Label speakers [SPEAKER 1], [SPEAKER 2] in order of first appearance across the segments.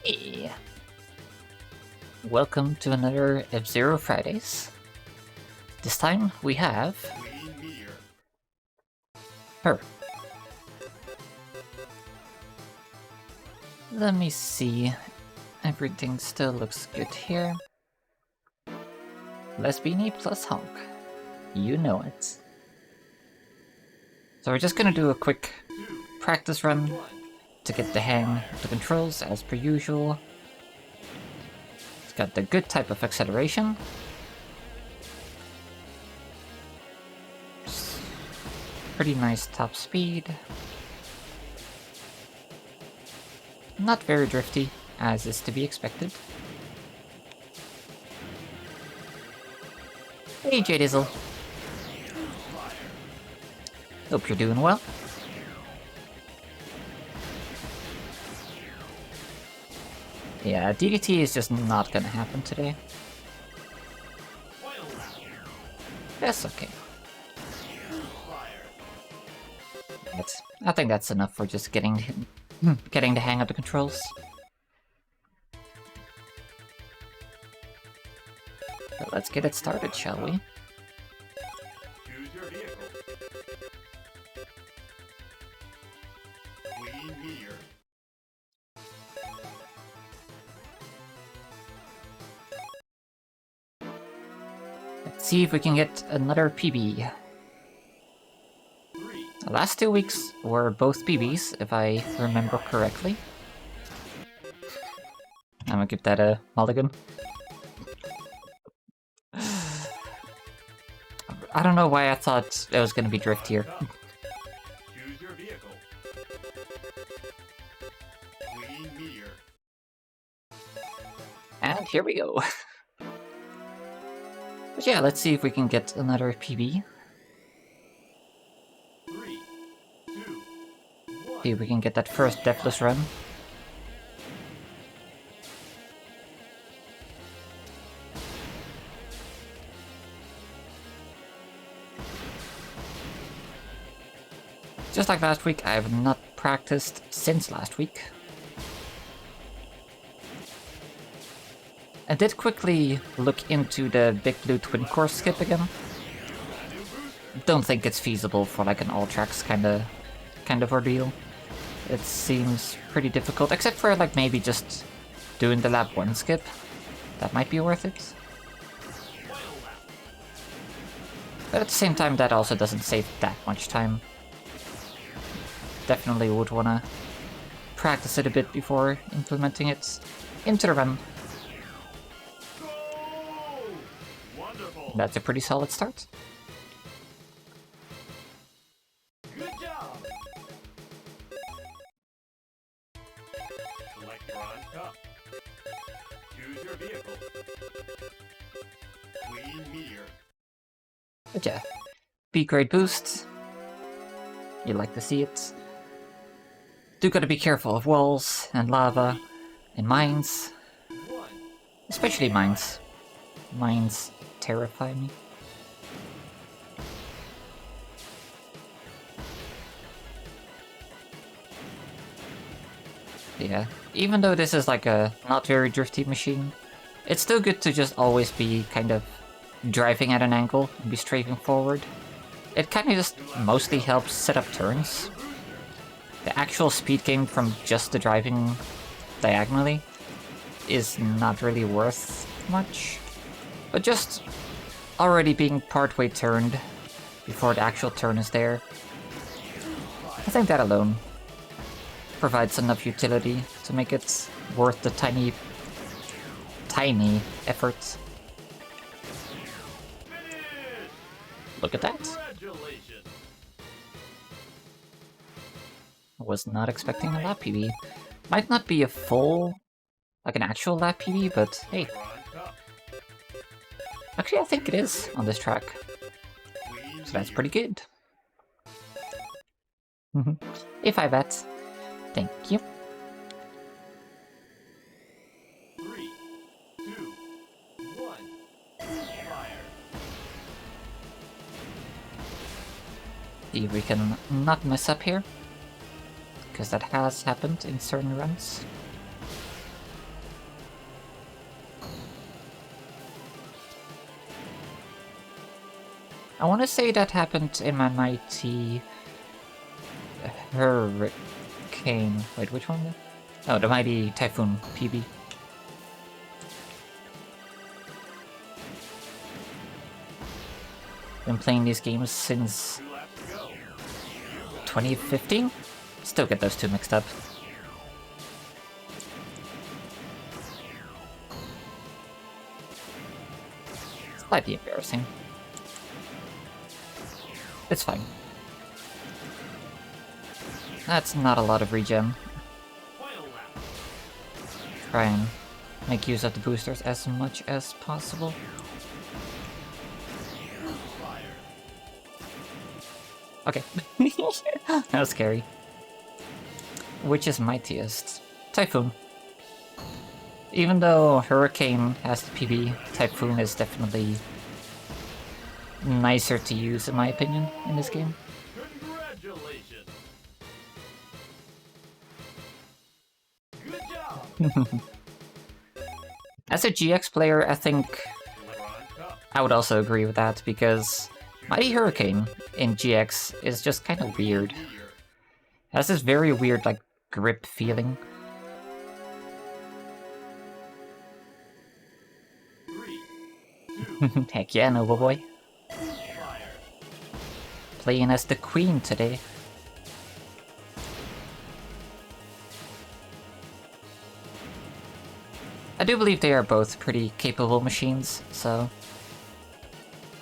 [SPEAKER 1] Hey! Welcome to another F-Zero Fridays. This time we have... her. Let me see. Everything still looks good here. Lesbiany plus honk. You know it. So we're just gonna do a quick practice run to get the hang of the controls as per usual. It's got the good type of acceleration. Pretty nice top speed. Not very drifty, as is to be expected. Hey J-Dizzle. Hope you're doing well. Yeah, DDT is just not gonna happen today. That's okay. I think that's enough for just getting the hang of the controls. So let's get it started, shall we?
[SPEAKER 2] Choose your vehicle. Queen Meteor.
[SPEAKER 1] Let's see if we can get another PB. The last 2 weeks were both PBs, if I remember correctly. I'm gonna give that a mulligan. I don't know why I thought it was gonna be driftier.
[SPEAKER 2] Choose your vehicle. Queen Meteor.
[SPEAKER 1] And here we go. But yeah, let's see if we can get another PB.
[SPEAKER 2] 3, 2, 1.
[SPEAKER 1] See if we can get that first deathless run. Just like last week, I have not practiced since last week. I did quickly look into the Big Blue Twin Course skip again. Don't think it's feasible for like an all-tracks kind of ordeal. It seems pretty difficult, except for like maybe just doing the lap 1 skip. That might be worth it. But at the same time, that also doesn't save that much time. Definitely would want to practice it a bit before implementing it into the run.
[SPEAKER 2] Wonderful.
[SPEAKER 1] That's a pretty solid start.
[SPEAKER 2] Good job. Select your on cup. Choose your vehicle. Queen Meteor.
[SPEAKER 1] But yeah, B-grade boost. You like to see it. Do gotta be careful of walls and lava and mines.
[SPEAKER 2] 1.
[SPEAKER 1] Especially mines. Mines terrify me. Yeah, even though this is like a not very drifty machine, it's still good to just always be kind of driving at an angle and be strafing forward. It kind of just mostly helps set up turns. The actual speed gain from just the driving diagonally is not really worth much. But just already being partway turned before the actual turn is there, I think that alone provides enough utility to make it worth the tiny effort. Look at that.
[SPEAKER 2] Congratulations.
[SPEAKER 1] Was not expecting a lap PB. Might not be a full, like an actual lap PB, but hey.
[SPEAKER 2] Your on cup.
[SPEAKER 1] Actually, I think it is on this track.
[SPEAKER 2] Queen
[SPEAKER 1] So that's
[SPEAKER 2] Meteor.
[SPEAKER 1] pretty good. If I bet. Thank you.
[SPEAKER 2] 3, 2, 1. Fire.
[SPEAKER 1] See if we can not mess up here. Because that has happened in certain runs. I want to say that happened in my Mighty Hurricane. Wait, which one? Oh, the Mighty Typhoon PB. Been playing these games since 2015? Still get those two mixed up. Slightly embarrassing. It's fine. That's not a lot of regen. Try and make use of the boosters as much as possible. Okay. That was scary. Which is mightiest? Typhoon. Even though Hurricane has the PB, Typhoon is definitely nicer to use in my opinion in this game.
[SPEAKER 2] Congratulations. Good job.
[SPEAKER 1] As a GX player, I think
[SPEAKER 2] Lebron Cup.
[SPEAKER 1] I would also agree with that, because Mighty Hurricane in GX is just kind of weird.
[SPEAKER 2] Meteor.
[SPEAKER 1] It has this very weird, like, grip feeling.
[SPEAKER 2] 3, 2,
[SPEAKER 1] Heck yeah, Nova Boy.
[SPEAKER 2] fire.
[SPEAKER 1] Playing as the Queen today. I do believe they are both pretty capable machines, so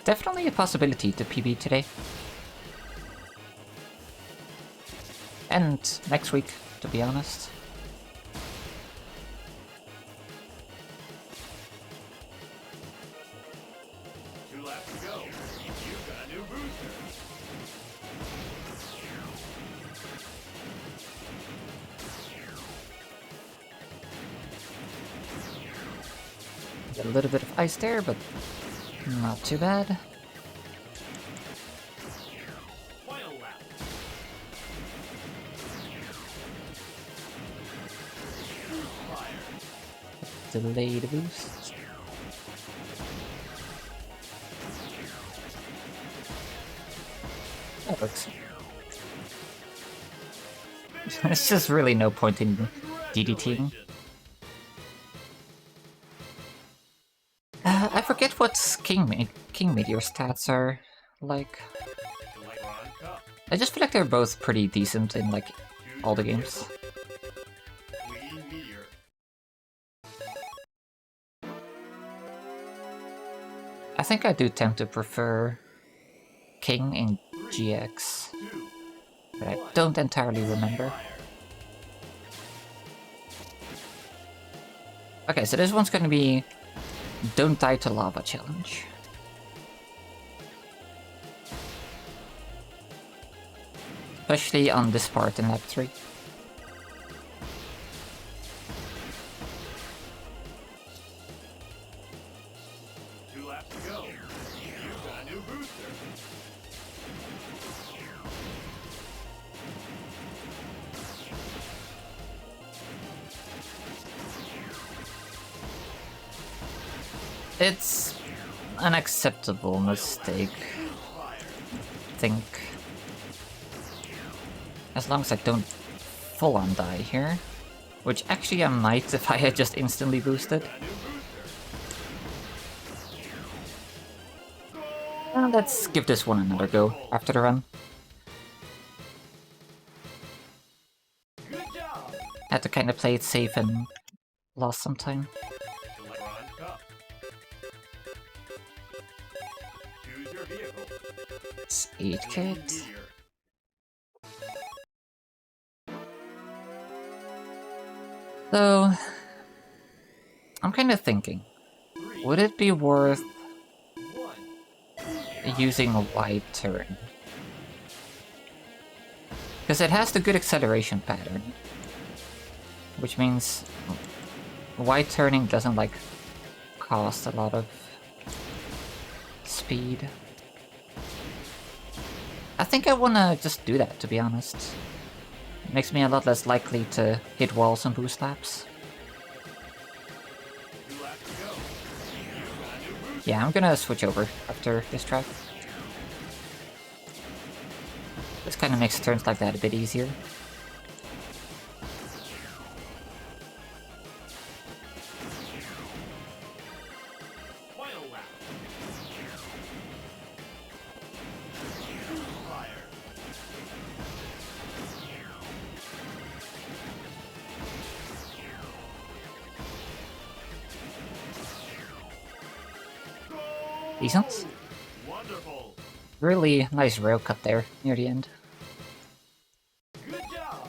[SPEAKER 1] definitely a possibility to PB today. And next week, to be honest.
[SPEAKER 2] Two laps to go. You've got a new booster.
[SPEAKER 1] Get a little bit of ice there, but not too bad.
[SPEAKER 2] Final lap. Fire.
[SPEAKER 1] Delay the boost. That works. There's just really no point in DDTing. I forget what King Meteor stats are like.
[SPEAKER 2] Lebron Cup.
[SPEAKER 1] I just feel like they're both pretty decent in like
[SPEAKER 2] Choose
[SPEAKER 1] all the
[SPEAKER 2] your
[SPEAKER 1] games.
[SPEAKER 2] vehicle. Clean Meteor.
[SPEAKER 1] I think I do tend to prefer King in GX,
[SPEAKER 2] 2,
[SPEAKER 1] but I don't entirely remember.
[SPEAKER 2] fire.
[SPEAKER 1] Okay, so this one's gonna be Don't Die to Lava challenge. Especially on this part in lap 3.
[SPEAKER 2] Two laps to go. You've got a new booster.
[SPEAKER 1] It's an acceptable mistake,
[SPEAKER 2] Fire.
[SPEAKER 1] I think. As long as I don't full-on die here. Which actually I might if I had just instantly boosted.
[SPEAKER 2] Got a new booster.
[SPEAKER 1] Well, let's give this one another go after the run.
[SPEAKER 2] Good job.
[SPEAKER 1] Had to kind of play it safe and lost some time.
[SPEAKER 2] Lebron Cup. Choose your vehicle.
[SPEAKER 1] It's 8
[SPEAKER 2] Clean
[SPEAKER 1] kit.
[SPEAKER 2] Meteor.
[SPEAKER 1] So, I'm kind of thinking,
[SPEAKER 2] 3,
[SPEAKER 1] would it be worth
[SPEAKER 2] 1.
[SPEAKER 1] using a wide turn? Because it has the good acceleration pattern. Which means wide turning doesn't like cost a lot of speed. I think I wanna just do that, to be honest. It makes me a lot less likely to hit walls and boost laps.
[SPEAKER 2] Two laps to go. You've got a new booster.
[SPEAKER 1] Yeah, I'm gonna switch over after this track. This kind of makes turns like that a bit easier.
[SPEAKER 2] Final lap. Fire.
[SPEAKER 1] Decent.
[SPEAKER 2] Wonderful.
[SPEAKER 1] Really nice rail cut there near the end.
[SPEAKER 2] Good job.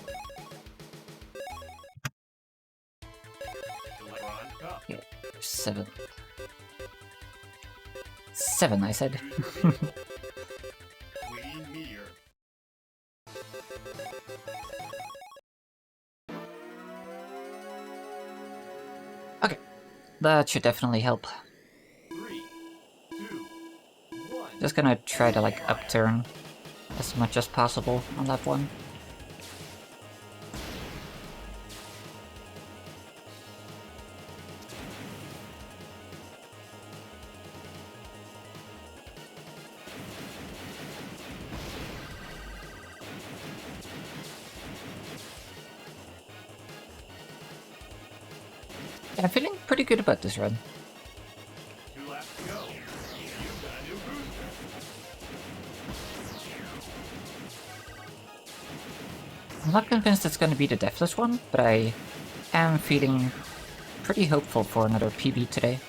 [SPEAKER 2] Electron cup.
[SPEAKER 1] Yeah, 7. 7, I said.
[SPEAKER 2] Choose your vehicle. Queen Meteor.
[SPEAKER 1] Okay, that should definitely help.
[SPEAKER 2] 3, 2, 1.
[SPEAKER 1] Just gonna try to like upturn as much as possible on lap 1. Yeah, I'm feeling pretty good about this run.
[SPEAKER 2] 2 laps to go. You've got a new booster.
[SPEAKER 1] I'm not convinced it's gonna be the deathless one, but I am feeling pretty hopeful for another PB today.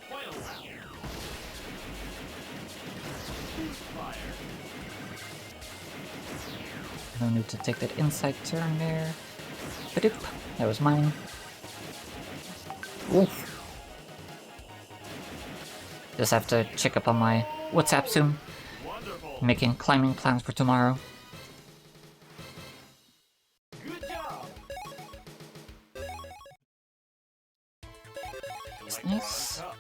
[SPEAKER 2] Final lap. Boost fire.
[SPEAKER 1] No need to take that inside turn there. Ba-doop. That was mine. Oof. Just have to check up on my WhatsApp soon.
[SPEAKER 2] Wonderful.
[SPEAKER 1] Making climbing plans for tomorrow.
[SPEAKER 2] Good job.
[SPEAKER 1] That's
[SPEAKER 2] Electron
[SPEAKER 1] nice.
[SPEAKER 2] cup.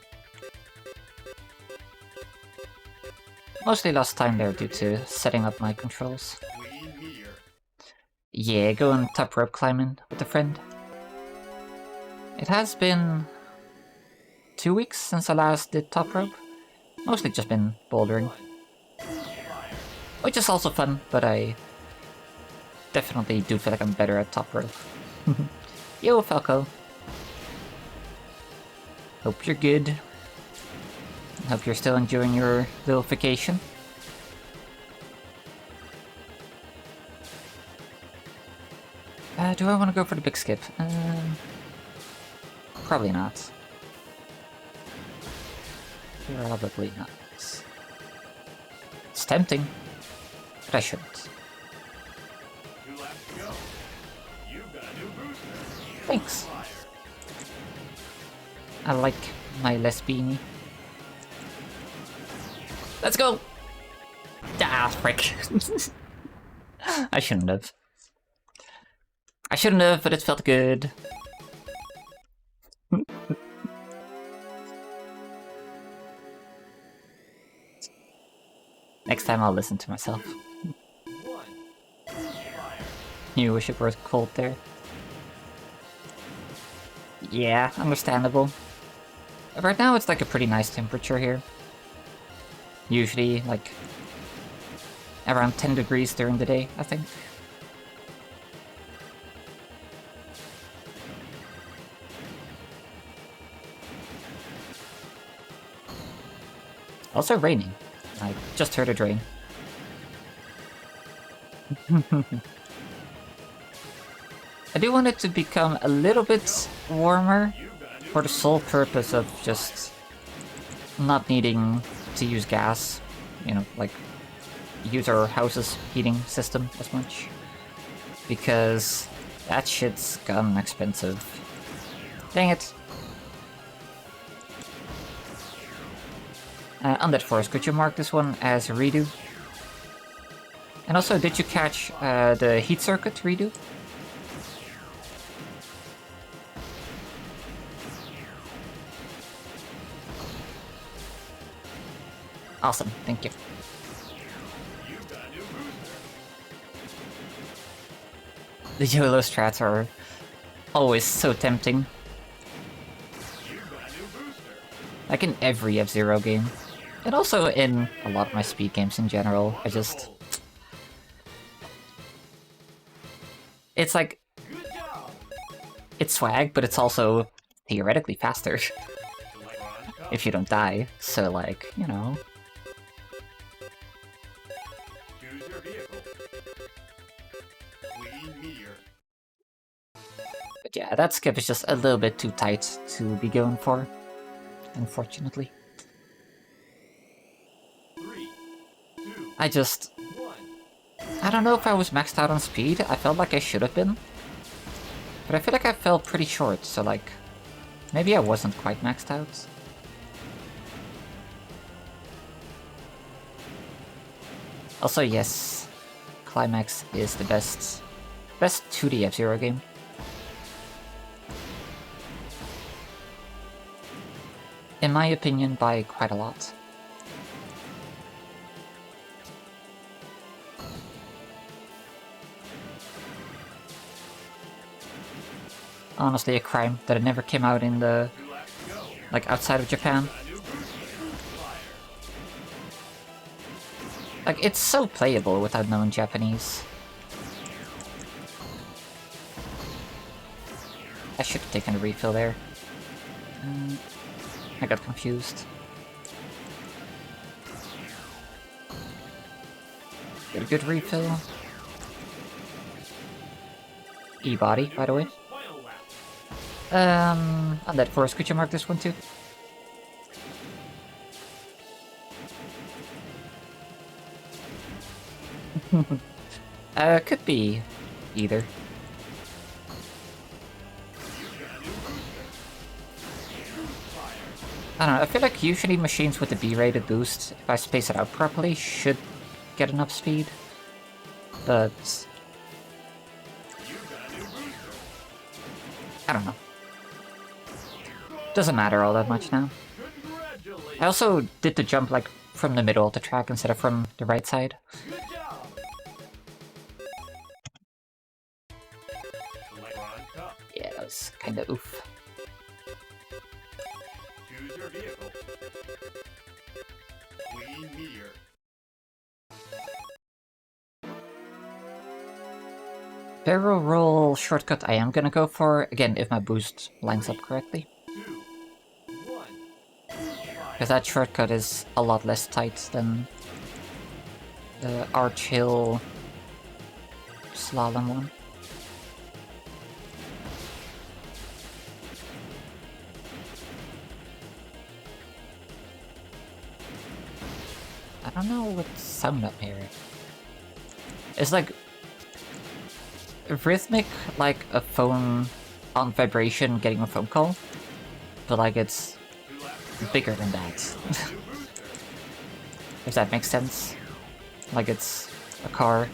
[SPEAKER 1] Mostly lost time there due to setting up my controls.
[SPEAKER 2] Queen Meteor.
[SPEAKER 1] Yeah, going top rope climbing with a friend. It has been 2 weeks since I last did top rope. Mostly just been bouldering.
[SPEAKER 2] 1. Fire.
[SPEAKER 1] Which is also fun, but I definitely do feel like I'm better at top rope. Yo, Falco. Hope you're good. Hope you're still enjoying your little vacation. Do I want to go for the big skip? Probably not. Probably not. It's tempting, but I shouldn't.
[SPEAKER 2] 2 laps to go. You've got a new booster.
[SPEAKER 1] Thanks.
[SPEAKER 2] Fire.
[SPEAKER 1] I like my less beanie. Let's go! Ah, frick. I shouldn't have. I shouldn't have, but it felt good. Next time I'll listen to myself.
[SPEAKER 2] 1. Fire.
[SPEAKER 1] You wish it were cold there. Yeah, understandable. Right now it's like a pretty nice temperature here. Usually like around 10 degrees during the day, I think. Also raining. I just heard it rain. I do want it to become a little bit warmer for the sole purpose of just not needing to use gas. You know, like use our house's heating system as much. Because that shit's gotten expensive. Dang it. Undead Forest, could you mark this one as redo? And also, did you catch the heat circuit redo? Awesome, thank you.
[SPEAKER 2] You've got a new booster.
[SPEAKER 1] The YOLO strats are always so tempting.
[SPEAKER 2] You've got a new booster.
[SPEAKER 1] Like in every F-Zero game. And also in a lot of my speed games in general, I just... It's like...
[SPEAKER 2] Good job.
[SPEAKER 1] It's swag, but it's also theoretically faster
[SPEAKER 2] Select Ron Cup.
[SPEAKER 1] if you don't die. So like, you know...
[SPEAKER 2] Choose your vehicle. Queen Meteor.
[SPEAKER 1] But yeah, that skip is just a little bit too tight to be going for, unfortunately.
[SPEAKER 2] 3, 2,
[SPEAKER 1] I just...
[SPEAKER 2] 1.
[SPEAKER 1] I don't know if I was maxed out on speed. I felt like I should have been. But I feel like I fell pretty short, so like... Maybe I wasn't quite maxed out. Also, yes, Climax is the best 2D F-Zero game. In my opinion, by quite a lot. Honestly, a crime that it never came out in the... like, outside of Japan. Like, it's so playable without knowing Japanese. I should have taken a refill there. I got confused. Get a good refill. E-body, by the way. Undead Forest, could you mark this one too? Could be either. I don't know, I feel like usually machines with the B-rated boost, if I space it out properly, should get enough speed. But... I don't know. Doesn't matter all that much now. I also did the jump like from the middle of the track instead of from the right side. Yeah, that was kinda oof.
[SPEAKER 2] Choose your vehicle. Queen Meteor.
[SPEAKER 1] Barrel roll shortcut I am gonna go for, again, if my boost lines up correctly.
[SPEAKER 2] 2, 1.
[SPEAKER 1] Because that shortcut is a lot less tight than the Arch Hill slalom one. I don't know what sound I'm hearing. It's like rhythmic, like a phone on vibration getting a phone call, but like it's bigger than that. If that makes sense. Like it's a car,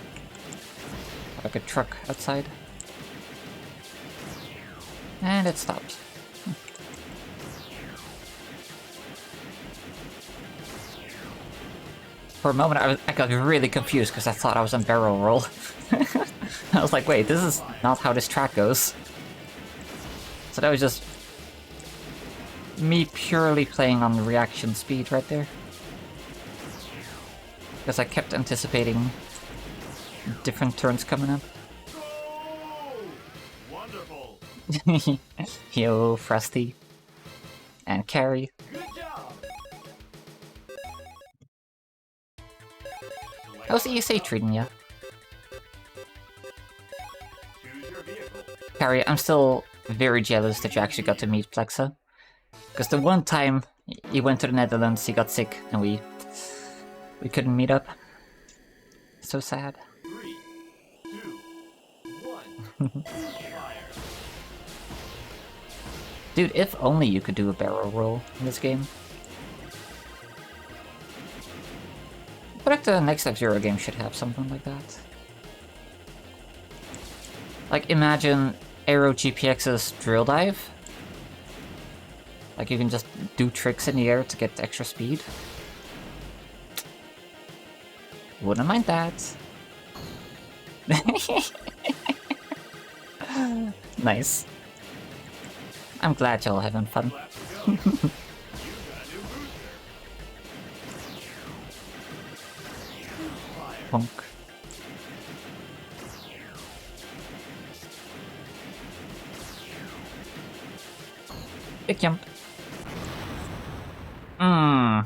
[SPEAKER 1] like a truck outside. And it stopped. For a moment I got really confused because I thought I was on barrel roll. I was like, wait, this is not how this track goes. So that was just me purely playing on reaction speed right there. Because I kept anticipating different turns coming up.
[SPEAKER 2] Wonderful.
[SPEAKER 1] Yo, Frosty. And Carrie.
[SPEAKER 2] Good job.
[SPEAKER 1] How's the ESA treating ya?
[SPEAKER 2] Choose your vehicle.
[SPEAKER 1] Carrie, I'm still very jealous that you actually got to meet Plexa. Because the one time he went to the Netherlands, he got sick, and we couldn't meet up. So sad.
[SPEAKER 2] 3, 2, 1. Fire.
[SPEAKER 1] Dude, if only you could do a barrel roll in this game. I feel like the next F-Zero game should have something like that. Like, imagine Aero GPX's drill dive. Like, you can just do tricks in the air to get extra speed. Wouldn't mind that. Nice. I'm glad y'all having fun. Punk. Big jump. I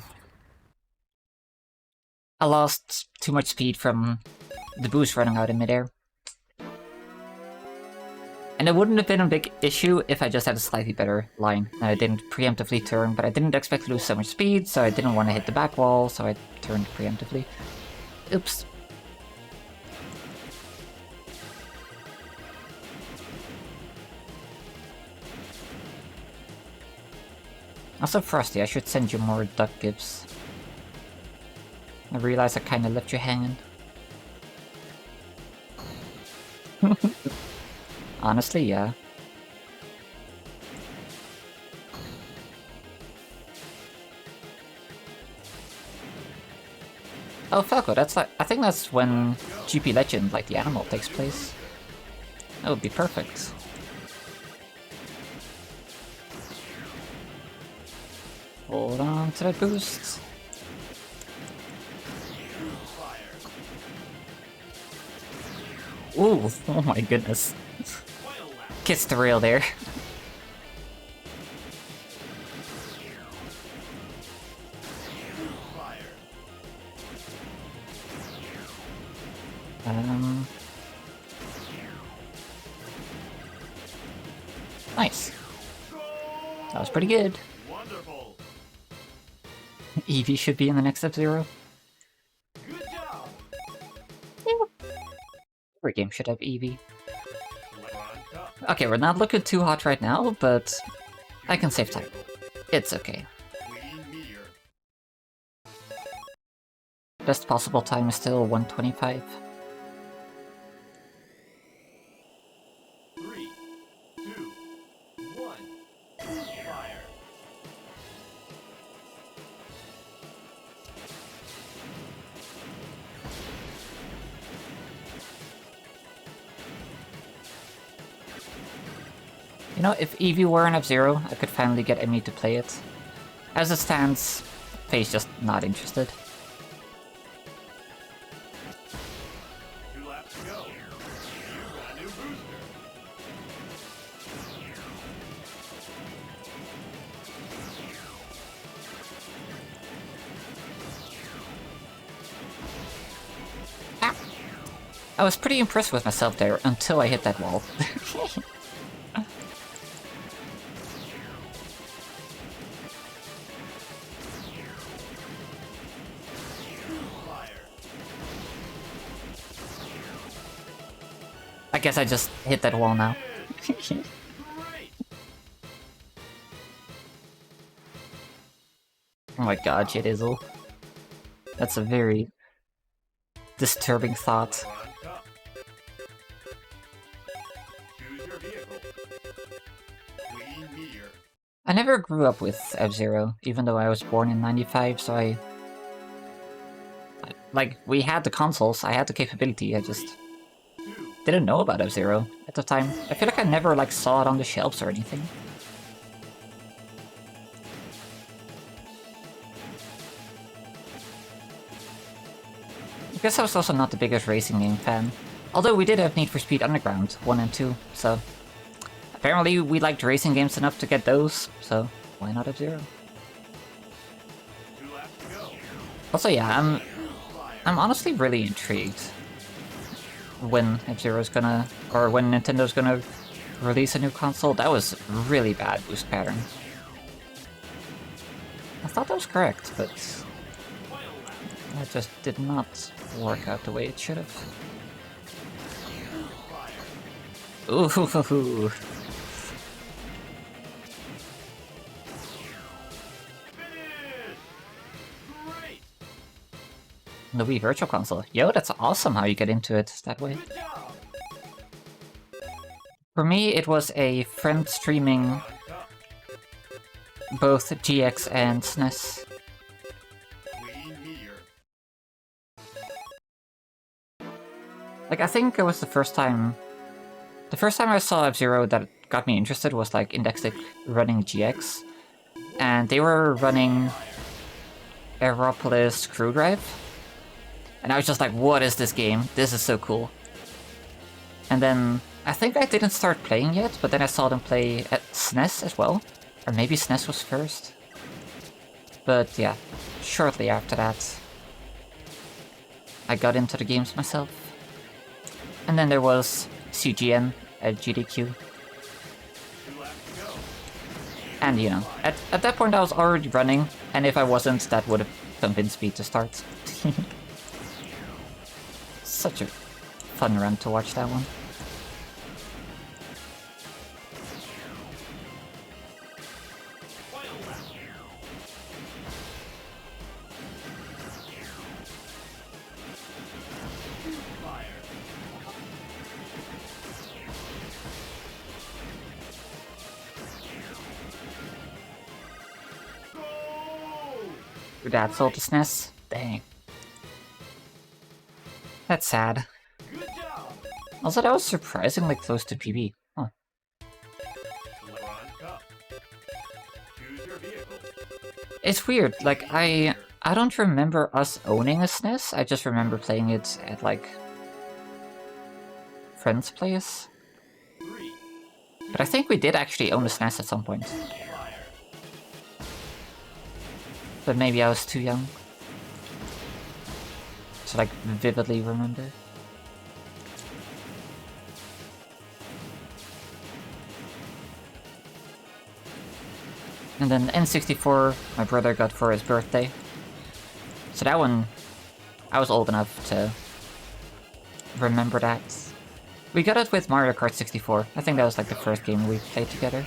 [SPEAKER 1] lost too much speed from the boost running out in midair. And it wouldn't have been a big issue if I just had a slightly better line. And I didn't preemptively turn, but I didn't expect to lose so much speed, so I didn't want to hit the back wall, so I turned preemptively. Oops. Also, Frosty, I should send you more duck gifts. I realize I kinda left you hanging. Honestly, yeah. Oh, Falco, that's like... I think that's when GP Legend, like the animal, takes place. That would be perfect. Hold on to that boost. Ooh, oh my goodness. Kiss the rail there. Nice. That was pretty good.
[SPEAKER 2] Wonderful.
[SPEAKER 1] Eevee should be in the next F-Zero.
[SPEAKER 2] Good job.
[SPEAKER 1] Every game should have Eevee.
[SPEAKER 2] Lebron Cup.
[SPEAKER 1] Okay, we're not looking too hot right now, but I can save time. It's okay.
[SPEAKER 2] Queen Meteor.
[SPEAKER 1] Best possible time is still 1:25.
[SPEAKER 2] 3, 2, 1. Fire.
[SPEAKER 1] You know, if Eevee were an F-Zero, I could finally get Emmy to play it. As it stands, Faye's just not interested.
[SPEAKER 2] 2 laps to go. You got a new booster.
[SPEAKER 1] I was pretty impressed with myself there until I hit that wall. I guess I just hit that wall now.
[SPEAKER 2] Great.
[SPEAKER 1] Oh my god, Jedizzle. That's a very disturbing thought.
[SPEAKER 2] Lebron Cup. Choose your vehicle. Queen Meteor.
[SPEAKER 1] I never grew up with F-Zero, even though I was born in 95, so like, we had the consoles, I had the capability, I just
[SPEAKER 2] 2.
[SPEAKER 1] didn't know about F-Zero at the time. I feel like I never, like, saw it on the shelves or anything. I guess I was also not the biggest racing game fan. Although we did have Need for Speed Underground 1 and 2, so... Apparently we liked racing games enough to get those, so why not F-Zero?
[SPEAKER 2] 2 laps to go.
[SPEAKER 1] Also, yeah, I'm honestly really intrigued when F-Zero's gonna... or when Nintendo's gonna release a new console. That was really bad boost pattern. I thought that was correct, but... that just did not work out the way it should have. Ooh.
[SPEAKER 2] Great.
[SPEAKER 1] The Wii Virtual Console. Yo, that's awesome how you get into it that way.
[SPEAKER 2] Good job.
[SPEAKER 1] For me, it was a friend streaming
[SPEAKER 2] Lebron Cup.
[SPEAKER 1] both GX and SNES.
[SPEAKER 2] Queen Meteor.
[SPEAKER 1] Like, I think it was the first time... The first time I saw F-Zero that got me interested was, like, Indextic running GX. And they were running Aeropolis Crew Drive. And I was just like, what is this game? This is so cool. And then, I think I didn't start playing yet, but then I saw them play at SNES as well. Or maybe SNES was first. But yeah, shortly after that, I got into the games myself. And then there was CGN at GDQ. And you know, at that point I was already running, and if I wasn't, that would have convinced me to start. Such a fun run to watch that one. That's all the SNES? Dang. That's sad. Also, that was surprisingly close to PB. Huh. It's weird, like, I don't remember us owning a SNES, I just remember playing it at, like, friends' place. But I think we did actually own a SNES at some point. But maybe I was too young to, like, vividly remember. And then N64, my brother got for his birthday. So that one, I was old enough to remember that. We got it with Mario Kart 64. I think that was like the first game we played together.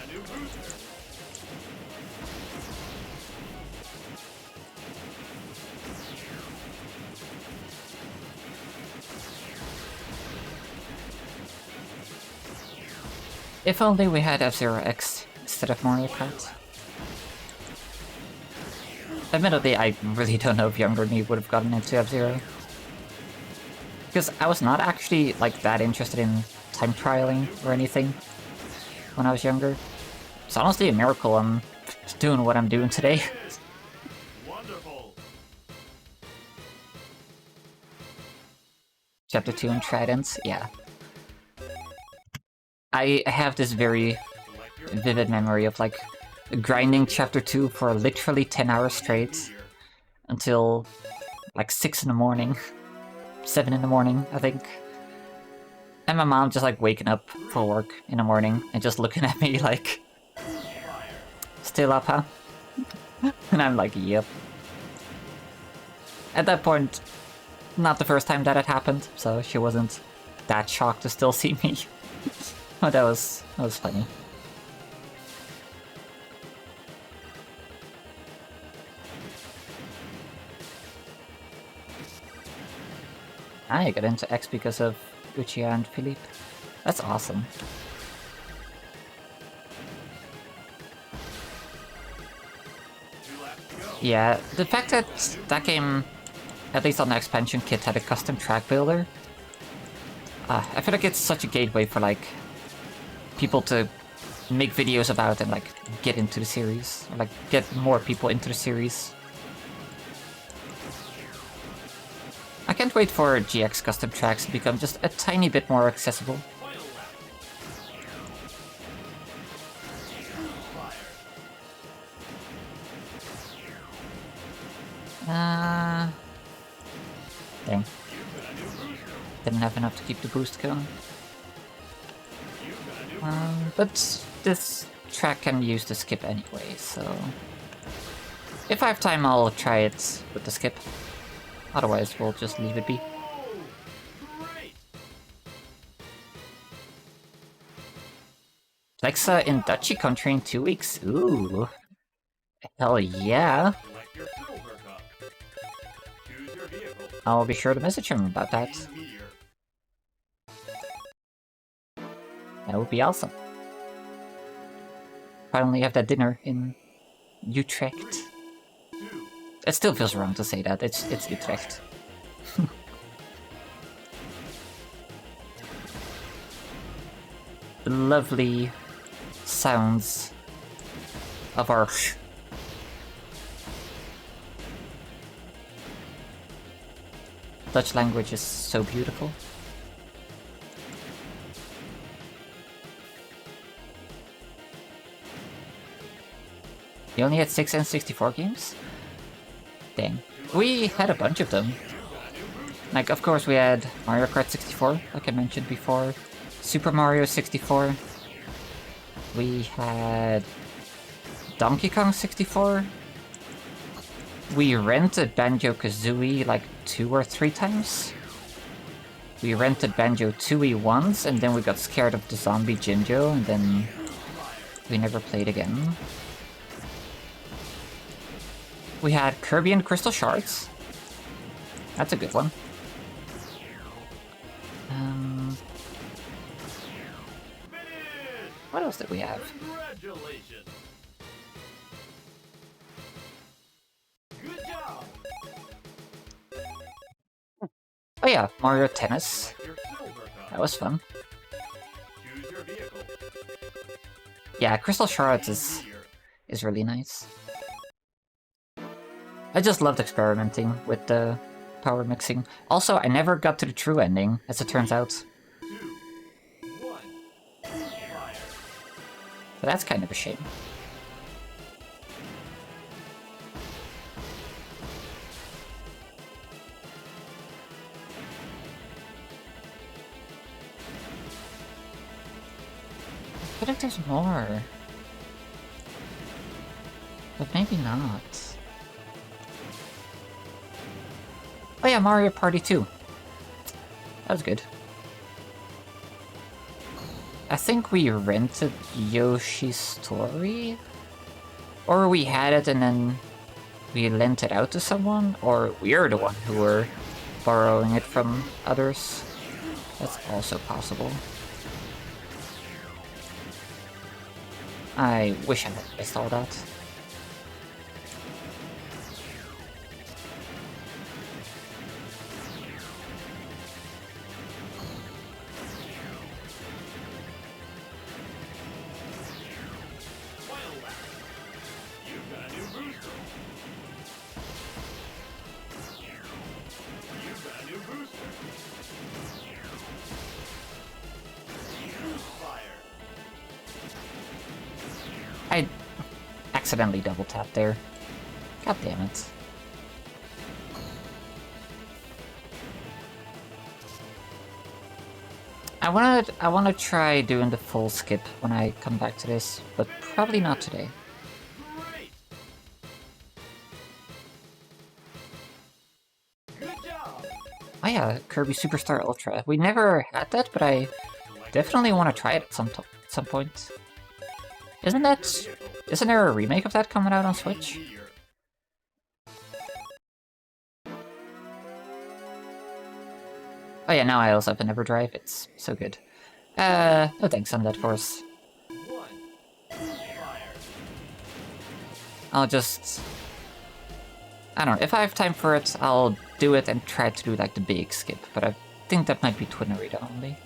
[SPEAKER 1] If only we had F-Zero X instead of Mario Kart. Admittedly, I really don't know if younger me would have gotten into F-Zero. Because I was not actually, like, that interested in time trialing or anything when I was younger. It's honestly a miracle I'm doing what I'm doing today.
[SPEAKER 2] Wonderful.
[SPEAKER 1] Chapter 2 and Tridents, yeah. I have this very vivid memory of, like, grinding Chapter 2 for literally 10 hours straight until, like, 6 in the morning. 7 in the morning, I think. And my mom just, like, waking up for work in the morning and just looking at me like, still up, huh? And I'm like, yep. At that point, not the first time that had happened, so she wasn't that shocked to still see me. But that was funny. I got into X because of Uchiha and Philippe. That's awesome. Yeah, the fact that that game, at least on the expansion kit, had a custom track builder, I feel like it's such a gateway for, like, people to make videos about and, like, get into the series, or, like, get more people into the series. I can't wait for GX custom tracks to become just a tiny bit more accessible. Dang. Didn't have enough to keep the boost going. But this track can use the skip anyway, so... if I have time, I'll try it with the skip. Otherwise, we'll just leave it be. Eleisa in Dutchy country in 2 weeks. Ooh. Hell yeah. I'll be sure to message him about that. That would be awesome. Finally have that dinner in Utrecht. It still feels wrong to say that, it's Utrecht. The lovely sounds of our Dutch language is so beautiful. You only had 6 N64 games? Dang. We had a bunch of them. Like, of course we had Mario Kart 64, like I mentioned before. Super Mario 64. We had Donkey Kong 64. We rented Banjo-Kazooie like 2 or 3 times. We rented Banjo-Tooie once, and then we got scared of the zombie Jinjo, and then we never played again. We had Kirby and Crystal Shards. That's a good one. What else did we have?
[SPEAKER 2] Congratulations. Good job.
[SPEAKER 1] Oh yeah, Mario Tennis.
[SPEAKER 2] Your silver cup.
[SPEAKER 1] That was fun.
[SPEAKER 2] Choose your vehicle.
[SPEAKER 1] Yeah, Crystal Shards is really nice. I just loved experimenting with the power mixing. Also, I never got to the true ending, as it turns out.
[SPEAKER 2] 2, 1. Fire.
[SPEAKER 1] So that's kind of a shame. I feel like there's more. But maybe not. Oh yeah, Mario Party 2. That was good. I think we rented Yoshi's Story? Or we had it and then we lent it out to someone? Or we're the one who were borrowing it from others? That's also possible. I wish I had missed all that.
[SPEAKER 2] You've got a new booster. You've got a new booster. Fire.
[SPEAKER 1] I accidentally double tapped there. God damn it. I wanna try doing the full skip when I come back to this, but probably not today.
[SPEAKER 2] Great. Good job.
[SPEAKER 1] Oh yeah, Kirby Superstar Ultra. We never had that, but I definitely want to try it at some point. Isn't there a remake of that coming out on Switch?
[SPEAKER 2] Meteor.
[SPEAKER 1] Oh yeah, now I also have an EverDrive. It's so good. No thanks on that, Force.
[SPEAKER 2] 1. Fire.
[SPEAKER 1] I'll just... I don't know, if I have time for it, I'll do it and try to do like the big skip, but I think that might be Twinnerita only.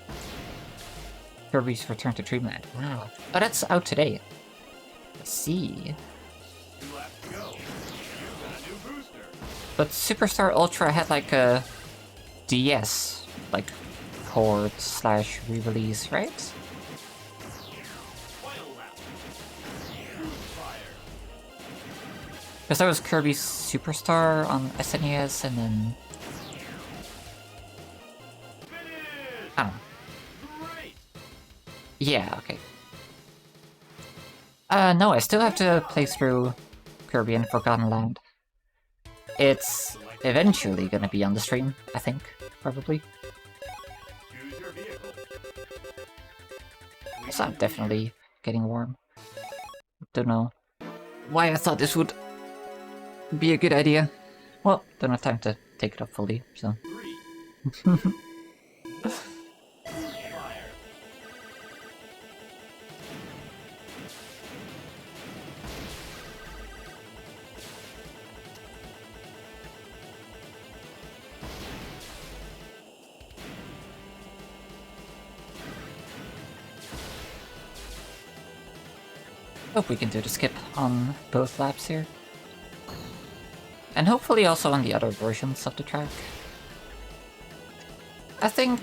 [SPEAKER 1] Kirby's Return to Dreamland. Wow. Oh, that's out today. Let's see.
[SPEAKER 2] 2 laps to go. You've got a new booster.
[SPEAKER 1] But Superstar Ultra had like a DS, like, port slash re-release, right?
[SPEAKER 2] Final lap. Fire.
[SPEAKER 1] Because there was Kirby Superstar on SNES, and then...
[SPEAKER 2] Finish.
[SPEAKER 1] I don't know.
[SPEAKER 2] Great.
[SPEAKER 1] Yeah, okay. No, I still have to play through Kirby and Forgotten Land. It's eventually gonna be on the stream, I think, probably.
[SPEAKER 2] Choose your vehicle.
[SPEAKER 1] It's not definitely getting warm. Don't know why I thought this would be a good idea. Well, don't have time to take it up fully, so...
[SPEAKER 2] 3. Fire.
[SPEAKER 1] Hope we can do the skip on both laps here. And hopefully also on the other versions of the track. I think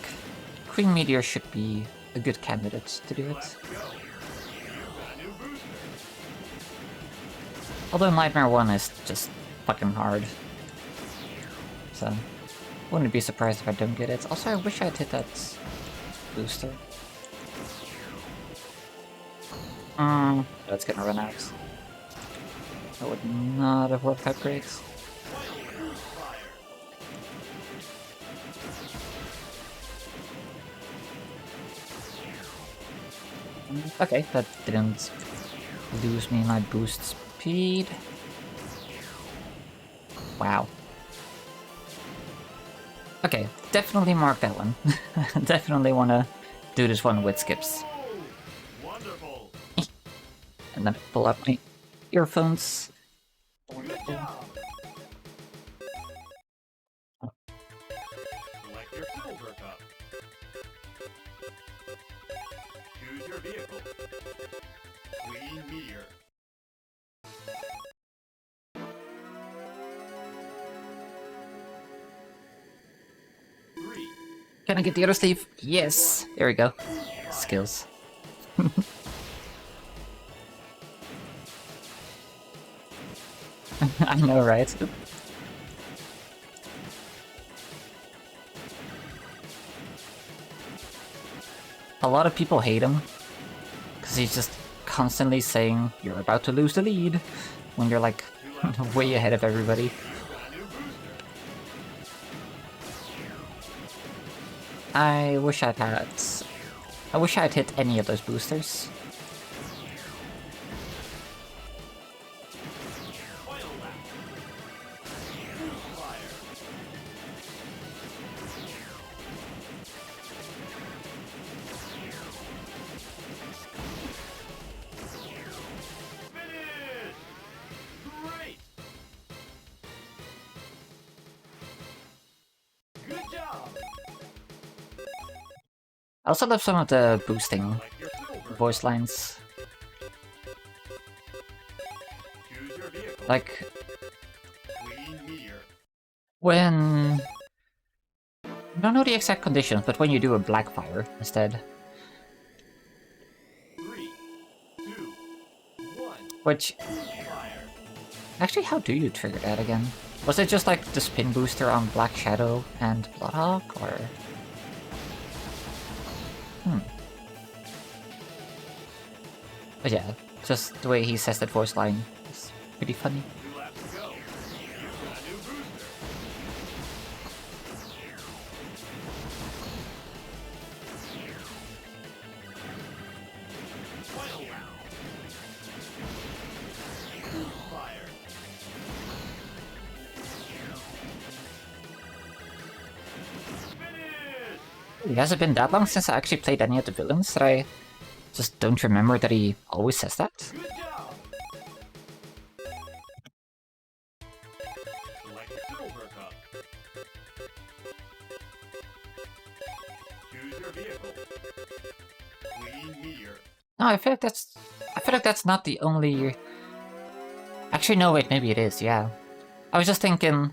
[SPEAKER 1] Queen Meteor should be a good candidate to do it.
[SPEAKER 2] Let's go. You got a new booster.
[SPEAKER 1] Although Nightmare 1 is just fucking hard. So, wouldn't be surprised if I don't get it. Also, I wish I'd hit that booster. That's gonna run out. That would not have worked out great. Okay, that didn't lose me my boost speed. Wow. Okay, definitely mark that one. Definitely wanna do this one with skips.
[SPEAKER 2] Wonderful.
[SPEAKER 1] And then pull out my earphones.
[SPEAKER 2] Good job. Select your silver cup. Choose your vehicle. Queen Meteor. Three.
[SPEAKER 1] Can I get the other sleeve? Yes! There we go. Skills. I know, right? A lot of people hate him, because he's just constantly saying, you're about to lose the lead, when you're like, way ahead of everybody. I wish I'd hit any of those boosters. I also love some of the boosting voice lines. Like, when... I don't know the exact conditions, but when you do a Blackfire instead.
[SPEAKER 2] 3, 2, 1.
[SPEAKER 1] Which... Actually, how do you trigger that again? Was it just like the spin booster on Black Shadow and Bloodhawk, or...? But yeah, just the way he says that voice line is pretty funny. It hasn't been that long since I actually played any of the villains that I just don't remember that he always says that.
[SPEAKER 2] Good job. Select your silver cup. Choose your vehicle. Queen Meteor.
[SPEAKER 1] No, I feel like that's not the only... Actually, no, wait, maybe it is, yeah. I was just thinking,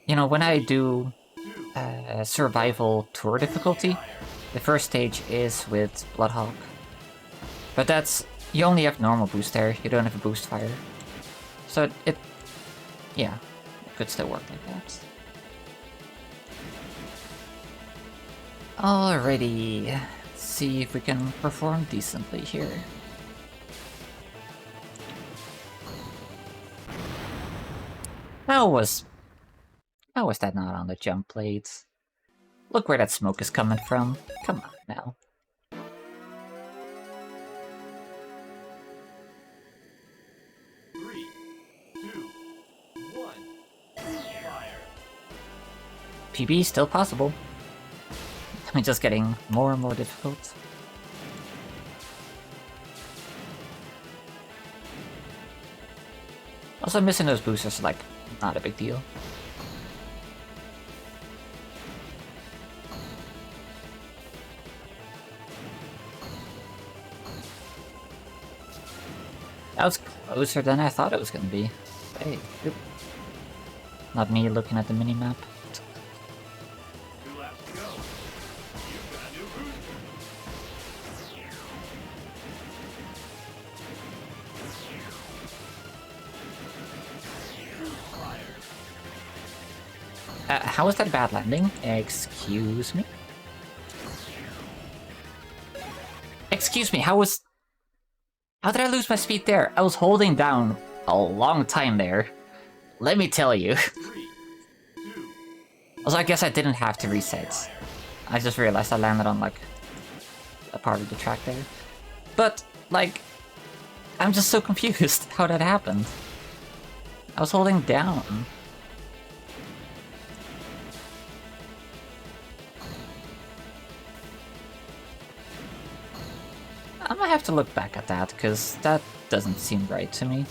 [SPEAKER 1] you know, when I do survival tour difficulty, the first stage is with Bloodhawk. But that's... you only have normal boost there, you don't have a boost fire. So it yeah, it could still work like that. Alrighty, let's see if we can perform decently here. How was that not on the jump blades? Look where that smoke is coming from. Come on now.
[SPEAKER 2] 3, 2, 1. Fire.
[SPEAKER 1] PB still possible. I'm just getting more and more difficult. Also, missing those boosters is like not a big deal. That was closer than I thought it was gonna be. Hey, oop. Not me looking at the minimap.
[SPEAKER 2] Two laps to
[SPEAKER 1] How was that a bad landing? Excuse me? Excuse me, how did I lose my speed there? I was holding down a long time there. Let me tell you. Also, I guess I didn't have to reset. I just realized I landed on, like, a part of the track there. But, like, I'm just so confused how that happened. I was holding down. I'm gonna have to look back at that, because that doesn't seem right to me.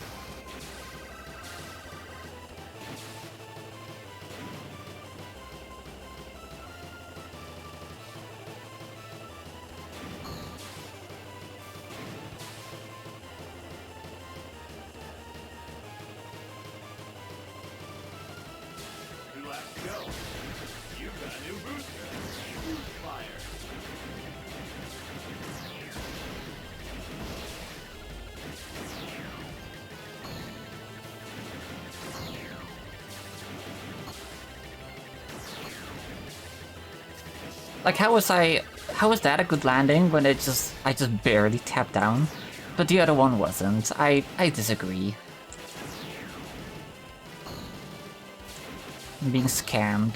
[SPEAKER 1] Like, how was that a good landing when I just barely tapped down? But the other one wasn't. I disagree. I'm being scammed.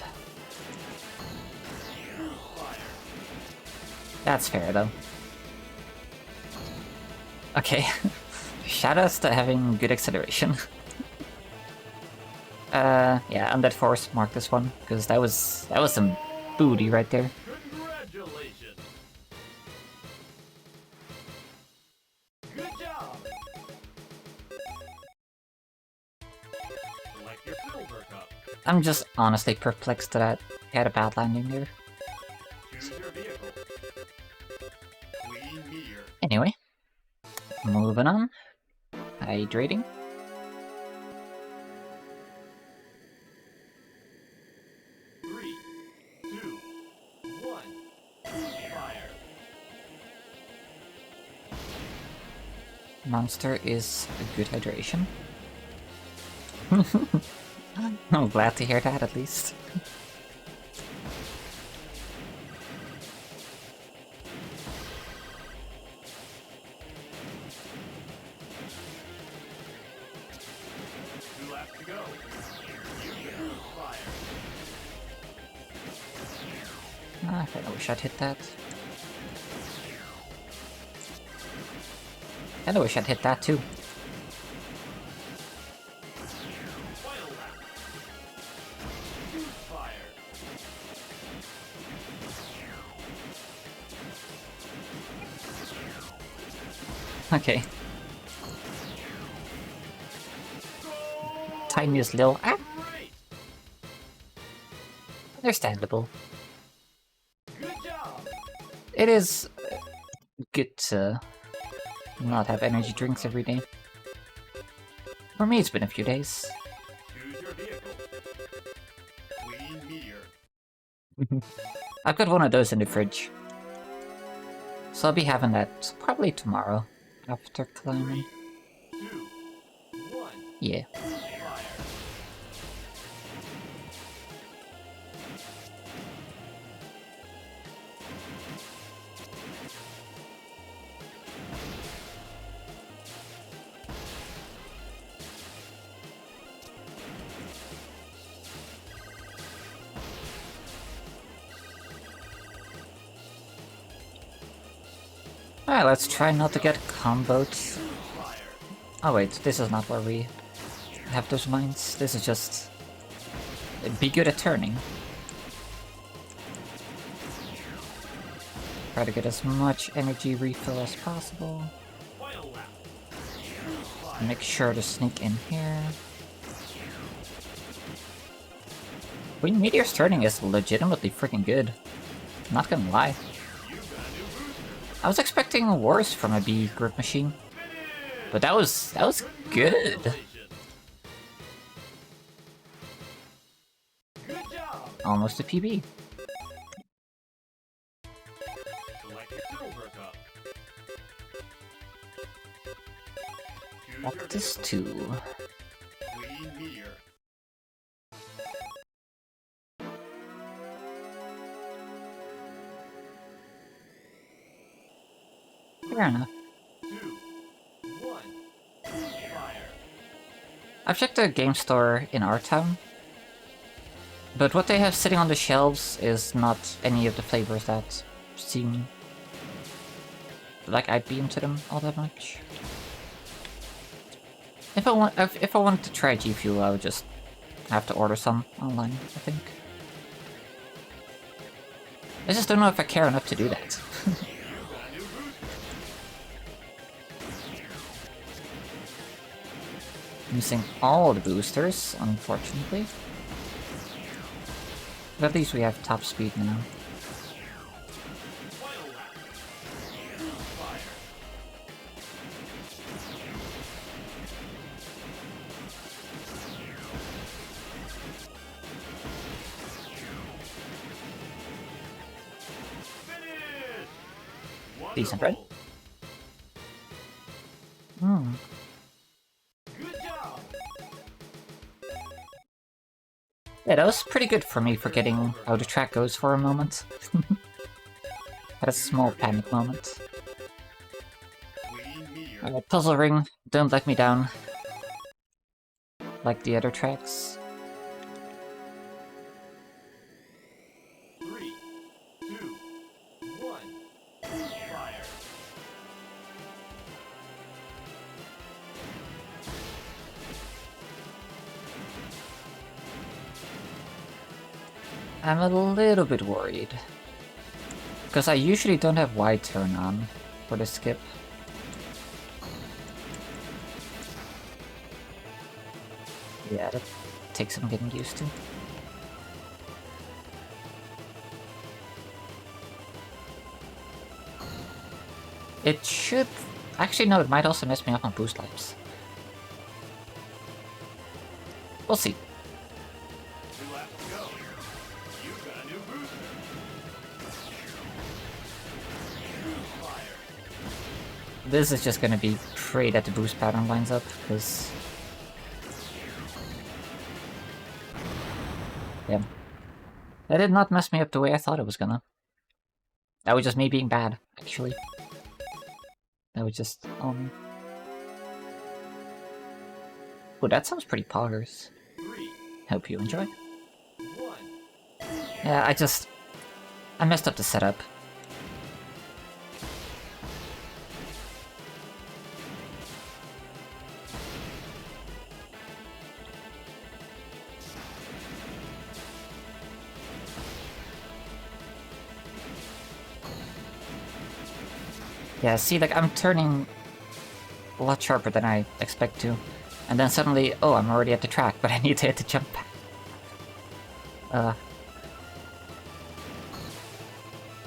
[SPEAKER 1] That's fair, though. Okay. Shoutouts to having good acceleration. Yeah, Undead Force marked this one, because that was some booty right there.
[SPEAKER 2] Congratulations. Good job. Select your silver cup.
[SPEAKER 1] I'm just honestly perplexed that I had a bad landing there.
[SPEAKER 2] Choose your vehicle. Clean Meteor.
[SPEAKER 1] Anyway, moving on. Hydrating.
[SPEAKER 2] Three, two, one. Fire.
[SPEAKER 1] Monster is a good hydration. I'm glad to hear that, at least.
[SPEAKER 2] Two laps to go. You can fire.
[SPEAKER 1] Ah, I wish I'd hit that. And I wish I'd hit that too.
[SPEAKER 2] Final lap. Fire.
[SPEAKER 1] Okay. Tiniest little... Ah!
[SPEAKER 2] Great.
[SPEAKER 1] Understandable.
[SPEAKER 2] Good job.
[SPEAKER 1] It is good to not have energy drinks every day. For me, it's been a few days.
[SPEAKER 2] Choose your vehicle. Clean Meteor.
[SPEAKER 1] I've got one of those in the fridge. So I'll be having that probably tomorrow, after climbing.
[SPEAKER 2] 2, 1.
[SPEAKER 1] Yeah.
[SPEAKER 2] Fire.
[SPEAKER 1] Alright, let's try not to get comboed. Oh wait, this is not where we have those mines. This is just... be good at turning. Try to get as much energy refill as possible.
[SPEAKER 2] Final lap.
[SPEAKER 1] Make sure to sneak in here. Queen Meteor's turning is legitimately freaking good. Not gonna lie. I was expecting worse from a B group machine, but that was good.
[SPEAKER 2] Good job.
[SPEAKER 1] Almost a PB.
[SPEAKER 2] Select your silver cup. Choose your
[SPEAKER 1] What this
[SPEAKER 2] vehicle.
[SPEAKER 1] to?
[SPEAKER 2] Clean Meteor.
[SPEAKER 1] Fair enough.
[SPEAKER 2] 2, 1, fire.
[SPEAKER 1] I've checked the game store in our town, but what they have sitting on the shelves is not any of the flavors that seem like I'd be into them all that much. If I wanted to try G Fuel, I would just have to order some online, I think. I just don't know if I care enough to do that. Missing all the boosters, unfortunately. But at least we have top speed now. Decent, right? Hmm.
[SPEAKER 2] Good job.
[SPEAKER 1] Yeah, that was pretty good for me forgetting how the track goes for a moment. Had a small panic moment.
[SPEAKER 2] Queen Meteor.
[SPEAKER 1] Alright, Puzzle Ring, don't let me down. Like the other tracks.
[SPEAKER 2] 3, 2, 1, fire.
[SPEAKER 1] I'm a little bit worried. Because I usually don't have wide turn on for the skip. Yeah, that takes some getting used to. It should... Actually, no, it might also mess me up on boost lives. We'll see.
[SPEAKER 2] 2 laps to go. You've got a new booster. Fire.
[SPEAKER 1] This is just gonna be pray that the boost pattern lines up, because... Yeah. That did not mess me up the way I thought it was gonna. That was just me being bad, actually. That was just, Oh, that sounds pretty poggers.
[SPEAKER 2] 3,
[SPEAKER 1] Hope you enjoy.
[SPEAKER 2] 1.
[SPEAKER 1] Yeah, I messed up the setup. Yeah, see, like, I'm turning a lot sharper than I expect to. And then suddenly, oh, I'm already at the track, but I need to hit the jump pad.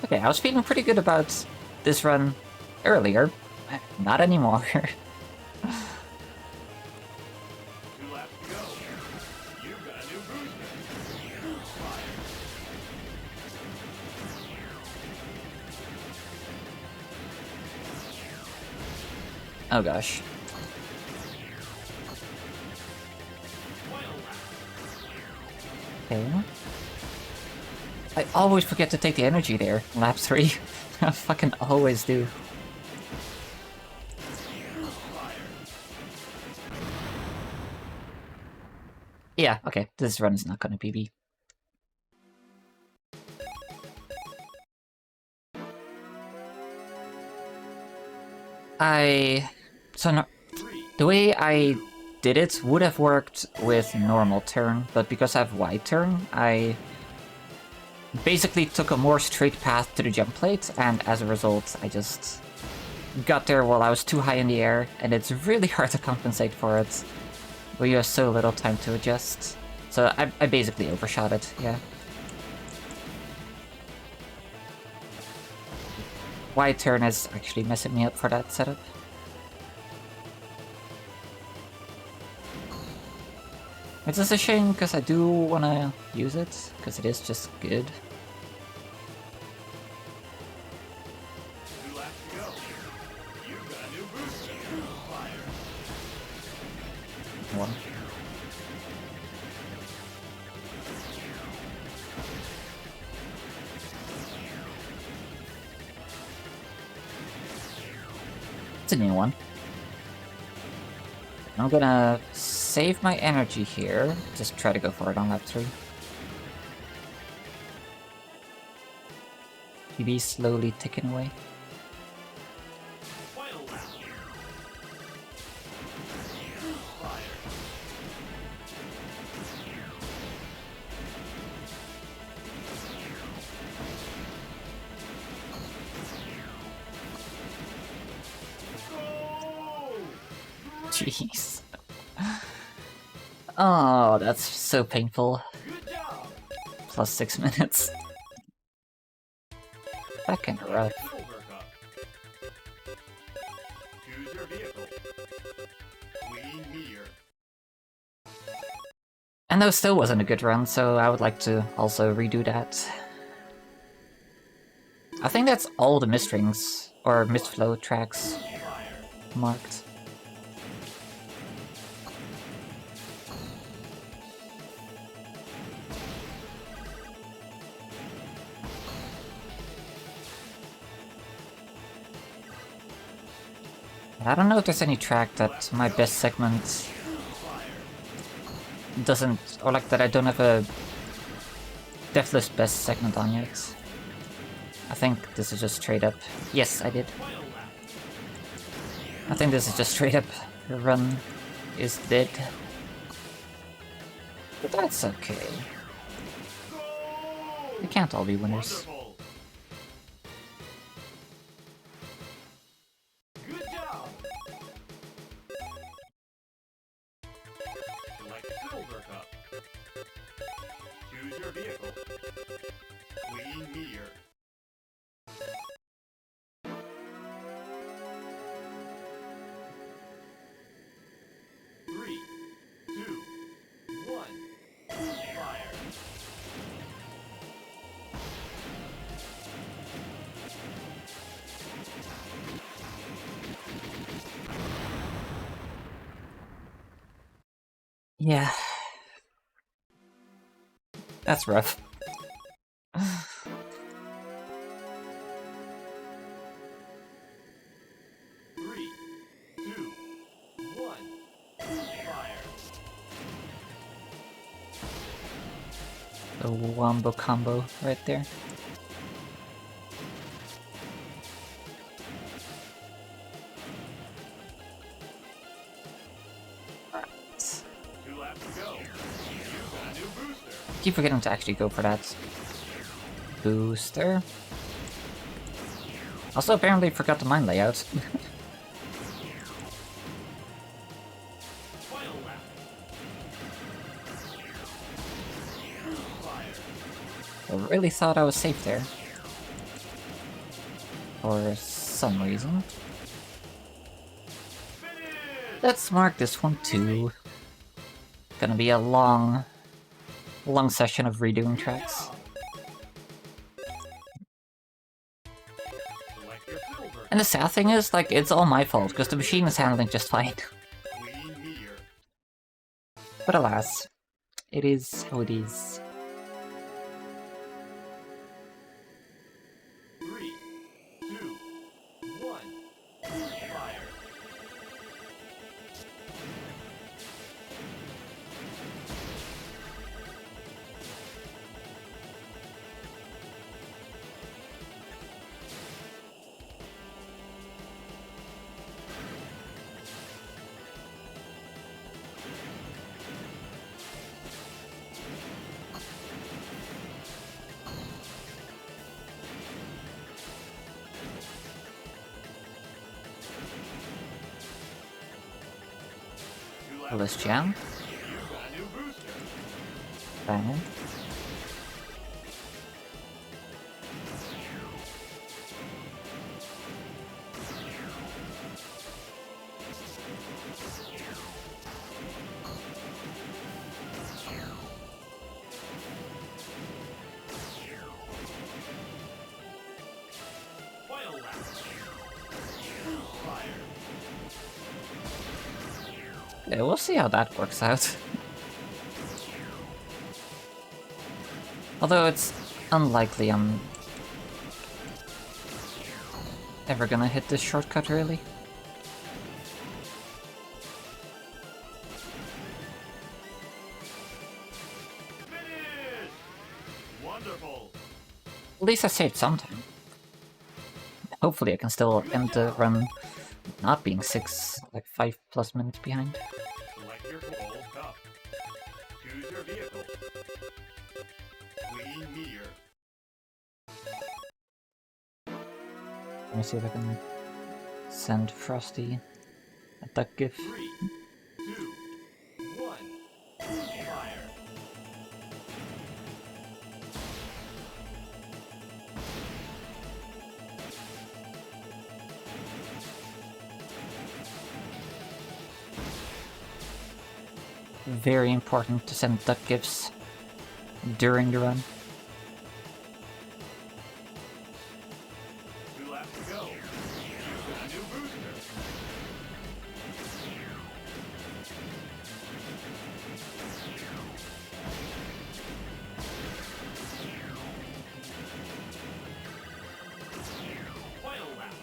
[SPEAKER 1] Okay, I was feeling pretty good about this run earlier. Not anymore.
[SPEAKER 2] 2 laps to go. You've got a new booster. Fire.
[SPEAKER 1] Oh gosh. Okay. I always forget to take the energy there, lap 3. I fucking always do. Yeah, okay, this run is not gonna PB. So no, the way I did it would have worked with normal turn, but because I have wide turn, I basically took a more straight path to the jump plate, and as a result, I just got there while I was too high in the air, and it's really hard to compensate for it, where you have so little time to adjust. So I basically overshot it, yeah. Wide turn is actually messing me up for that setup. Which is a shame, because I do want to use it, because it is just good.
[SPEAKER 2] 2 laps to go. You've got a new booster. Fire.
[SPEAKER 1] One. It's a new one. I'm gonna save my energy here. Just try to go for it on lap 3. PB slowly ticking away.
[SPEAKER 2] Final lap.
[SPEAKER 1] Jeez. Oh, that's so painful.
[SPEAKER 2] Good job.
[SPEAKER 1] Plus 6 minutes. Fucking rough.
[SPEAKER 2] Silver Cup. Choose your vehicle. Queen Meteor.
[SPEAKER 1] And that still wasn't a good run, so I would like to also redo that. I think that's all the mist rings, or mist flow tracks marked. I don't know if there's any track that my best segment doesn't, or like that I don't have a Deathless best segment on yet. I think this is just straight up. Yes, I did. I think this is just straight up. The run is dead. But that's okay. They can't all be winners.
[SPEAKER 2] Good job. Select Silver Cup. Choose your vehicle. Queen Meteor. Three, two, one. Fire.
[SPEAKER 1] Yeah. That's rough.
[SPEAKER 2] Three, two, one. Fire.
[SPEAKER 1] The wombo combo right there. Alright.
[SPEAKER 2] 2 laps to go. You've got a new booster.
[SPEAKER 1] Keep forgetting to actually go for that booster. Also apparently forgot the mine layout.
[SPEAKER 2] Final lap. Fire.
[SPEAKER 1] I really thought I was safe there. For some reason.
[SPEAKER 2] Finish.
[SPEAKER 1] Let's mark this one too. Gonna be a long session of redoing tracks.
[SPEAKER 2] Select your silver.
[SPEAKER 1] And the sad thing is, like, it's all my fault, because the machine is handling just fine.
[SPEAKER 2] Queen Meteor.
[SPEAKER 1] But alas, it is how it is.
[SPEAKER 2] 3, 2, 1. Fire.
[SPEAKER 1] Well, let's jam.
[SPEAKER 2] You've got a new booster.
[SPEAKER 1] Bang.
[SPEAKER 2] Final lap. Fire.
[SPEAKER 1] Yeah, we'll see how that works out. Although it's unlikely I'm ever gonna hit this shortcut, really. least I saved some time. Hopefully I can still end the run not being 5+ minutes behind.
[SPEAKER 2] Select your goal. Cup. Choose your vehicle. Queen Meteor.
[SPEAKER 1] Let me see if I can send Frosty a duck gif.
[SPEAKER 2] 3, 2, 1. Fire.
[SPEAKER 1] Very important to send duck gifs during the run.
[SPEAKER 2] 2 laps to go. You've got a new booster. Final lap.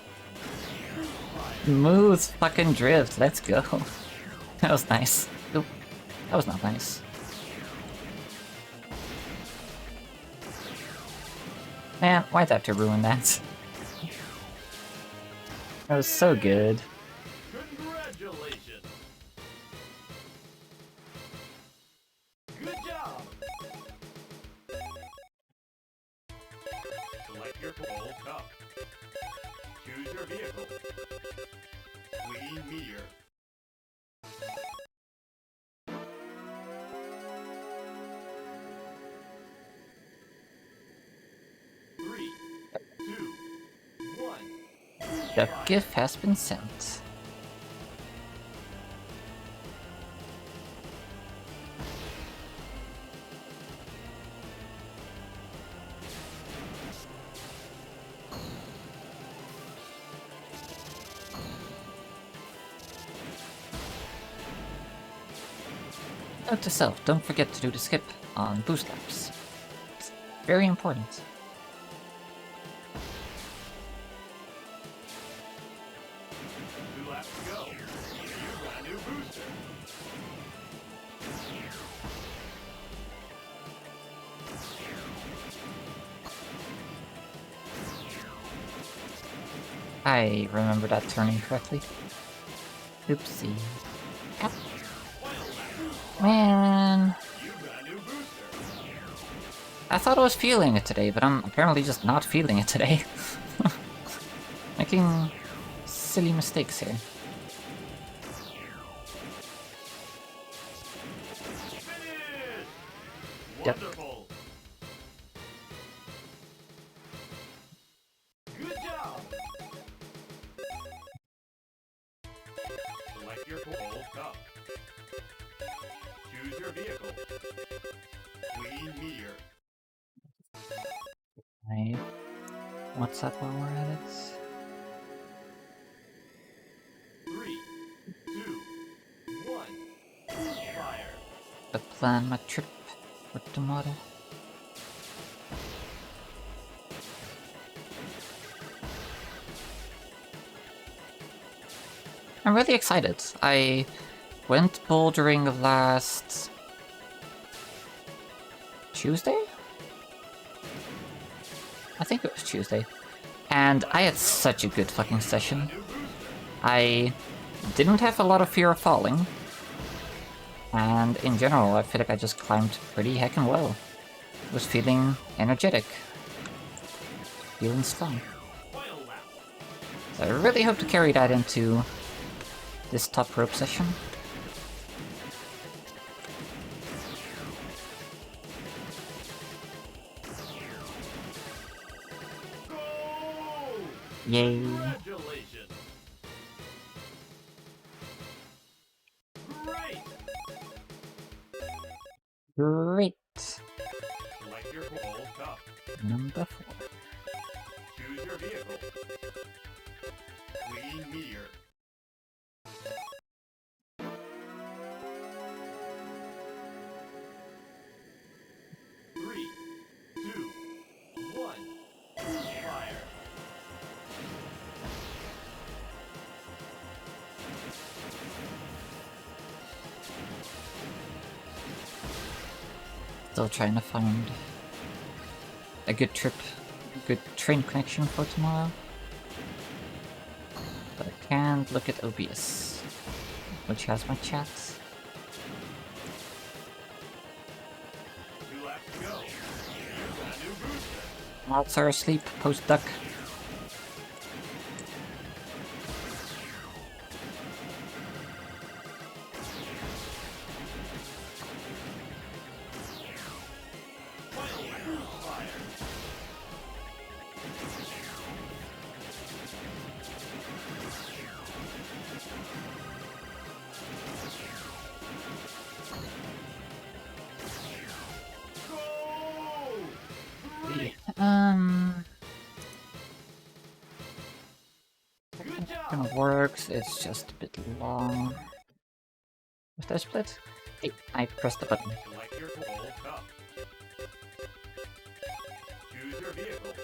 [SPEAKER 1] Smooth fucking drift, let's go. That was nice. Oop, that was not nice. Man, why'd I have to ruin that? That was so good.
[SPEAKER 2] Congratulations. Good job. Select your goal. Cup. Choose your vehicle. Queen Meteor. Three, two, one.
[SPEAKER 1] The gift has been sent. Note to self, don't forget to do the skip on boost laps. It's very important.
[SPEAKER 2] 2 laps to go. You've got a new booster.
[SPEAKER 1] I remember that turning correctly. Oopsie. Ah,
[SPEAKER 2] Final lap.
[SPEAKER 1] man.
[SPEAKER 2] You've got a new booster.
[SPEAKER 1] I thought I was feeling it today, but I'm apparently just not feeling it today. Making silly mistakes here.
[SPEAKER 2] Finish!
[SPEAKER 1] Yep.
[SPEAKER 2] Wonderful. Good job. Select your goal. Cup. Choose your vehicle. Queen Meteor.
[SPEAKER 1] Right. What's up while we're at it?
[SPEAKER 2] 3, 2, 1. Fire.
[SPEAKER 1] To plan my trip for tomorrow. I'm really excited. I went bouldering last Tuesday? I think it was Tuesday. And I had such a good fucking session. I didn't have a lot of fear of falling. And in general, I feel like I just climbed pretty heckin' well. Was feeling energetic. Feeling strong.
[SPEAKER 2] Final lap.
[SPEAKER 1] So I really hope to carry that into this top rope session.
[SPEAKER 2] Go!
[SPEAKER 1] Yay.
[SPEAKER 2] Congratulations. Great.
[SPEAKER 1] Great.
[SPEAKER 2] Select your goal. Cup.
[SPEAKER 1] Number 4.
[SPEAKER 2] Choose your vehicle. Queen Meteor. Three, two, one. Fire.
[SPEAKER 1] Still trying to find a good trip good train connection for tomorrow. But I can't look at OBS, which has my chat.
[SPEAKER 2] 2 laps to go. You've got a new booster.
[SPEAKER 1] Mods are asleep post-duck. Kind of works, it's just a bit long. Was that split? Hey, I pressed the button.
[SPEAKER 2] Select your goal cup. Choose your vehicle.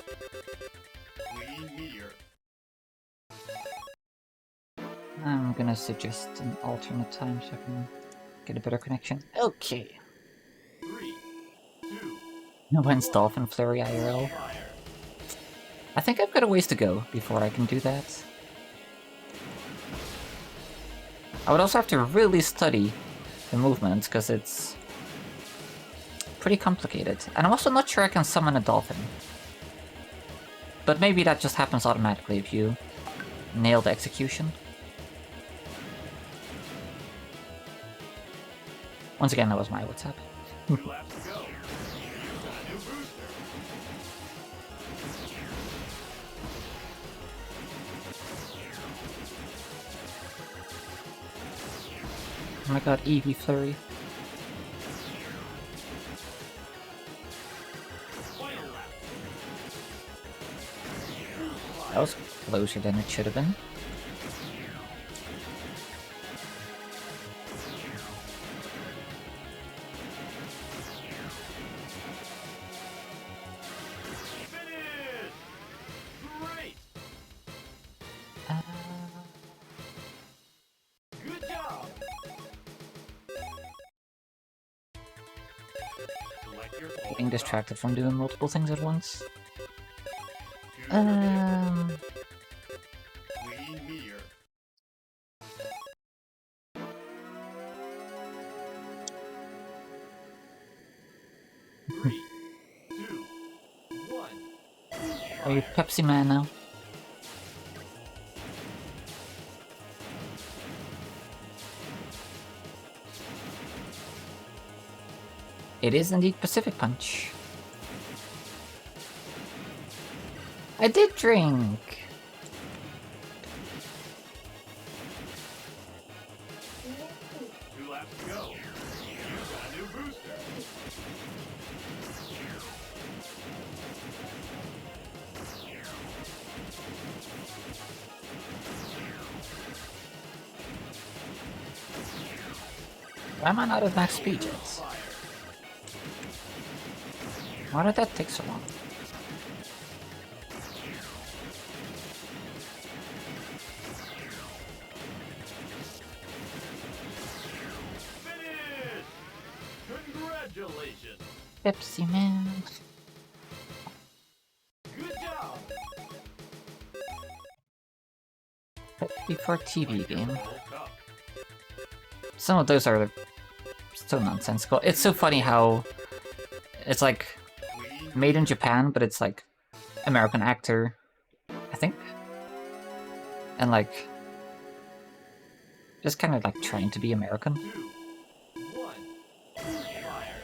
[SPEAKER 2] Clean Meteor.
[SPEAKER 1] I'm gonna suggest an alternate time so I can get a better connection. Okay.
[SPEAKER 2] 3, 2,
[SPEAKER 1] No one's Dolphin Flurry IRL.
[SPEAKER 2] fire.
[SPEAKER 1] I think I've got a ways to go before I can do that. I would also have to really study the movement, because it's pretty complicated. And I'm also not sure I can summon a dolphin. But maybe that just happens automatically if you nail the execution. Once again, that was my WhatsApp.
[SPEAKER 2] 2 laps to go. You've got a new booster.
[SPEAKER 1] Oh my god, Eevee Flurry.
[SPEAKER 2] Final lap.
[SPEAKER 1] That was closer than it should have been.
[SPEAKER 2] Finish! Great! Good job! Select your goal
[SPEAKER 1] Getting
[SPEAKER 2] cup.
[SPEAKER 1] distracted from doing multiple things at once.
[SPEAKER 2] Choose your vehicle. Clean Meteor. 3, 2, 1.
[SPEAKER 1] Are you Pepsi Man now? It is indeed Pacific Punch. I did drink!
[SPEAKER 2] 2 laps to go. You've got a new booster.
[SPEAKER 1] Why am I not at max speed yet?
[SPEAKER 2] Fire.
[SPEAKER 1] Why did that take so long?
[SPEAKER 2] Finish! Congratulations!
[SPEAKER 1] Pepsi Man.
[SPEAKER 2] Good job!
[SPEAKER 1] Pepsi for TV game.
[SPEAKER 2] Gold Cup.
[SPEAKER 1] Some of those are so nonsensical. It's so funny how it's like
[SPEAKER 2] Clean
[SPEAKER 1] made in Japan, but it's like American actor, I think. And like just kind of like trying to be American.
[SPEAKER 2] 2, 1. Fire.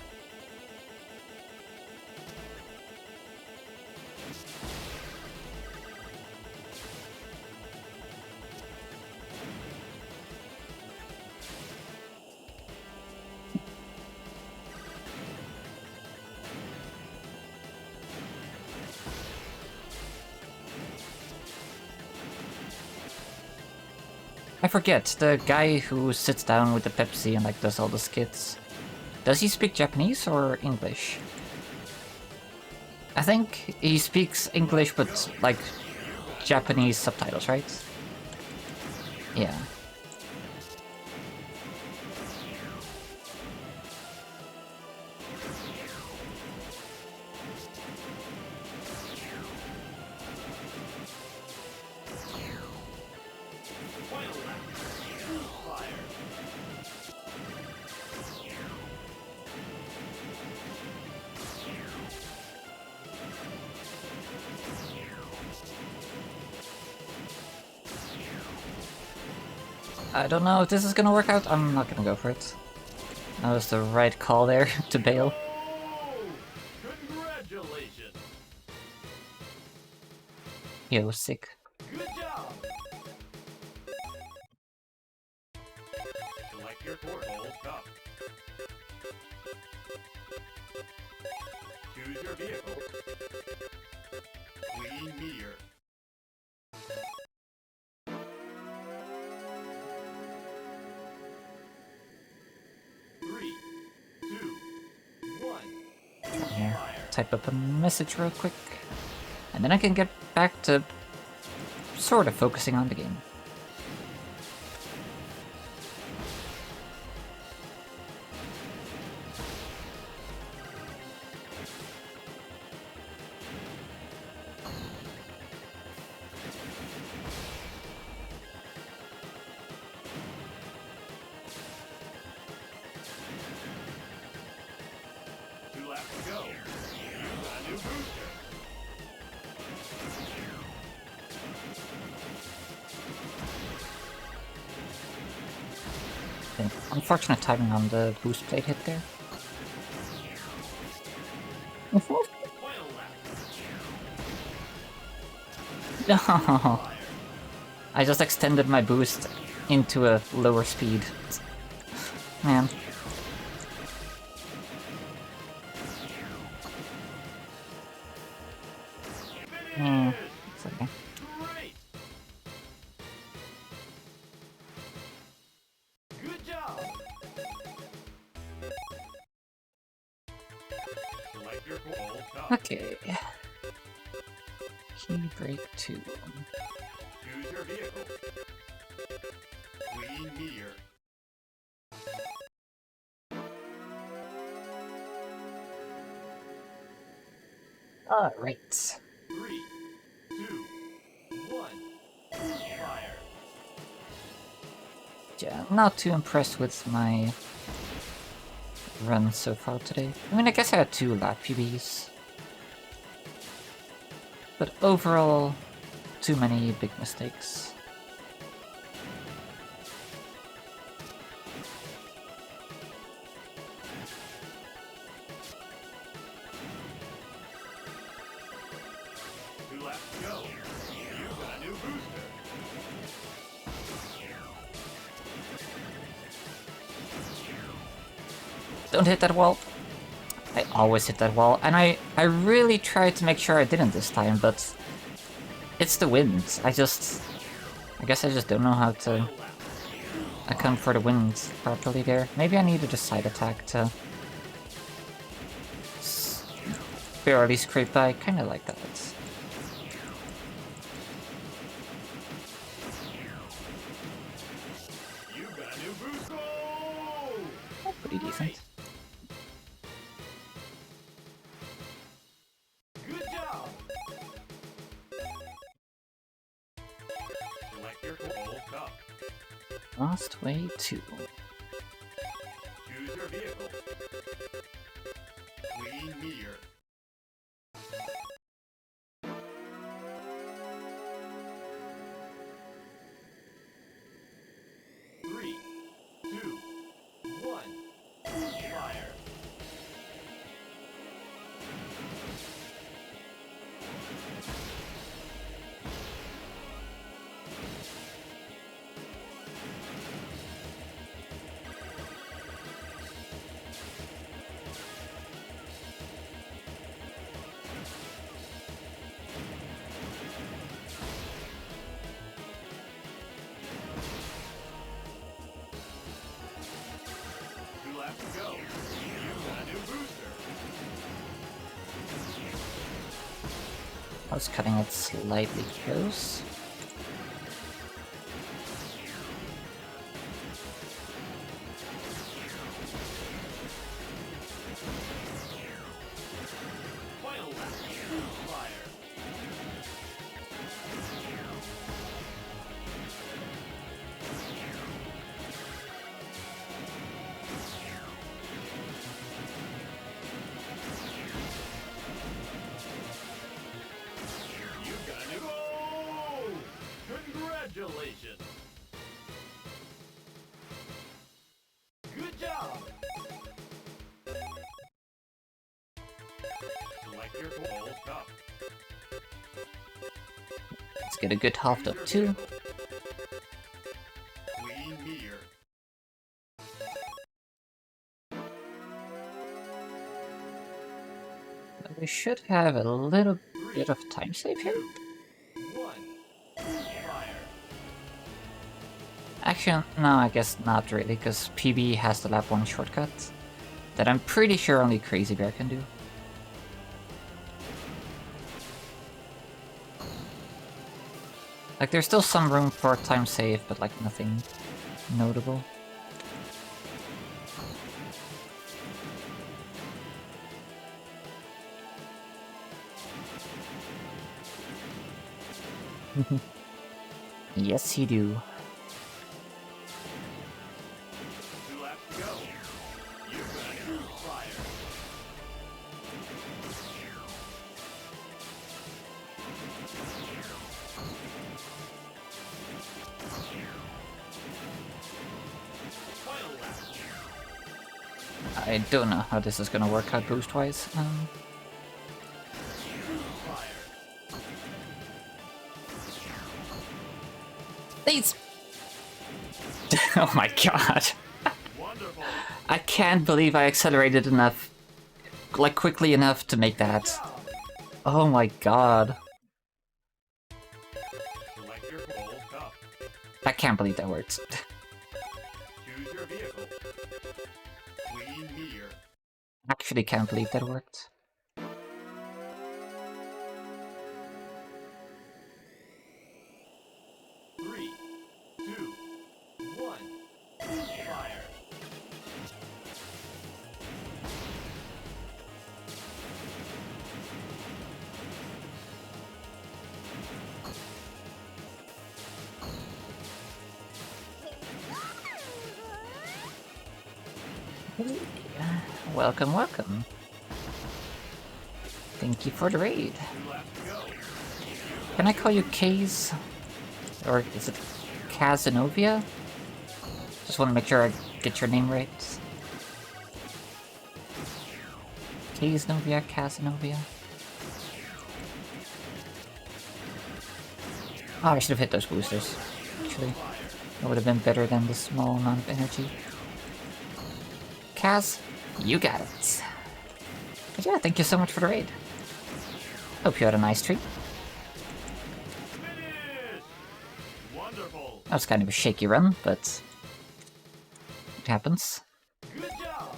[SPEAKER 1] I forget, the guy who sits down with the Pepsi and like does all the skits. Does he speak Japanese or English? I think he speaks English but like Japanese subtitles, right? Yeah. I don't know if this is gonna work out. I'm not gonna go for it. That was the right call there to bail.
[SPEAKER 2] Oh, congratulations.
[SPEAKER 1] Yo, sick.
[SPEAKER 2] Good job. Select your porthole cup. Choose your vehicle. Clean Meteor. Three, two, one.
[SPEAKER 1] Here,
[SPEAKER 2] Fire.
[SPEAKER 1] type up a message real quick. And then I can get back to sort of focusing on the game.
[SPEAKER 2] Two laps to go. You've got a new booster.
[SPEAKER 1] Unfortunate timing on the boost plate hit there.
[SPEAKER 2] Final lap.
[SPEAKER 1] No! I just extended my boost into a lower speed. Man. It's okay.
[SPEAKER 2] Great. Good job. Select your porthole cup.
[SPEAKER 1] Okay. Key break 2.
[SPEAKER 2] Choose your vehicle. Clean Meteor.
[SPEAKER 1] Alright.
[SPEAKER 2] 3, 2, 1. Fire.
[SPEAKER 1] Yeah, I'm not too impressed with my run so far today. I mean, I guess I had 2 lap PBs. But overall, too many big mistakes.
[SPEAKER 2] Two laps to go. You've got a new booster.
[SPEAKER 1] Don't hit that wall. I always hit that wall, and I really tried to make sure I didn't this time, but it's the wind. I guess I just don't know how to account for the wind properly there. Maybe I needed a side attack to barely scrape by, kinda like that.
[SPEAKER 2] You've got a new booster.
[SPEAKER 1] Pretty decent.
[SPEAKER 2] Good job. Select your porthole cup.
[SPEAKER 1] Lost way 2.
[SPEAKER 2] Choose your vehicle. Clean Meteor. Three, two, one. Fire. Two laps to go. You've got a new booster.
[SPEAKER 1] I was cutting it slightly close.
[SPEAKER 2] Final lap. Fire. You've got a new. Oh! your gold cup.
[SPEAKER 1] Let's get a good half up too.
[SPEAKER 2] Queen Meteor.
[SPEAKER 1] We should have a little bit of time save here.
[SPEAKER 2] 2, 1. Fire.
[SPEAKER 1] Actually, no, I guess not really, because PB has the lap 1 shortcut that I'm pretty sure only Crazy Bear can do. Like, there's still some room for time save, but like nothing notable. Yes, you do.
[SPEAKER 2] 2 laps to go. You're gonna use fire. Final lap.
[SPEAKER 1] I don't know how this is gonna work out boost-wise.
[SPEAKER 2] Fire.
[SPEAKER 1] These! Oh my god!
[SPEAKER 2] Wonderful.
[SPEAKER 1] I can't believe I accelerated enough, like quickly enough to make that. Oh my god.
[SPEAKER 2] Select your gold cup.
[SPEAKER 1] I can't believe that worked.
[SPEAKER 2] Choose your vehicle. Queen Meteor.
[SPEAKER 1] Actually can't believe that worked.
[SPEAKER 2] Three, two, one. Fire.
[SPEAKER 1] Welcome, welcome. Thank you for the raid.
[SPEAKER 2] 2 laps to go.
[SPEAKER 1] Can I call you Kaze? Or is it Cazenovia? Just want to make sure I get your name right. Cazenovia, Cazenovia. Oh, I should have hit those boosters. Actually, that would have been better than the small amount of energy. Kaz, you got it. But yeah, thank you so much for the raid. Hope you had a nice treat.
[SPEAKER 2] Finish. Wonderful.
[SPEAKER 1] That was kind of a shaky run, but it happens.
[SPEAKER 2] Good job.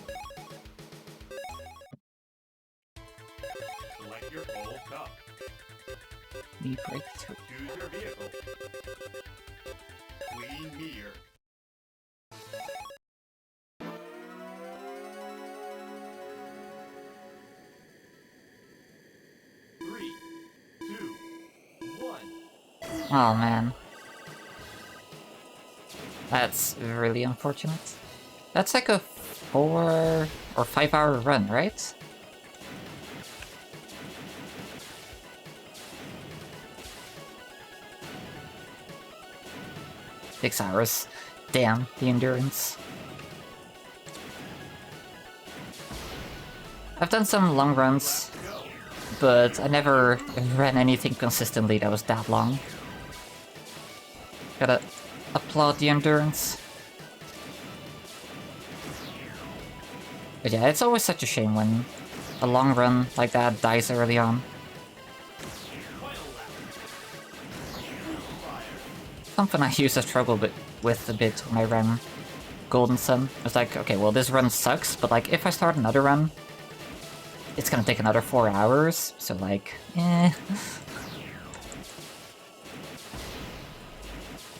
[SPEAKER 2] Select your gold cup.
[SPEAKER 1] We break through.
[SPEAKER 2] Choose your vehicle. Queen Meteor. Three, two, one.
[SPEAKER 1] Oh man. That's really unfortunate. That's like a 4 or 5 hour run, right? Six hours. Damn, the endurance. I've done some long runs, but I never ran anything consistently that was that long. Gotta applaud the endurance. But yeah, it's always such a shame when a long run like that dies early on. Something I used to struggle with a bit when I ran Golden Sun. I was like, okay, well this run sucks, but like if I start another run, it's gonna take another 4 hours, so like, eh.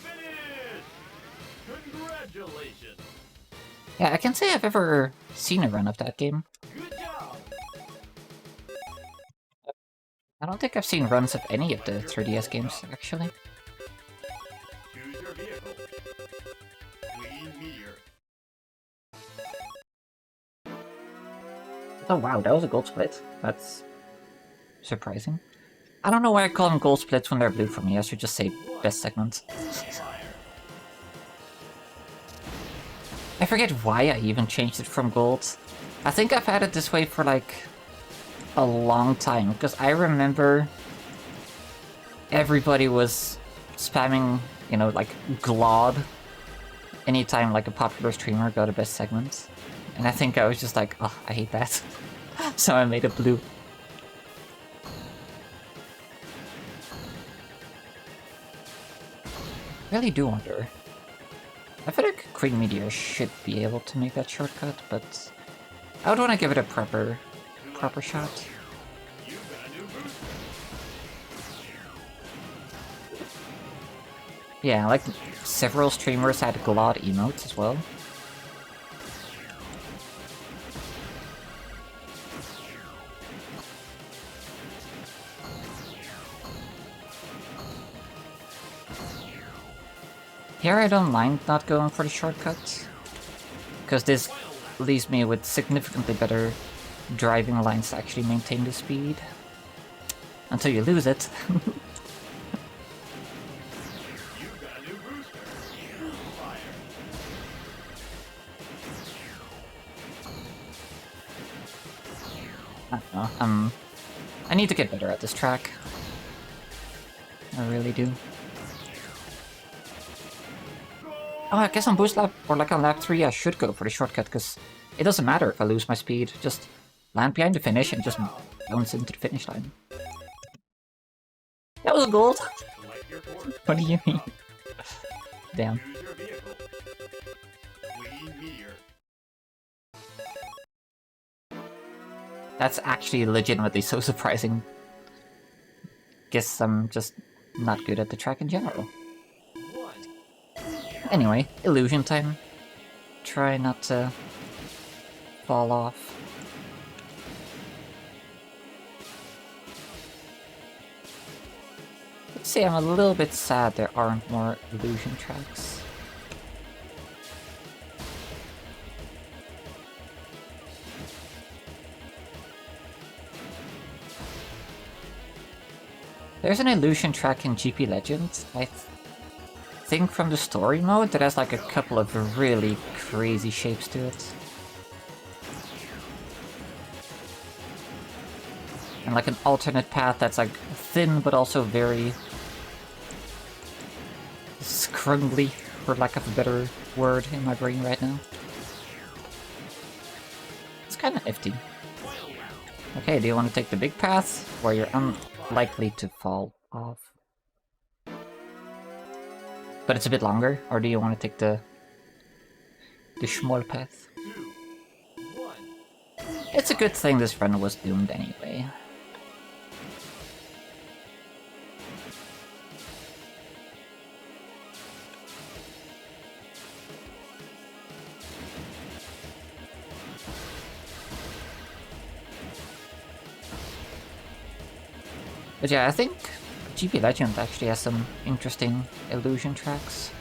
[SPEAKER 2] Finish! Congratulations!
[SPEAKER 1] Yeah, I can't say I've ever seen a run of that game.
[SPEAKER 2] Good job!
[SPEAKER 1] I don't think I've seen runs of any of the 3DS games, actually.
[SPEAKER 2] Choose your vehicle. Queen Meteor.
[SPEAKER 1] Oh wow, that was a gold split. That's surprising. I don't know why I call them gold splits when they're blue for me. I should just say best segment.
[SPEAKER 2] Fire.
[SPEAKER 1] I forget why I even changed it from gold. I think I've had it this way for like a long time, because I remember everybody was spamming, you know, like, Glod anytime, like, a popular streamer got a best segment. And I think I was just like, oh, I hate that. So I made it blue. Really do wonder. I feel like Queen Meteor should be able to make that shortcut, but I would want to give it a proper shot. Yeah, like several streamers had Glod emotes as well. Here I don't mind not going for the shortcut, because this leaves me with significantly better driving lines to actually maintain the speed. Until you lose it. I don't know, I need to get better at this track. I really do. Oh, I guess on boost lap, or like on lap 3, I should go for the shortcut, because it doesn't matter if I lose my speed. Just land behind the finish and just bounce into the finish line. That was gold! What do you mean? Damn. That's actually legitimately so surprising. Guess I'm just not good at the track in general. Anyway, illusion time. Try not to fall off. Let's see, I'm a little bit sad there aren't more illusion tracks. There's an illusion track in GP Legends, I think from the story mode, that has like a couple of really crazy shapes to it. And like an alternate path that's like thin but also very scrungly, for lack of a better word in my brain right now. It's kind of nifty. Okay, do you want to take the big path, where you're unlikely to fall off? But it's a bit longer, or do you want to take the small path? It's a good thing this run was doomed anyway. But yeah, I think GP Legend actually has some interesting illusion tracks.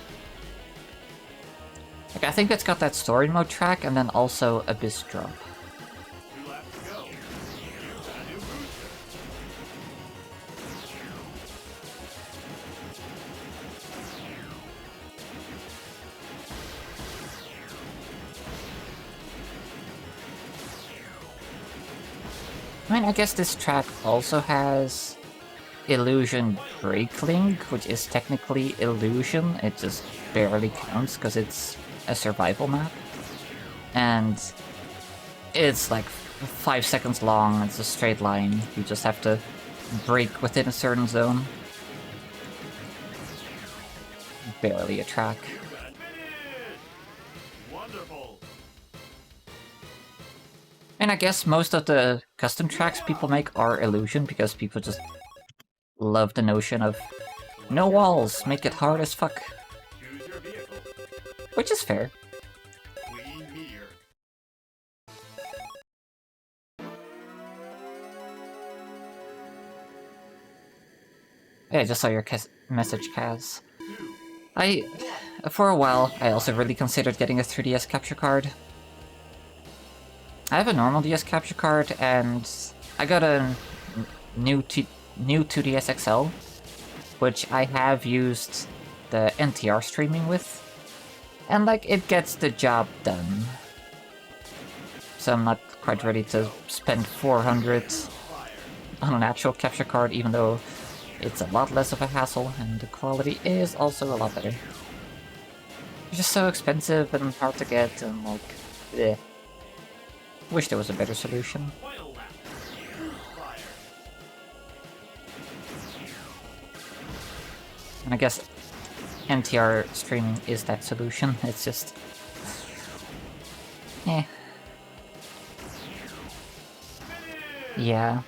[SPEAKER 1] Like, I think it's got that story mode track and then also Abyss Drop. I mean, I guess this track also has Illusion Breakling, which is technically Illusion, it just barely counts because it's a survival map. And it's like 5 seconds long, it's a straight line, you just have to break within a certain zone. Barely a track. And I guess most of the custom tracks people make are Illusion because people just love the notion of no walls, make it hard as fuck. Which is fair. Hey, I just saw your message, Kaz. For a while, I also really considered getting a 3DS capture card. I have a normal DS capture card, and I got a new 2DS XL, which I have used the NTR streaming with, and like, it gets the job done. So I'm not quite ready to spend 400 on an actual capture card, even though it's a lot less of a hassle, and the quality is also a lot better. It's just so expensive and hard to get, and like, eh. Wish there was a better solution.
[SPEAKER 2] Final lap. Fire.
[SPEAKER 1] And I guess MTR streaming is that solution. It's just... eh. Yeah.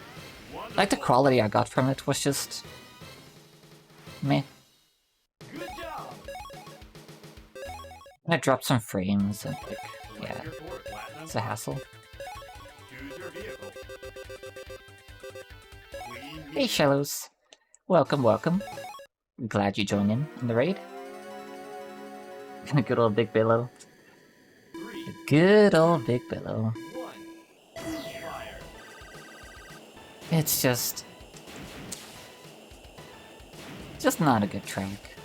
[SPEAKER 1] Like, the quality I got from it was just... meh.
[SPEAKER 2] Good job.
[SPEAKER 1] And I dropped some frames, and like, yeah,
[SPEAKER 2] Select your port, Platinum.
[SPEAKER 1] it's a hassle.
[SPEAKER 2] Choose your vehicle. Queen
[SPEAKER 1] Hey, Shallows. Welcome, welcome. Glad you joined in on the raid. Good old Big Billow.
[SPEAKER 2] 3,
[SPEAKER 1] Good old Big Billow.
[SPEAKER 2] 1. Fire.
[SPEAKER 1] It's just not a good track.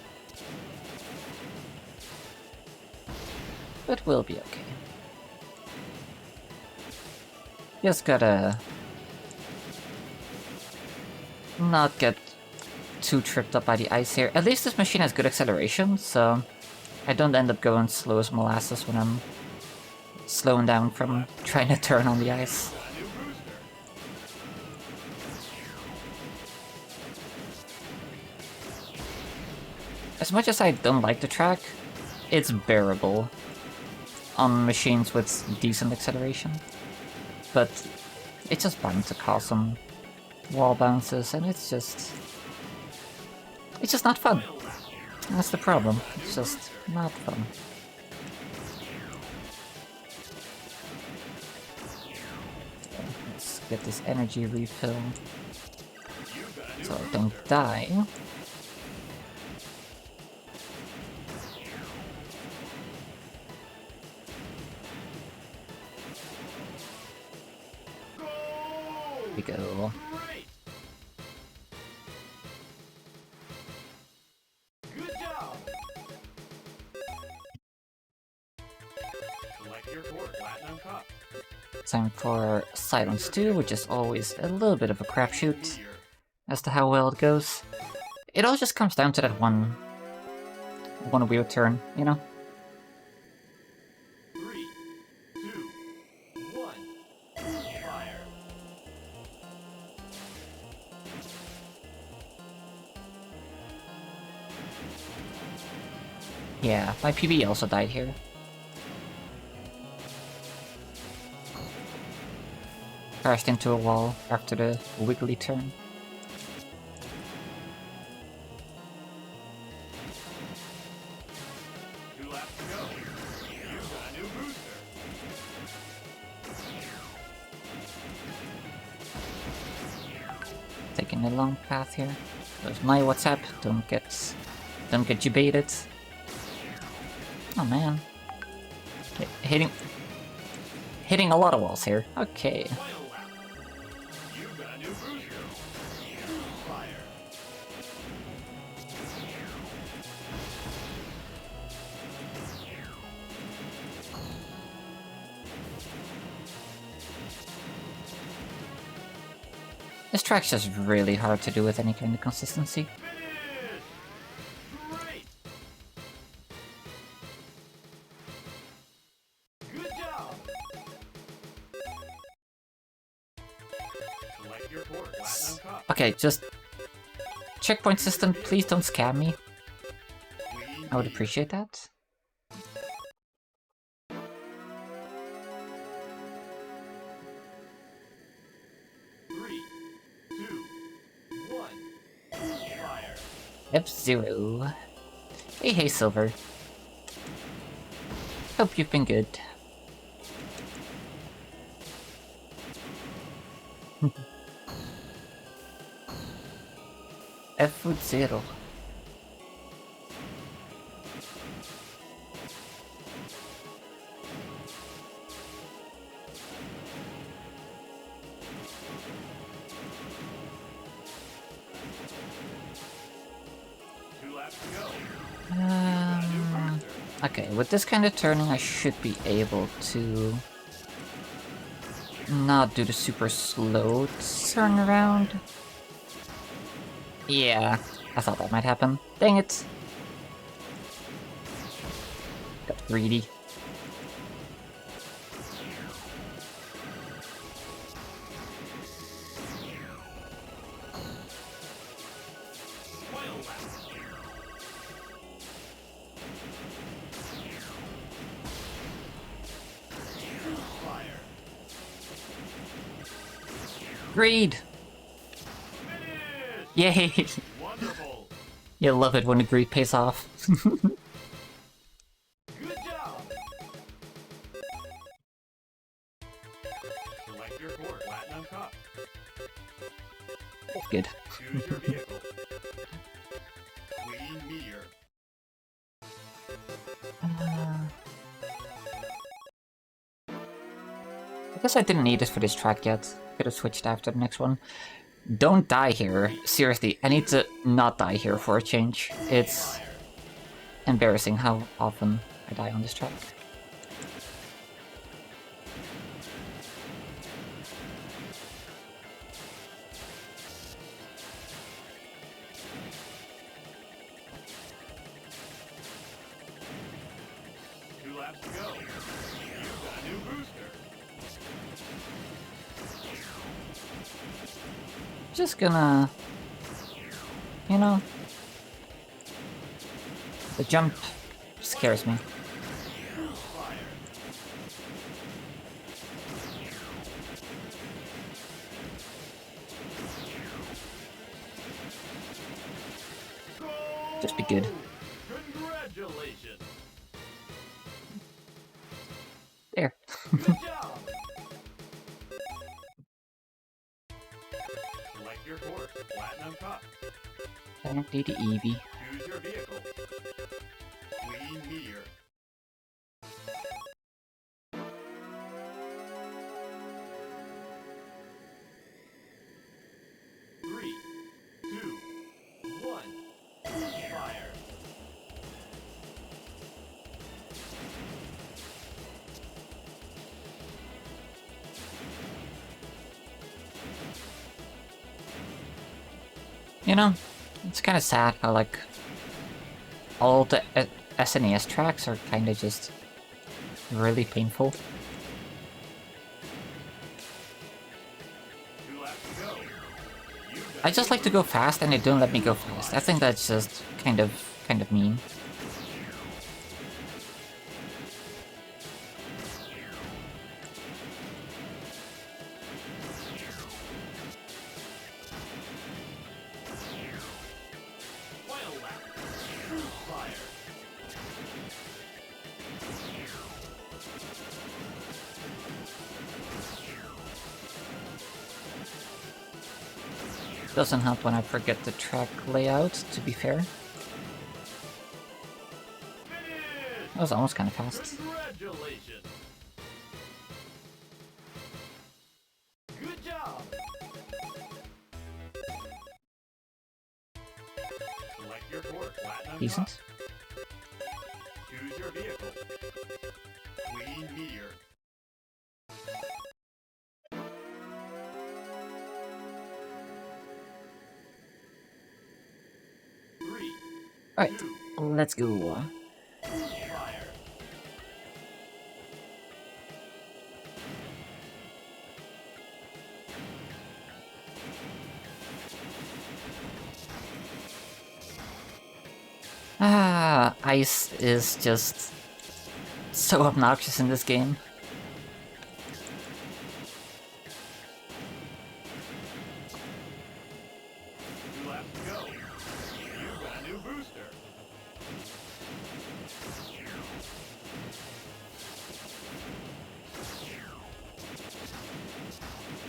[SPEAKER 1] But we'll be okay. Just gotta not get too tripped up by the ice here. At least this machine has good acceleration, so I don't end up going slow as molasses when I'm slowing down from trying to turn on the ice.
[SPEAKER 2] Got a new booster.
[SPEAKER 1] As much as I don't like the track, it's bearable on machines with decent acceleration. But it's just bound to cause some wall bounces, and it's just not fun.
[SPEAKER 2] Final lap.
[SPEAKER 1] That's the problem. It's just not fun. Okay, let's get this energy refill
[SPEAKER 2] You've got a new
[SPEAKER 1] so I
[SPEAKER 2] booster.
[SPEAKER 1] don't die.
[SPEAKER 2] Go!
[SPEAKER 1] Here we go.
[SPEAKER 2] Great. Good job. Select your port, Platinum Cup.
[SPEAKER 1] Time for Silence 2, which is always a little bit of a crapshoot
[SPEAKER 2] Meteor.
[SPEAKER 1] as to how well it goes. It all just comes down to that one weird turn, you know?
[SPEAKER 2] 3, 2, 1. Fire.
[SPEAKER 1] Yeah, my PB also died here. Crashed into a wall after the wiggly turn.
[SPEAKER 2] Two laps to go. You've got a new booster.
[SPEAKER 1] Taking the long path here. There's my WhatsApp. Don't get you baited. Oh man. Hitting a lot of walls here. Okay.
[SPEAKER 2] Final lap. You've got a new booster. Fire.
[SPEAKER 1] This track's just really hard to do with any kind of consistency.
[SPEAKER 2] Finish. Great. Good job. Select your port, Platinum Cup.
[SPEAKER 1] Okay, just checkpoint system, please don't scam me.
[SPEAKER 2] Queen
[SPEAKER 1] I would
[SPEAKER 2] Bee.
[SPEAKER 1] appreciate that.
[SPEAKER 2] Three, two, one. Fire.
[SPEAKER 1] F-Zero. Hey Silver. Hope you've been good. F-Zero.
[SPEAKER 2] Two laps to go.
[SPEAKER 1] Okay, with this kind of turning, I should be able to not do the super slow turnaround. Yeah, I thought that might happen. Dang it. Got greedy. Greed! Yay!
[SPEAKER 2] Wonderful.
[SPEAKER 1] You love it when the greed pays off.
[SPEAKER 2] Good job. Select your core platinum cup.
[SPEAKER 1] Good.
[SPEAKER 2] Choose your vehicle. Queen Meteor.
[SPEAKER 1] I guess I didn't need it for this track yet. Could have switched after the next one. Don't die here. Seriously, I need to not die here for a change. It's embarrassing how often I die on this track.
[SPEAKER 2] Two laps to go. You've got a new booster.
[SPEAKER 1] Just gonna... You know... The jump scares me. Just be good.
[SPEAKER 2] Congratulations.
[SPEAKER 1] There.
[SPEAKER 2] Good job. Select your course. Platinum cup.
[SPEAKER 1] Don't do the Eevee.
[SPEAKER 2] Choose your vehicle. Queen Meteor. Three, two, one. Fire.
[SPEAKER 1] You know, it's kind of sad how, like, all the SNES tracks are kind of just really painful.
[SPEAKER 2] Two laps to go. You've got
[SPEAKER 1] I just like to go fast and they don't let me go fast. I think that's just kind of mean.
[SPEAKER 2] final lap. Fire.
[SPEAKER 1] Doesn't help when I forget the track layout, to be fair. That was almost kind of fast.
[SPEAKER 2] Congratulations. Good job. Select your course. Platinum
[SPEAKER 1] Decent.
[SPEAKER 2] cup. Choose your vehicle. Queen Meteor. Three,
[SPEAKER 1] Alright,
[SPEAKER 2] two,
[SPEAKER 1] let's go.
[SPEAKER 2] fire.
[SPEAKER 1] Ah, ice is just so obnoxious in this game.
[SPEAKER 2] Two laps to go. You've got a new booster.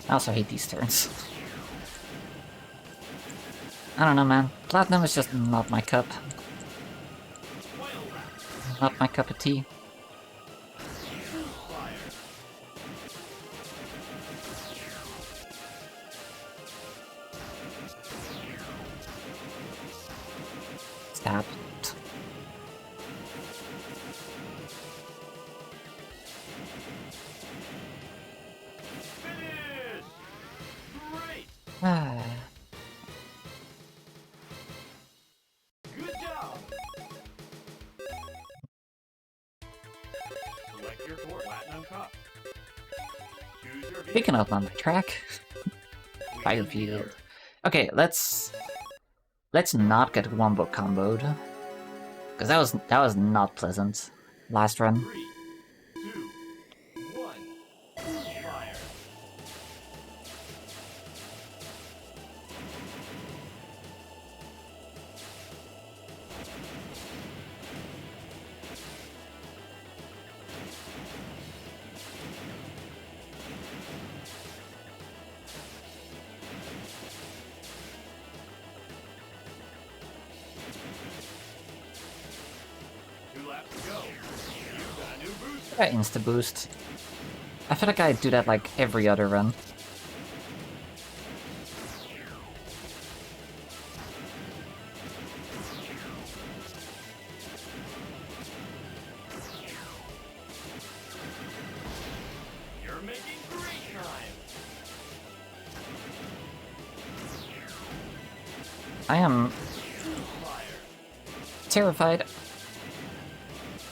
[SPEAKER 1] I also hate these turns. I don't know, man. Platinum is just not my cup.
[SPEAKER 2] Final lap.
[SPEAKER 1] Not my cup of tea.
[SPEAKER 2] Fire.
[SPEAKER 1] Stab. Ah.
[SPEAKER 2] Good job. Select your core Platinum Cup. Choose your vehicle.
[SPEAKER 1] Picking up on my track. Firefield. Okay, let's not get wombo comboed. Cause that was not pleasant. Last run.
[SPEAKER 2] 3, 2, 1. Fire.
[SPEAKER 1] That insta boost. I feel like I do that like every other run.
[SPEAKER 2] You're making great time.
[SPEAKER 1] I am terrified.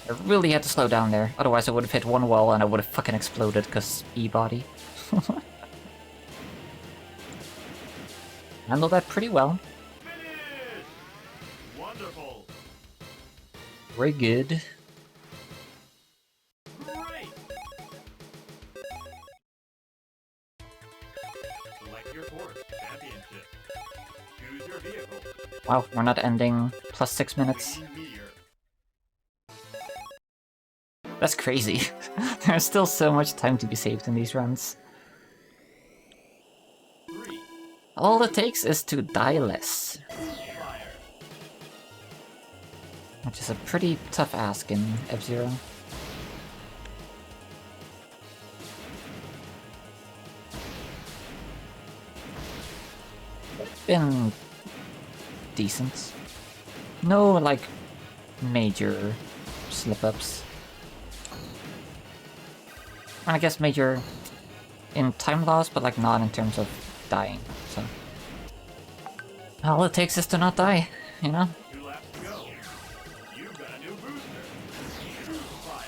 [SPEAKER 1] I really had to slow down there, otherwise I would have hit one wall and I would have fucking exploded, because E-body. Handled that pretty well.
[SPEAKER 2] Finish! Wonderful.
[SPEAKER 1] Very good.
[SPEAKER 2] Great. Select your course. Championship. Choose your vehicle.
[SPEAKER 1] Wow, we're not ending plus 6 minutes.
[SPEAKER 2] Meteor.
[SPEAKER 1] That's crazy. There's still so much time to be saved in these runs.
[SPEAKER 2] 3.
[SPEAKER 1] All it takes is to die less.
[SPEAKER 2] Fire.
[SPEAKER 1] Which is a pretty tough ask in F-Zero. Been decent. No, like, major slip-ups. I guess major in time loss, but like not in terms of dying, so... All it takes is to not die, you know?
[SPEAKER 2] 2 laps to go. You've got a new booster. Fire.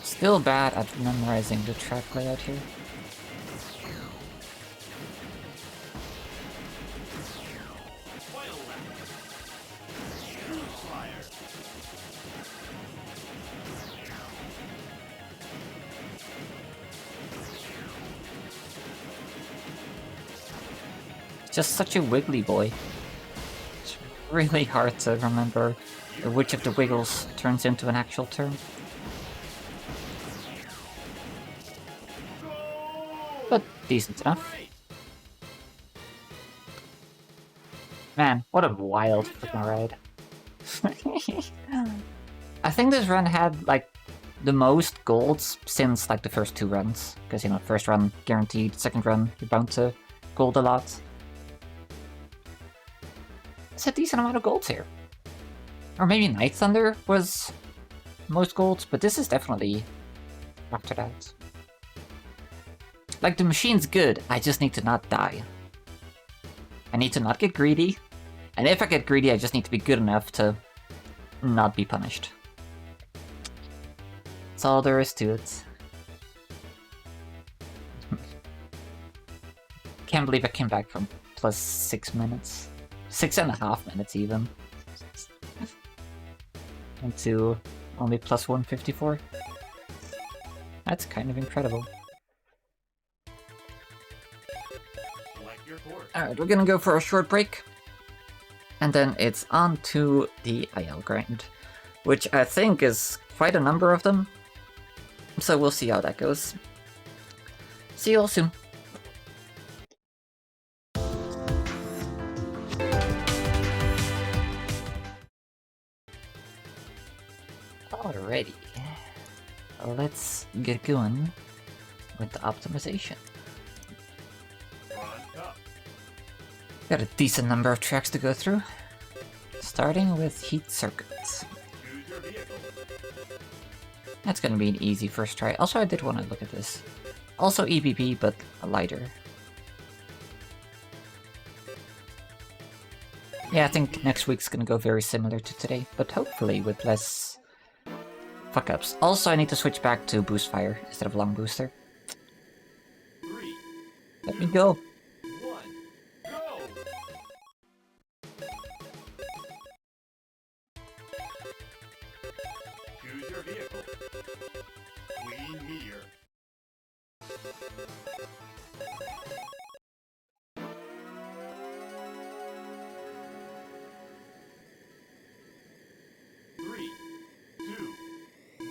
[SPEAKER 1] Still bad at memorizing the track layout here.
[SPEAKER 2] Final lap. Fire.
[SPEAKER 1] Just such a wiggly boy. It's really hard to remember which of the wiggles turns into an actual term. But decent enough.
[SPEAKER 2] Great.
[SPEAKER 1] Man, what a wild freaking ride. I think this run had, like, the most golds since, like, the first 2 runs. Because, you know, first run guaranteed, second run you're bound to gold a lot. It's a decent amount of golds here. Or maybe Night Thunder was most golds, but this is definitely after that. Like, the machine's good, I just need to not die. I need to not get greedy, and if I get greedy, I just need to be good enough to not be punished. That's all there is to it. Can't believe I came back from plus 6 minutes. 6.5 minutes even. Into only plus 154. That's kind of incredible. Alright, we're gonna go for a short break. And then it's on to the IL grind. Which I think is quite a number of them. So we'll see how that goes. See you all soon. Alrighty. Let's get going with the optimization. Got a decent number of tracks to go through. Starting with Heat Circuits. That's gonna be an easy first try. Also, I did want to look at this. Also EPP, but lighter. Yeah, I think next week's gonna go very similar to today, but hopefully with less fuck-ups. Also, I need to switch back to Boost Fire instead of Long Booster.
[SPEAKER 2] 3,
[SPEAKER 1] Let me go!
[SPEAKER 2] 1, go! Choose your vehicle. Queen Meteor. Three, two,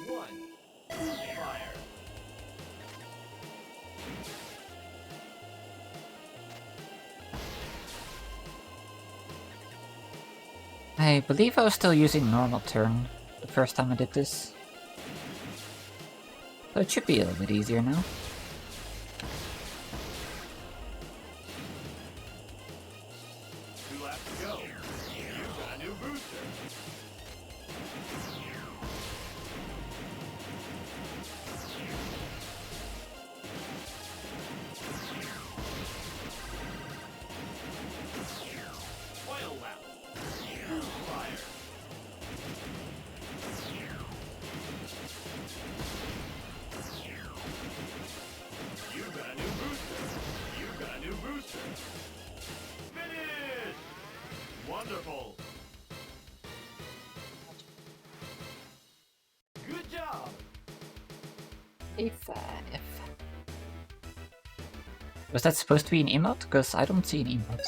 [SPEAKER 2] one, fire.
[SPEAKER 1] I believe I was still using normal turn the first time I did this. So it should be a little bit easier now.
[SPEAKER 2] Two laps to go. You've got a new booster. Final lap. Fire. You've got a new booster. You've got a new booster. Finish! Wonderful. Good job.
[SPEAKER 1] If... Was that supposed to be an emote? Because I don't see an emote.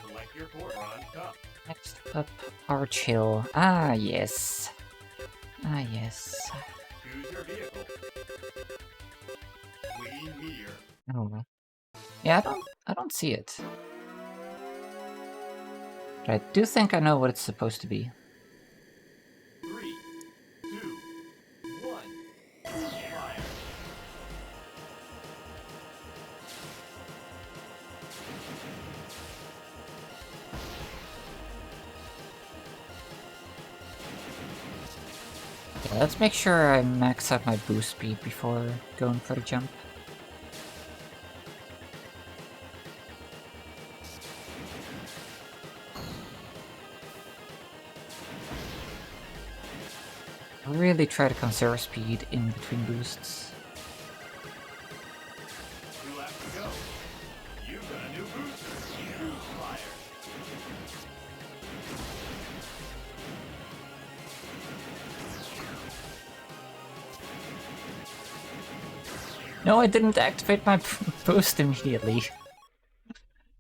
[SPEAKER 2] Select your port on top.
[SPEAKER 1] Next up, Arch Hill. Ah, yes. Ah, yes.
[SPEAKER 2] Choose your vehicle. Queen Meteor.
[SPEAKER 1] Oh. Yeah, I don't see it. But I do think I know what it's supposed to be.
[SPEAKER 2] 3, 2, 1, fire.
[SPEAKER 1] Yeah, let's make sure I max out my boost speed before going for the jump. Really try to conserve speed in between boosts.
[SPEAKER 2] 2 laps to go. You've got a new booster. Fire.
[SPEAKER 1] No, I didn't activate my boost immediately.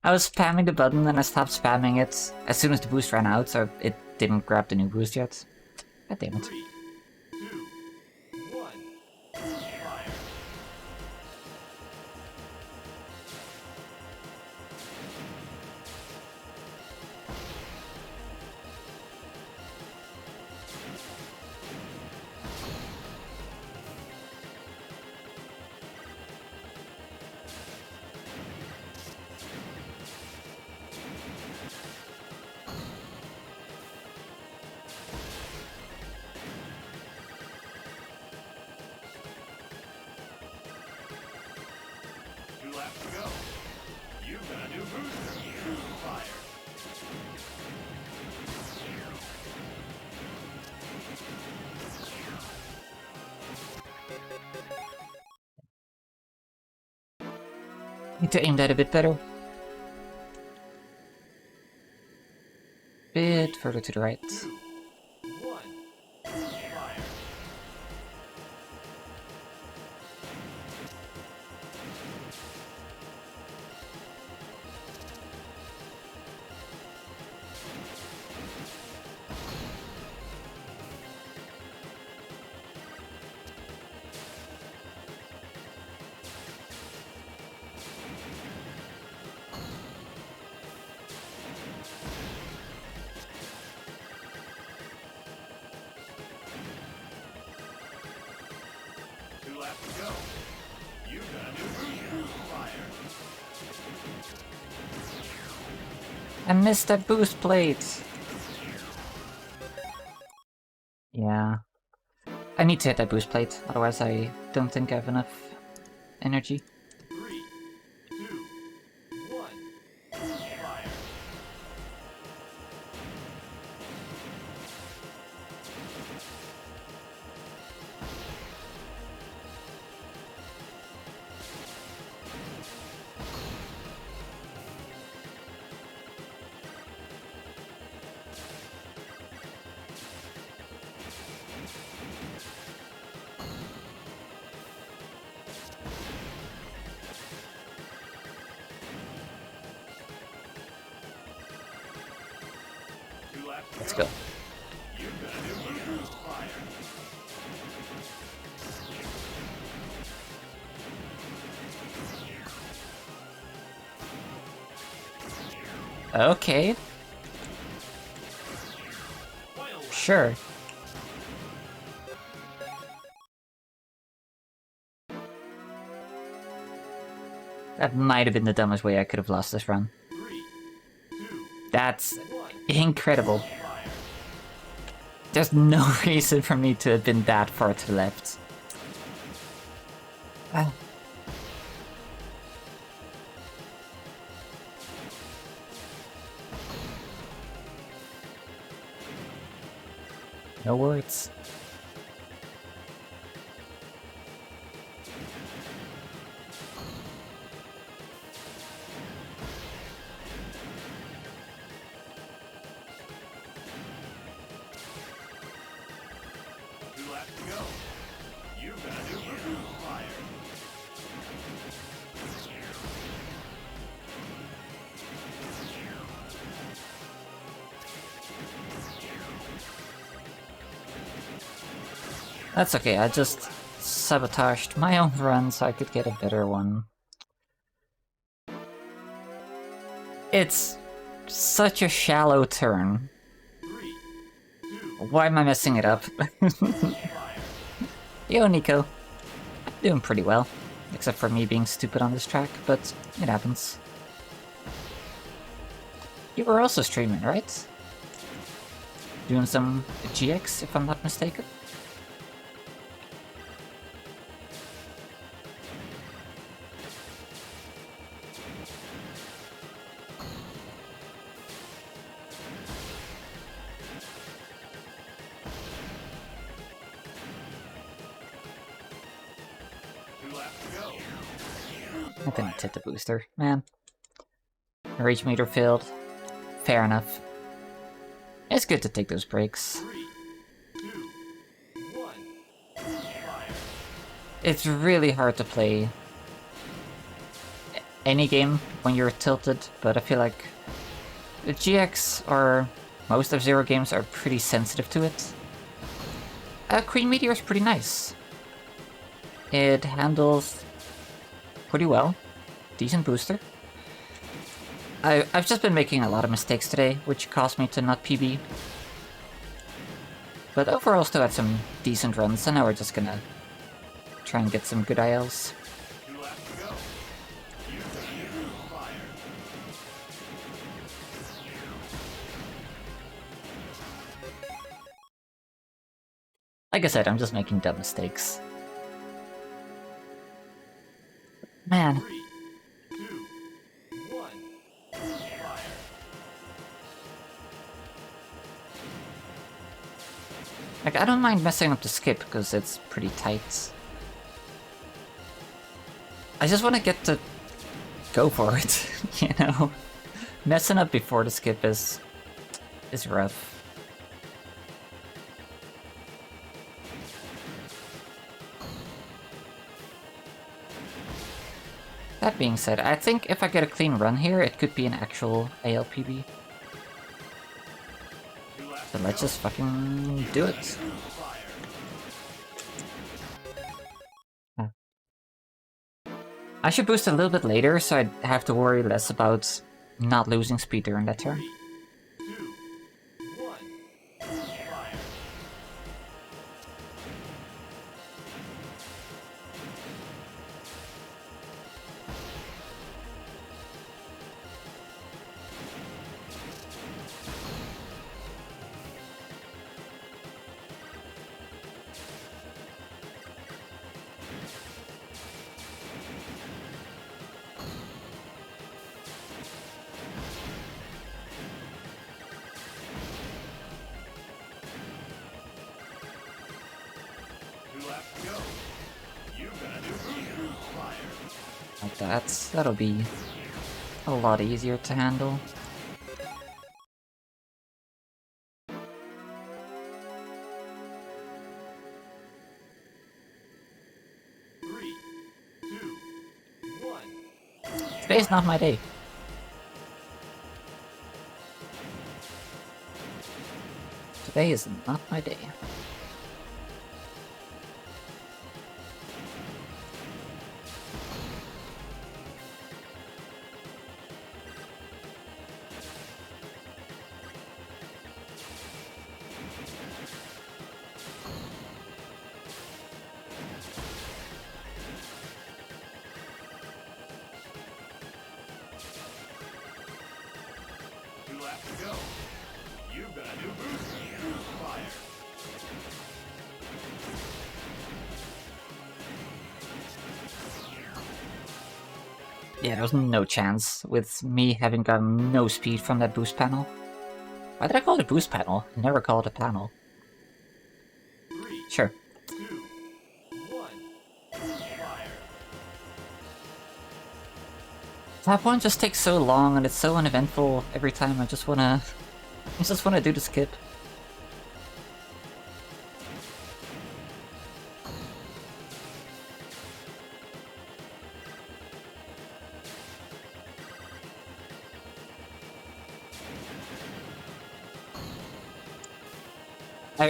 [SPEAKER 1] I was spamming the button and I stopped spamming it as soon as the boost ran out, so it didn't grab the new boost yet. God damn it.
[SPEAKER 2] 3, 2, 1, fire. Two laps to go. You've got a new booster. Fire.
[SPEAKER 1] Need to aim that a bit better. Bit further to the right.
[SPEAKER 2] 2, 1, fire. Two laps to go. You've got a new booster. Fire.
[SPEAKER 1] I missed that boost plate! I need to hit that boost plate, otherwise I don't think I have enough energy.
[SPEAKER 2] 3, 2, 1. Fire.
[SPEAKER 1] Let's go.
[SPEAKER 2] You've got a new boost. Fire.
[SPEAKER 1] Okay,
[SPEAKER 2] Final lap.
[SPEAKER 1] sure. That might have been the dumbest way I could have lost this run.
[SPEAKER 2] 3, 2,
[SPEAKER 1] That's
[SPEAKER 2] 1.
[SPEAKER 1] incredible.
[SPEAKER 2] Fire.
[SPEAKER 1] There's no reason for me to have been that far to the left. Ah. No words.
[SPEAKER 2] Two laps to go. You've got a new boost. Fire.
[SPEAKER 1] That's okay, I just sabotaged my own run so I could get a better one. It's such a shallow turn.
[SPEAKER 2] 3, 2,
[SPEAKER 1] Why am I messing it up?
[SPEAKER 2] fire.
[SPEAKER 1] Yo, Nico. Doing pretty well. Except for me being stupid on this track, but it happens. You were also streaming, right? Doing some GX, if I'm not mistaken?
[SPEAKER 2] Two laps to go.
[SPEAKER 1] I didn't hit the booster, man. Rage meter filled. Fair enough. It's good to take those breaks.
[SPEAKER 2] 3, 2, 1. Fire.
[SPEAKER 1] It's really hard to play any game when you're tilted, but I feel like the GX or most F-Zero games are pretty sensitive to it. Queen Meteor is pretty nice. It handles pretty well. Decent booster. I've just been making a lot of mistakes today, which caused me to not PB. But overall still had some decent runs, and now we're just gonna try and get some good ILs.
[SPEAKER 2] 2 laps to go. You've got a new boost. Fire.
[SPEAKER 1] Like I said, I'm just making dumb mistakes. Man,
[SPEAKER 2] 3, 2, 1. Fire.
[SPEAKER 1] like I don't mind messing up the skip because it's pretty tight. I just want to get to go for it, you know? Messing up before the skip is rough. That being said, I think if I get a clean run here, it could be an actual ALPB.
[SPEAKER 2] 2 laps
[SPEAKER 1] So
[SPEAKER 2] to
[SPEAKER 1] let's
[SPEAKER 2] go.
[SPEAKER 1] just fucking do it.
[SPEAKER 2] Fire.
[SPEAKER 1] I should boost a little bit later, so I'd have to worry less about not losing speed during that turn.
[SPEAKER 2] 3, 2, 1. Fire.
[SPEAKER 1] Like that. That'll be a lot easier to handle. Today's not my day. Today is not my day. Yeah, there was no chance with me having gotten no speed from that boost panel. Why did I call it a boost panel? I never call it a panel. Sure. That one just takes so long and it's so uneventful every time. I just wanna do the skip.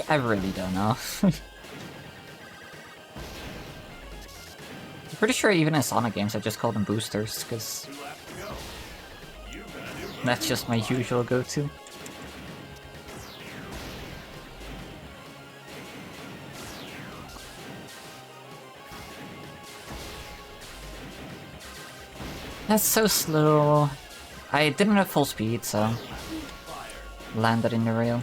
[SPEAKER 1] I really don't know. I'm pretty sure even in Sonic games I just call them boosters, because that's just my usual go-to. That's so slow. I didn't have full speed, so landed in the rail.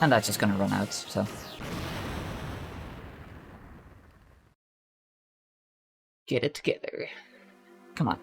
[SPEAKER 1] And that's just gonna run out, so. Get it together. Come on.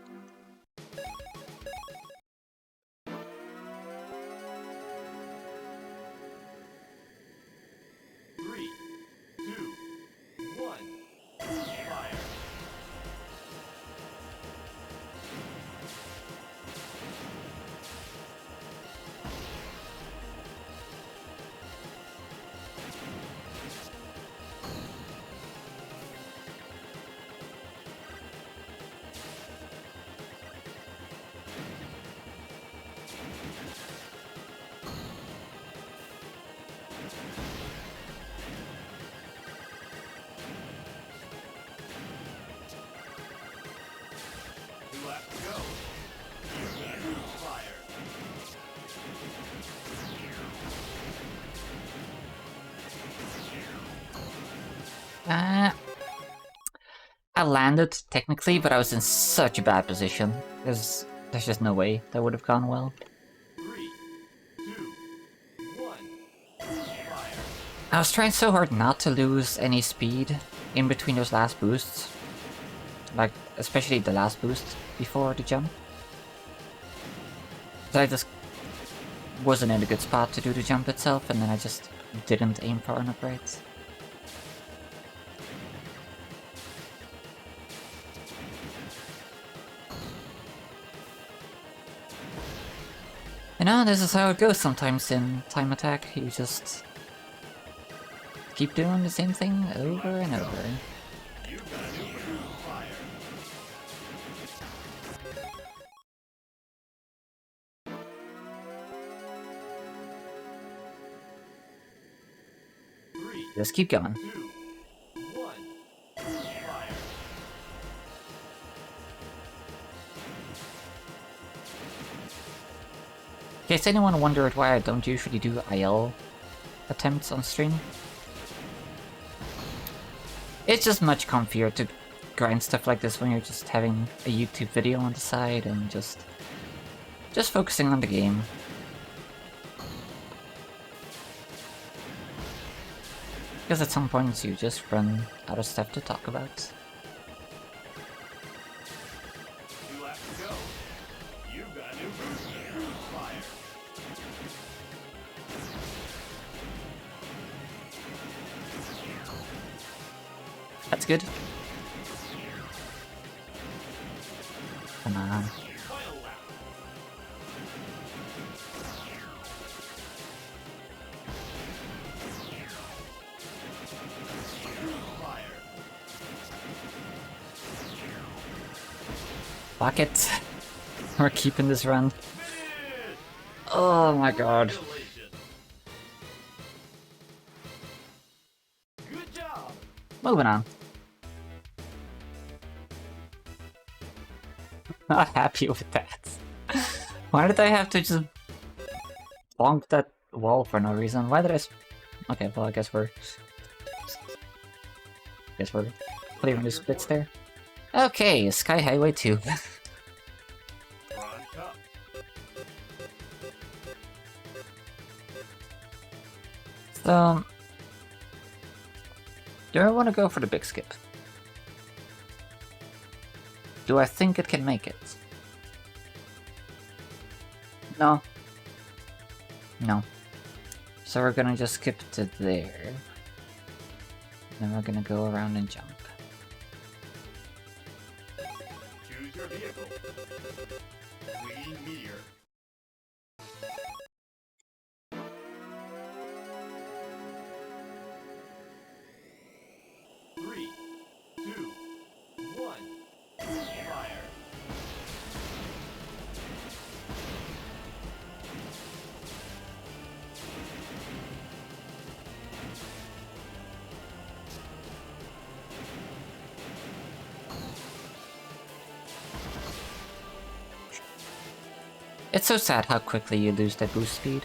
[SPEAKER 1] I landed, technically, but I was in such a bad position. There's just no way that would have gone well.
[SPEAKER 2] 3, 2, 1, fire.
[SPEAKER 1] I was trying so hard not to lose any speed in between those last boosts. Like, especially the last boost before the jump. So I just wasn't in a good spot to do the jump itself, and then I just didn't aim far enough right. You know, this is how it goes sometimes in Time Attack. You just keep doing the same thing over and over. Just keep going. In case anyone wondered why I don't usually do IL attempts on stream, it's just much comfier to grind stuff like this when you're just having a YouTube video on the side and just focusing on the game. Because at some points you just run out of stuff to talk about. That's good. Come on.
[SPEAKER 2] Final lap. Fire.
[SPEAKER 1] Fuck it. We're keeping this run.
[SPEAKER 2] Finish.
[SPEAKER 1] Oh my god.
[SPEAKER 2] Congratulations. Good job.
[SPEAKER 1] Moving on. Not happy with that. Why did I have to just bonk that wall for no reason? Why did I okay, well I guess we're clearing the splits there. Okay, Sky Highway 2.
[SPEAKER 2] Bronze Cup.
[SPEAKER 1] So do I want to go for the big skip? Do I think it can make it? No. No. So we're gonna just skip to there. Then we're gonna go around and jump.
[SPEAKER 2] Choose your vehicle. Queen Meteor. Three, two, one. Fire.
[SPEAKER 1] It's so sad how quickly you lose that boost speed.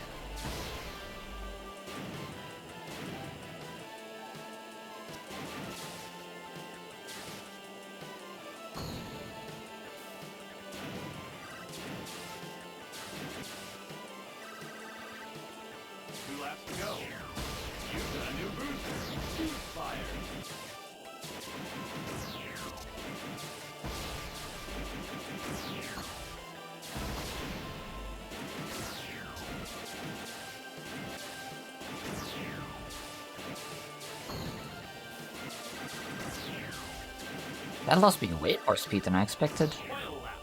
[SPEAKER 2] Two laps to go. You've got a new booster. Fire.
[SPEAKER 1] That lost me way more speed than I expected.
[SPEAKER 2] Final lap.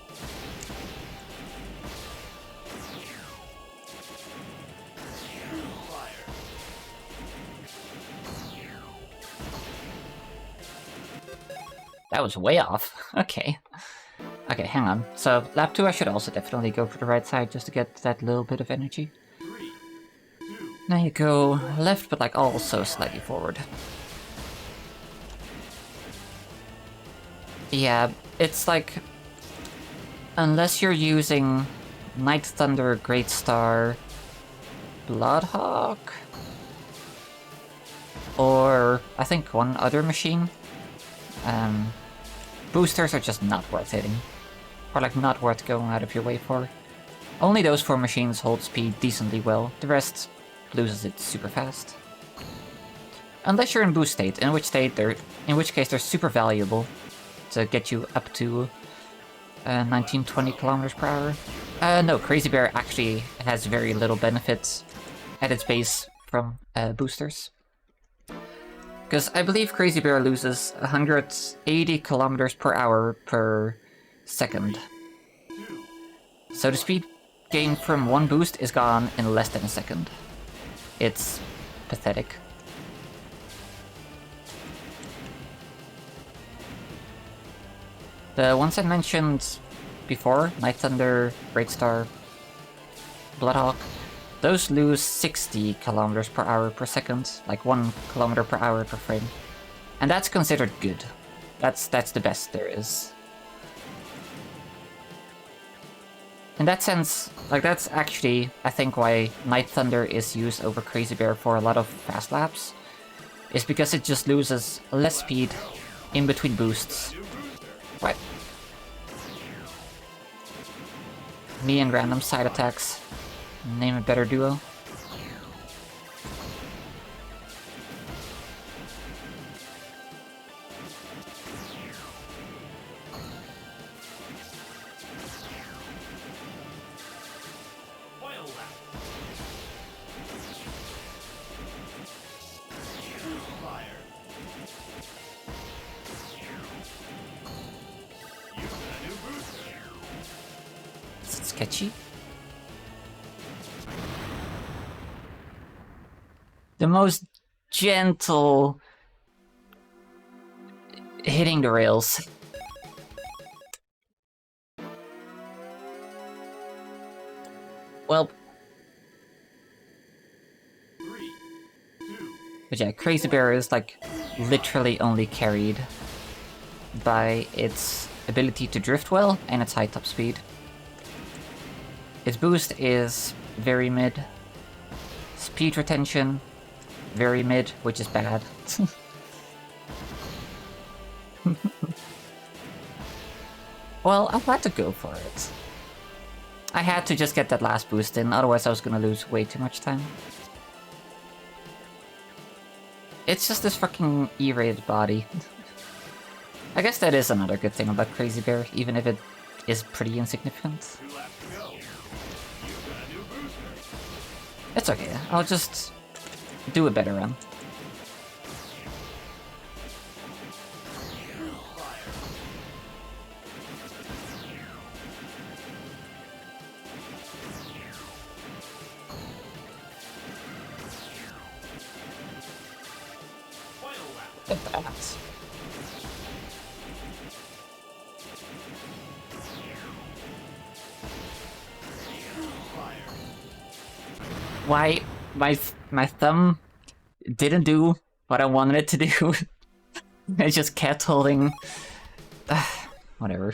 [SPEAKER 2] Fire.
[SPEAKER 1] That was way off. Okay. Okay, hang on. So, lap 2 I should also definitely go for the right side just to get that little bit of energy.
[SPEAKER 2] 3, 2,
[SPEAKER 1] Now you go left, but like also slightly forward. Yeah, it's like... Unless you're using Night Thunder, Great Star, Bloodhawk, or I think one other machine, boosters are just not worth hitting. Or like not worth going out of your way for. Only those 4 machines hold speed decently well, the rest loses it super fast. Unless you're in boost state, in which case they're super valuable to get you up to 19-20 kilometers per hour. No, Crazy Bear actually has very little benefits at its base from boosters. Because I believe Crazy Bear loses 180 kilometers per hour per second. So the speed gain from one boost is gone in less than a second. It's pathetic. The ones I mentioned before, Night Thunder, Great Star, Bloodhawk, those lose 60 kilometers per hour per second, like 1 kilometer per hour per frame. And that's considered good. That's the best there is. In that sense, like that's actually, I think, why Night Thunder is used over Crazy Bear for a lot of fast laps, is because it just loses less speed in between boosts. Right. Me and random side attacks. Name a better duo.
[SPEAKER 2] Final lap. Fire.
[SPEAKER 1] sketchy. The most gentle hitting the rails. Well,
[SPEAKER 2] 3, 2,
[SPEAKER 1] but yeah, Crazy Bear is like literally only carried by its ability to drift well and its high top speed. Its boost is very mid. Speed retention, very mid, which is bad. Well, I had to go for it. I had to just get that last boost in, otherwise I was gonna lose way too much time. It's just this fucking E-rated body. I guess that is another good thing about Crazy Bear, even if it is pretty insignificant.
[SPEAKER 2] 2 laps to go. You've got a new booster.
[SPEAKER 1] It's okay, I'll just do a better run.
[SPEAKER 2] Final lap.
[SPEAKER 1] Get that. Why my thumb didn't do what I wanted it to do. I just kept holding. Whatever.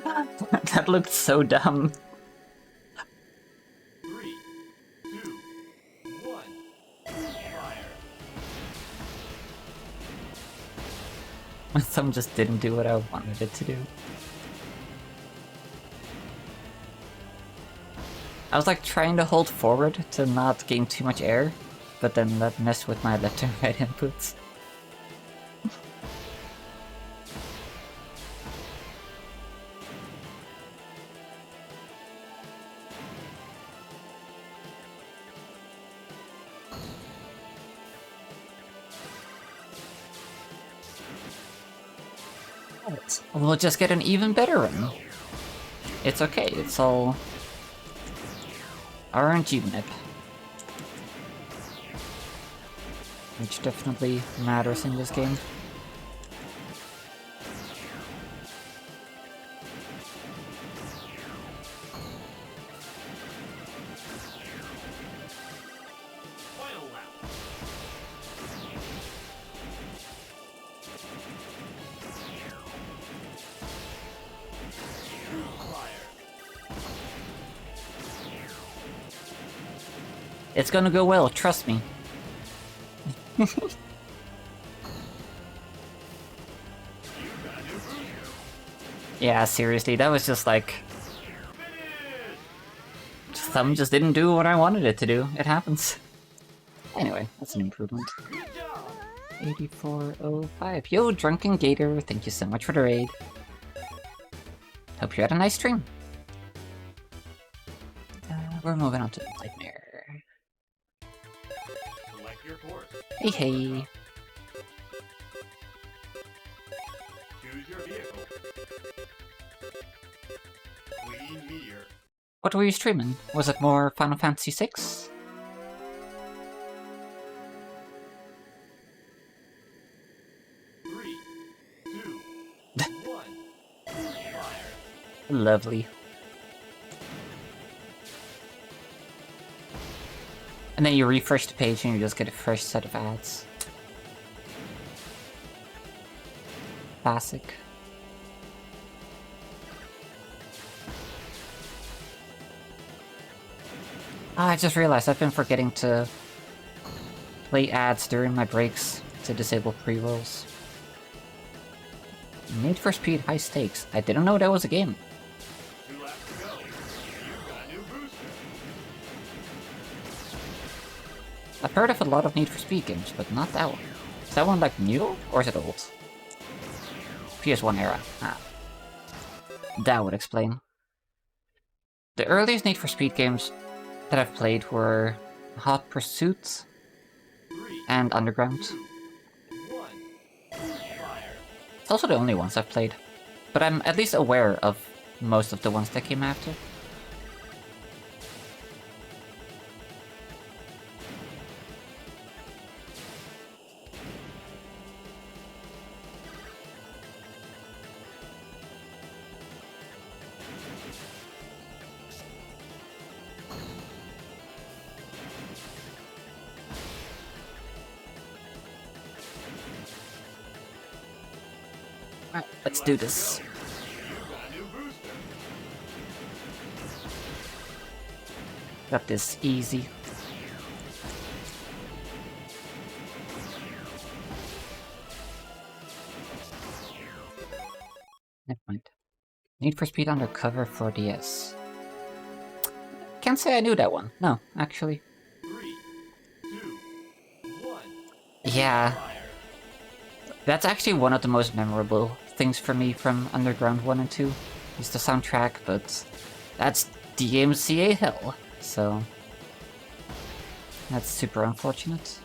[SPEAKER 1] That looked so dumb.
[SPEAKER 2] 3, 2, 1. Fire.
[SPEAKER 1] My thumb just didn't do what I wanted it to do. I was like trying to hold forward to not gain too much air, but then that messed with my left and right inputs. Alright, we'll just get an even better run. It's okay, it's all RNG nip. Which definitely matters in this game.
[SPEAKER 2] Final lap.
[SPEAKER 1] It's gonna go well, trust me. Yeah, seriously, that was just like... Thumb just didn't do what I wanted it to do. It happens. Anyway, that's an improvement. 8405. Yo, Drunken Gator, thank you so much for the raid. Hope you had a nice stream. We're moving on to Nightmare.
[SPEAKER 2] Select your course.
[SPEAKER 1] Hey, hey.
[SPEAKER 2] Choose your vehicle. Queen Meteor.
[SPEAKER 1] What were you streaming? Was it more Final Fantasy VI?
[SPEAKER 2] 3, 2, 1. Fire.
[SPEAKER 1] Lovely. And then you refresh the page and you just get a fresh set of ads. Classic. Ah, I just realized I've been forgetting to play ads during my breaks to disable pre-rolls. Need for Speed High Stakes. I didn't know that was a game.
[SPEAKER 2] 2 laps to go. You've got a new booster.
[SPEAKER 1] I've heard of a lot of Need for Speed games, but not that one. Is that one like new, or is it old? PS1 era. Ah. That would explain. The earliest Need for Speed games that I've played were Hot Pursuit
[SPEAKER 2] 3,
[SPEAKER 1] and Underground.
[SPEAKER 2] 2, 1. Fire.
[SPEAKER 1] It's also the only ones I've played. But I'm at least aware of most of the ones that came after. Alright, let's do this. Got this easy. Never mind. Need for Speed Undercover for DS. Can't say I knew that one. No, actually.
[SPEAKER 2] 3, 2, 1.
[SPEAKER 1] Yeah. That's actually one of the most memorable things for me from Underground 1 and 2. Is the soundtrack, but that's DMCA hell, so that's super unfortunate.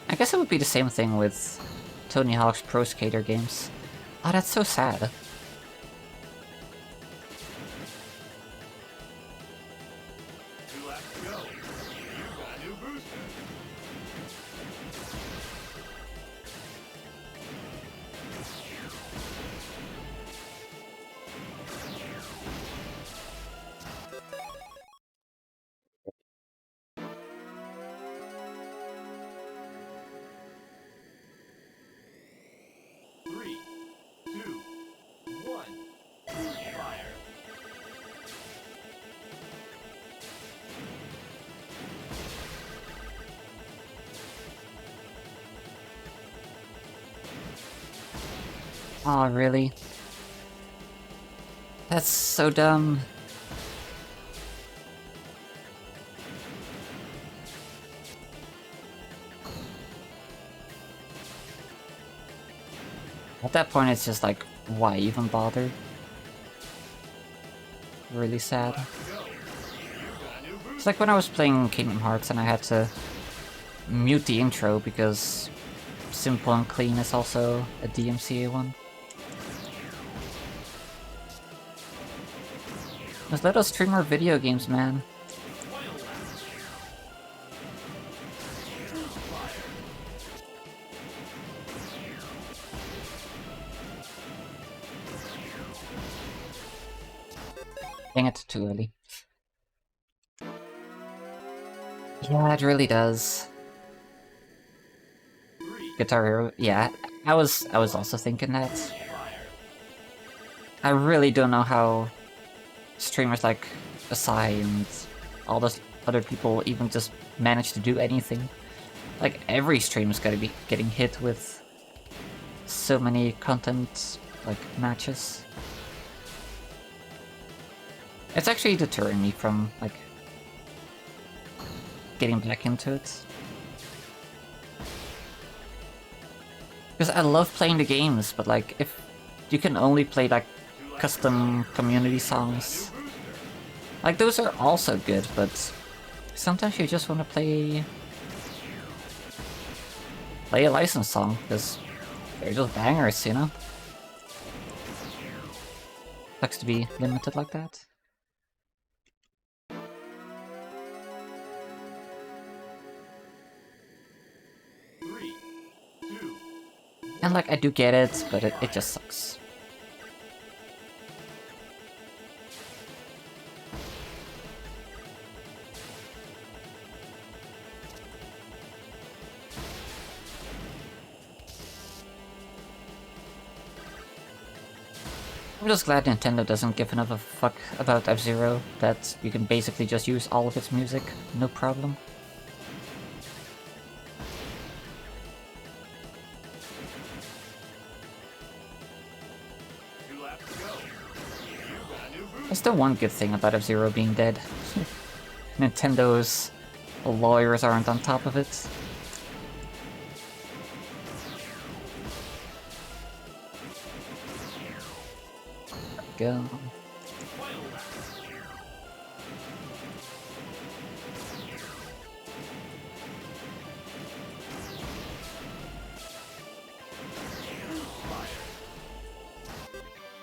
[SPEAKER 1] I guess it would be the same thing with Tony Hawk's Pro Skater games. Oh, that's so sad.
[SPEAKER 2] 2 laps to go. You've got a new booster. Three, two, one. Fire.
[SPEAKER 1] Oh, really? That's so dumb. At that point, it's just like, why even bother? Really sad. It's like when I was playing Kingdom Hearts and I had to mute the intro because Simple and Clean is also a DMCA one. Just let us stream our video games, man. Dang it, too early. Yeah, it really does. Guitar Hero, yeah, I was also thinking that. I really don't know how streamers like Asai and all those other people even just manage to do anything. Like, every stream is gonna be getting hit with so many content, like, matches. It's actually deterring me from, like, getting back into it. Because I love playing the games, but, like, if you can only play, like, custom community songs, like, those are also good, but sometimes you just want to play a licensed song, because they're just bangers, you know? Sucks to be limited like that. And like, I do get it, but it just sucks. I'm just glad Nintendo doesn't give enough of a fuck about F-Zero, that you can basically just use all of its music, no problem. That's the one good thing about F-Zero being dead. Nintendo's lawyers aren't on top of it. Go.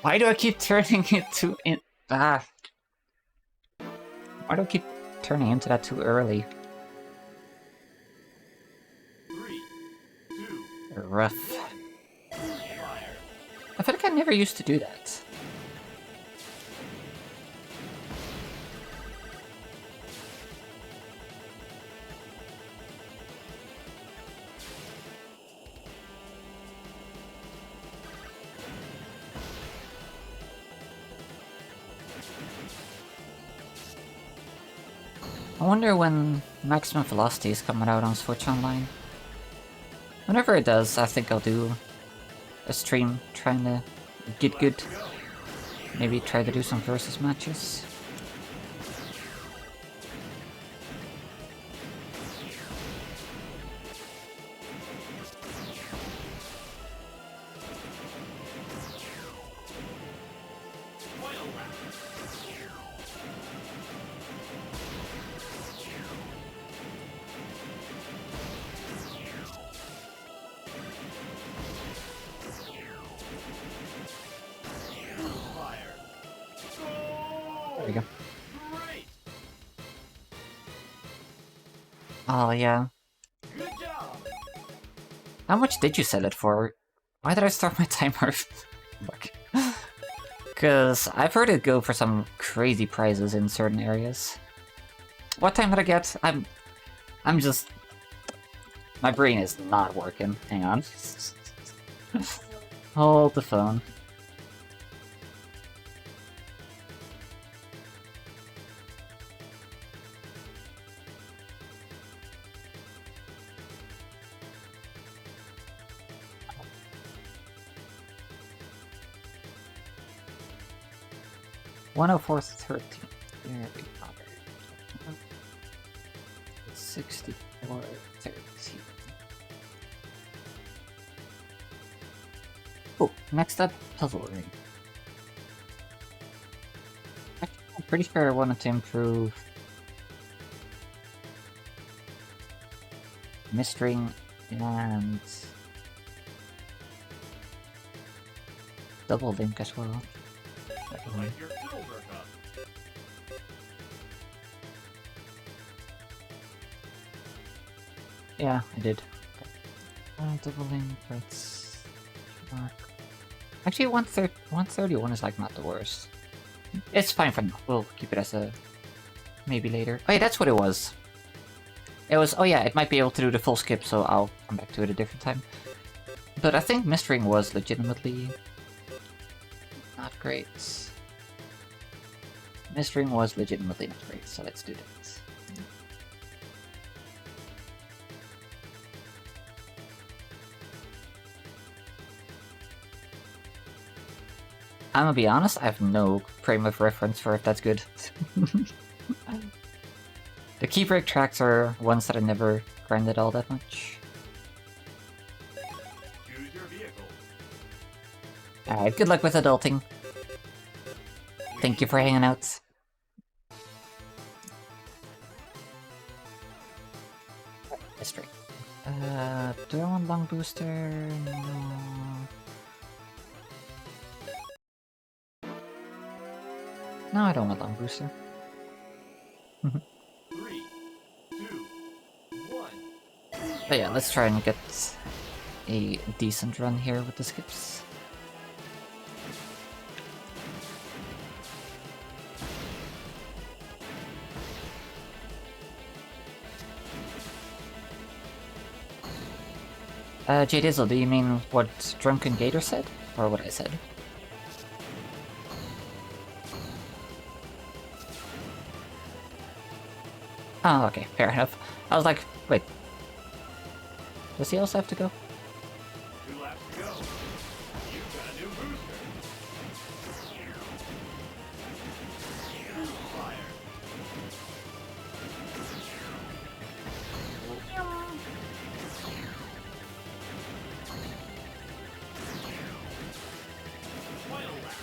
[SPEAKER 1] Why do I keep turning it to in? Ah. Why do I keep turning into that too early?
[SPEAKER 2] 3, 2,
[SPEAKER 1] Rough.
[SPEAKER 2] fire.
[SPEAKER 1] I feel like I never used to do that. I wonder when Maximum Velocity is coming out on Switch Online. Whenever it does, I think I'll do a stream trying to get good. Maybe try to do some versus matches. There we go.
[SPEAKER 2] Great.
[SPEAKER 1] Oh yeah.
[SPEAKER 2] Good job.
[SPEAKER 1] How much did you sell it for? Why did I start my timer? Fuck. Because I've heard it go for some crazy prizes in certain areas. What time did I get? I'm just... My brain is not working. Hang on. Hold the phone. $104.13. There we go. 64.13. Oh, next up, puzzle ring. Actually, I'm pretty sure I wanted to improve Mistring and double link as well.
[SPEAKER 2] Like your silver cup.
[SPEAKER 1] Yeah, I did. Double link, let's mark. Actually, 131 is like not the worst. It's fine for now. We'll keep it as a maybe later. Oh yeah, that's what it was. It was, oh yeah, it might be able to do the full skip, so I'll come back to it a different time. But I think Mistring was legitimately not great. Mistring was legitimately not great, so let's do that. I'm gonna be honest, I have no frame of reference for if that's good. The key break tracks are ones that I never grinded all that much.
[SPEAKER 2] Choose your vehicle.
[SPEAKER 1] Alright, good luck with adulting. Thank you for hanging out. Mystery. Do I want long booster? No. No, I don't want long booster.
[SPEAKER 2] 3, 2, 1.
[SPEAKER 1] But yeah, let's try and get a decent run here with the skips. J Dizzle, do you mean what Drunken Gator said? Or what I said? Oh, okay, fair enough. I was like, wait. Does he also have to go?
[SPEAKER 2] 2 laps to go. You've got a new booster. Fire. Final lap.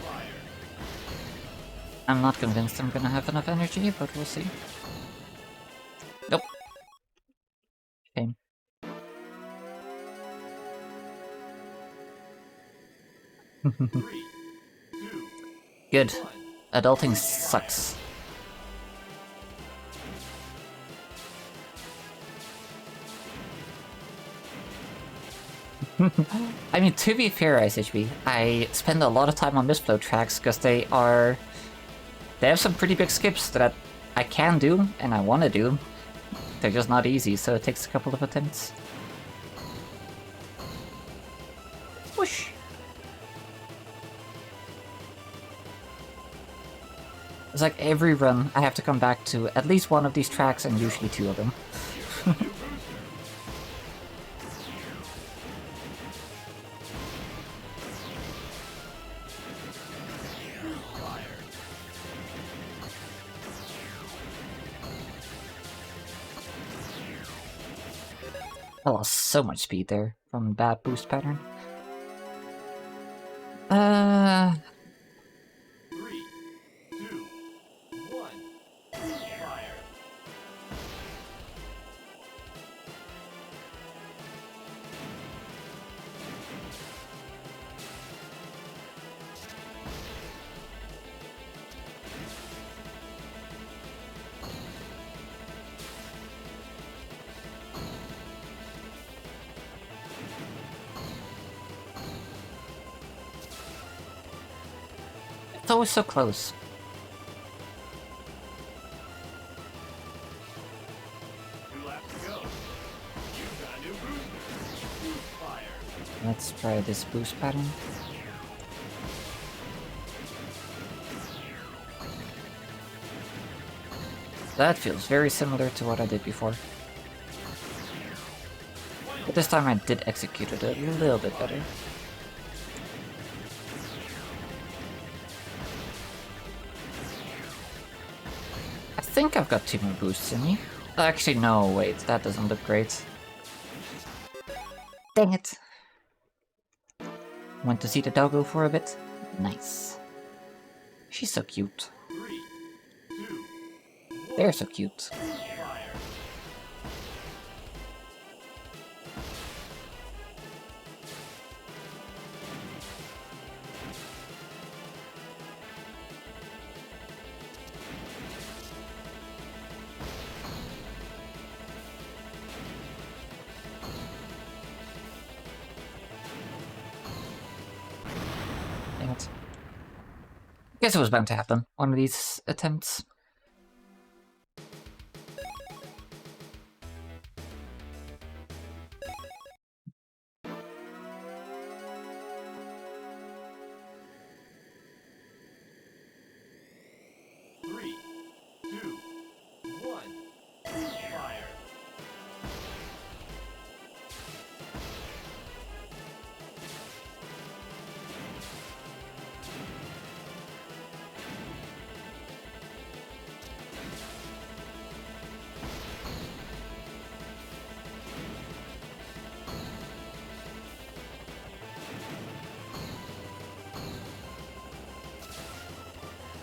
[SPEAKER 2] Fire.
[SPEAKER 1] I'm not convinced I'm gonna have enough energy, but we'll see. Nope.
[SPEAKER 2] 3, 2,
[SPEAKER 1] Good.
[SPEAKER 2] 1.
[SPEAKER 1] Adulting sucks. I mean, to be fair, ISHB, I spend a lot of time on misflow tracks because they have some pretty big skips that I can do and I want to do. They're just not easy, so it takes a couple of attempts. Whoosh! It's like every run, I have to come back to at least one of these tracks and usually two of them. I lost so much speed there from that boost pattern.
[SPEAKER 2] 3, 2, 1. Fire.
[SPEAKER 1] It's always so close.
[SPEAKER 2] 2 laps to go. You've got a new booster. Fire.
[SPEAKER 1] Let's try this boost pattern. That feels very similar to what I did before. But this time I did execute it a little bit better. I think I've got 2 more boosts in me. Actually, no, wait, that doesn't look great. Dang it! Went to see the doggo for a bit. Nice. She's so cute.
[SPEAKER 2] 3, 2,
[SPEAKER 1] They're so cute.
[SPEAKER 2] fire.
[SPEAKER 1] Dang it. Guess it was bound to happen. One of these attempts.
[SPEAKER 2] Three, two, one. Fire.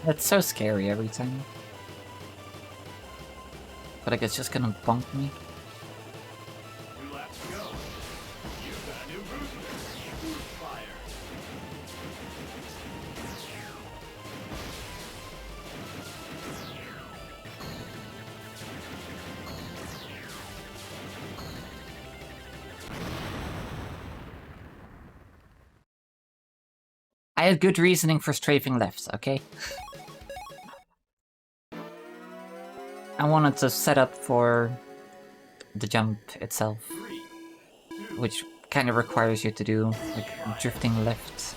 [SPEAKER 1] That's so scary every time. But I guess it's just gonna bonk me.
[SPEAKER 2] 2 laps to go. You've got a new booster. Fire.
[SPEAKER 1] I had good reasoning for strafing left, okay? I wanted to set up for the jump itself,
[SPEAKER 2] 3, 2,
[SPEAKER 1] which kind of requires you to do, like, drifting left.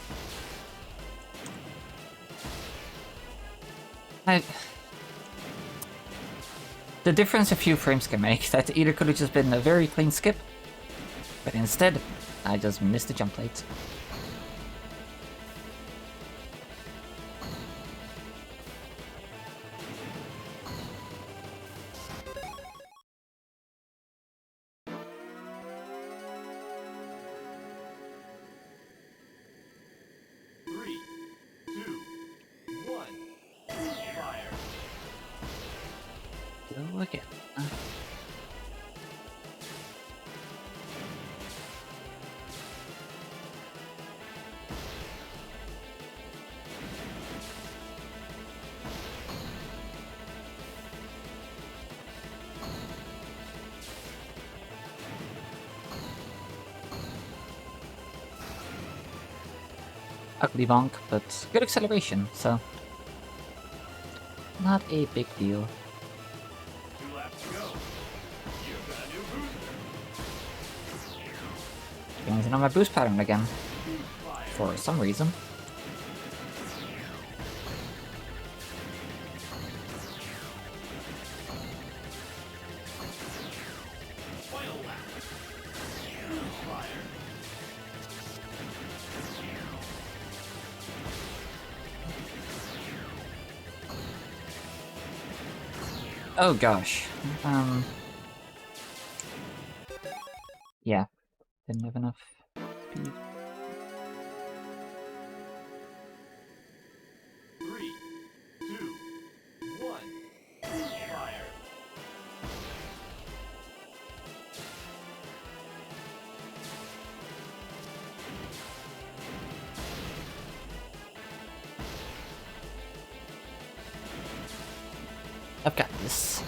[SPEAKER 1] The difference a few frames can make, that either could have just been a very clean skip, but instead, I just missed the jump plate.
[SPEAKER 2] three, two, one. Fire.
[SPEAKER 1] Go again. ugly bonk, but good acceleration, so not a big deal.
[SPEAKER 2] 2 laps to go. You've got a new booster.
[SPEAKER 1] Changing on my boost pattern again,
[SPEAKER 2] Fire.
[SPEAKER 1] for some reason.
[SPEAKER 2] Final lap. Fire.
[SPEAKER 1] Oh gosh. Yeah, didn't have enough speed.
[SPEAKER 2] 3, 2, 1. Fire.
[SPEAKER 1] I've got this.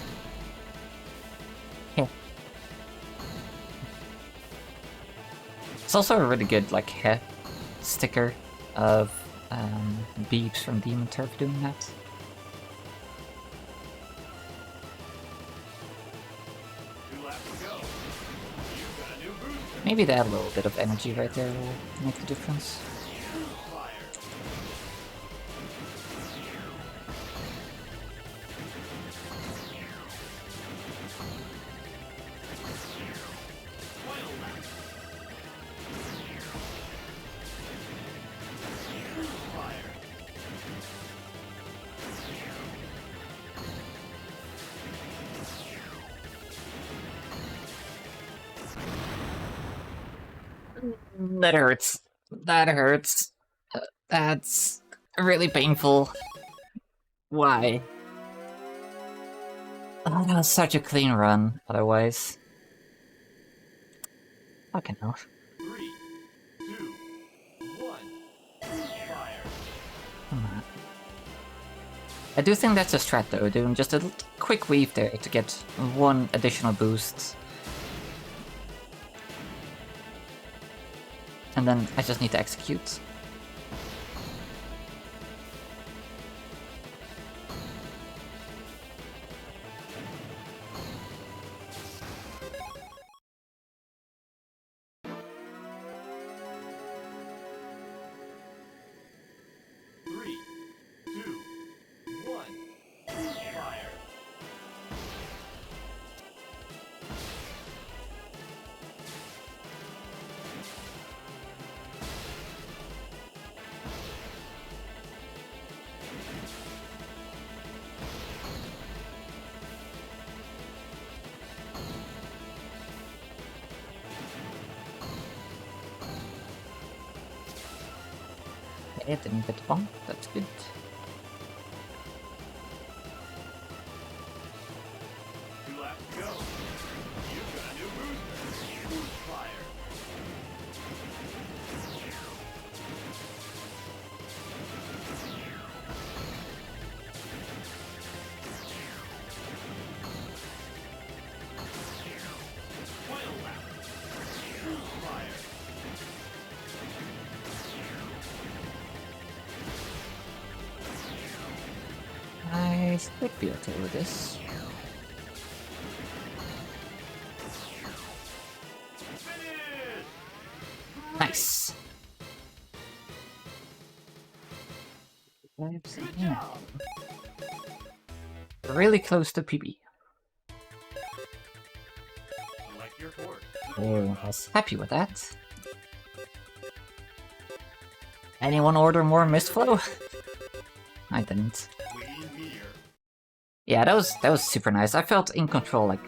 [SPEAKER 1] Here. It's also a really good, like, heh sticker of beeps from Demon Turf doing that.
[SPEAKER 2] 2 laps to go. You've got a new booster.
[SPEAKER 1] Maybe that little bit of energy right there will make the difference.
[SPEAKER 2] Fire. Final lap. Fire.
[SPEAKER 1] That hurts. That hurts. That's really painful. Why? Oh, that was such a clean run, otherwise. Fucking hell.
[SPEAKER 2] 3, 2, 1. Fire.
[SPEAKER 1] Come on. I do think that's a strat though, doing just a quick weave there to get one additional boost. And then I just need to execute.
[SPEAKER 2] Three, two, one. Fire.
[SPEAKER 1] It didn't get the bomb, that's good.
[SPEAKER 2] Two laps to go. You've got a new booster. Fire. Final lap. Fire.
[SPEAKER 1] I should be okay with this.
[SPEAKER 2] Finish!
[SPEAKER 1] Nice.
[SPEAKER 2] Good job!
[SPEAKER 1] Really close to PB.
[SPEAKER 2] Select your course.
[SPEAKER 1] Oh, I was happy with that. Anyone order more Mistflow? I didn't.
[SPEAKER 2] Queen Meteor.
[SPEAKER 1] Yeah, that was super nice. I felt in control, like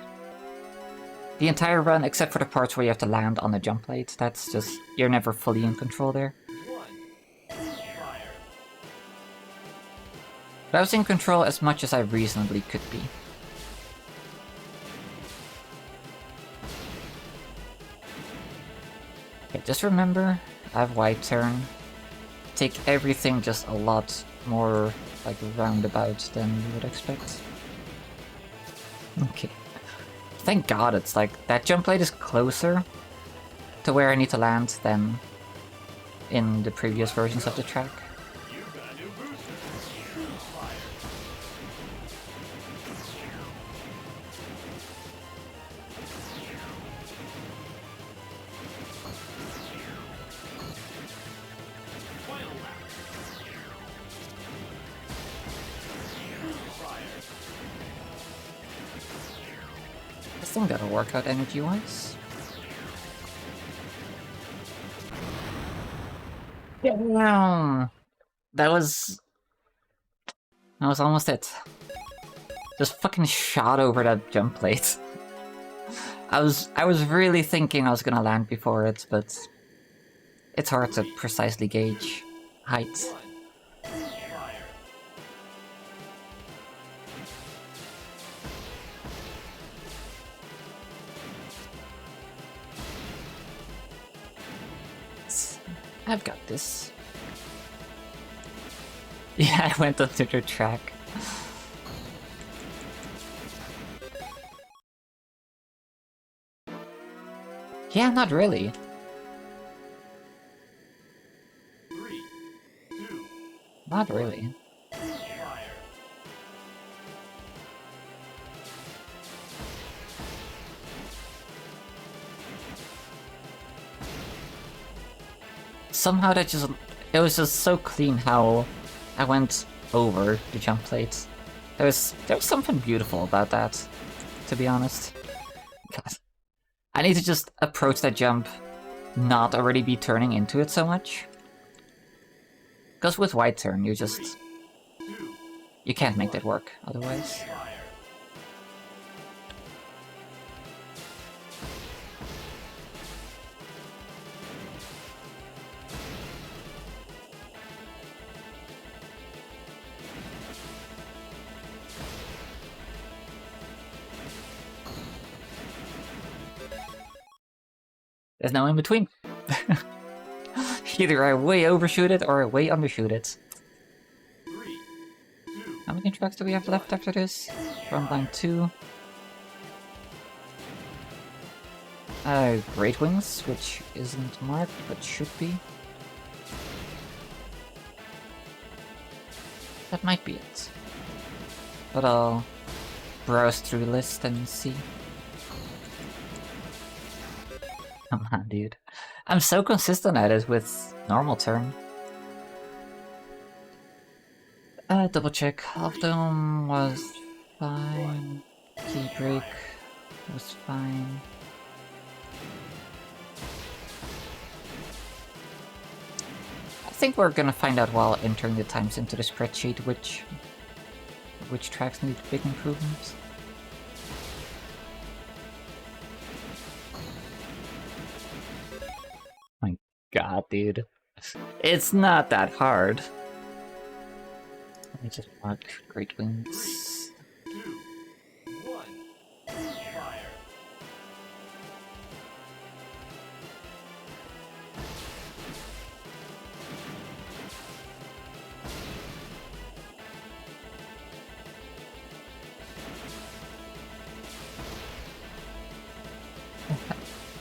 [SPEAKER 1] the entire run, except for the parts where you have to land on the jump plate. That's just, you're never fully in control there.
[SPEAKER 2] One. Fire.
[SPEAKER 1] But I was in control as much as I reasonably could be. Okay, just remember, I have wide turn. Take everything just a lot more like roundabout than you would expect. Okay. Thank God it's like, that jump plate is closer to where I need to land than in the previous versions of the track.
[SPEAKER 2] You've got a new booster. Fire. Final lap. Fire.
[SPEAKER 1] I think that'll work out energy-wise. Damn! That was almost it. Just fucking shot over that jump plate. I was really thinking I was gonna land before it, but it's hard to precisely gauge height.
[SPEAKER 2] Fire.
[SPEAKER 1] I've got this. Yeah, I went onto the track. Yeah, not really.
[SPEAKER 2] 3, 2,
[SPEAKER 1] Not really.
[SPEAKER 2] fire.
[SPEAKER 1] Somehow that just... It was just so clean how I went over the jump plate. There was something beautiful about that, to be honest. God. I need to just approach that jump, not already be turning into it so much. Because with wide turn, you just...
[SPEAKER 2] 2,
[SPEAKER 1] You can't make that work otherwise.
[SPEAKER 2] fire.
[SPEAKER 1] There's no in between. Either I way overshoot it or I way undershoot it.
[SPEAKER 2] 3, 2,
[SPEAKER 1] How many tracks do we have left after this? From line 2. Great Wings, which isn't marked, but should be. That might be it. But I'll browse through the list and see. Come on, dude. I'm so consistent at it with normal turn. Double check. Half Dome was fine. Key break was fine. I think we're gonna find out while entering the times into the spreadsheet which tracks need big improvements. My god, dude. It's not that hard. Let me just mark Great Wings.
[SPEAKER 2] 2, 1, fire.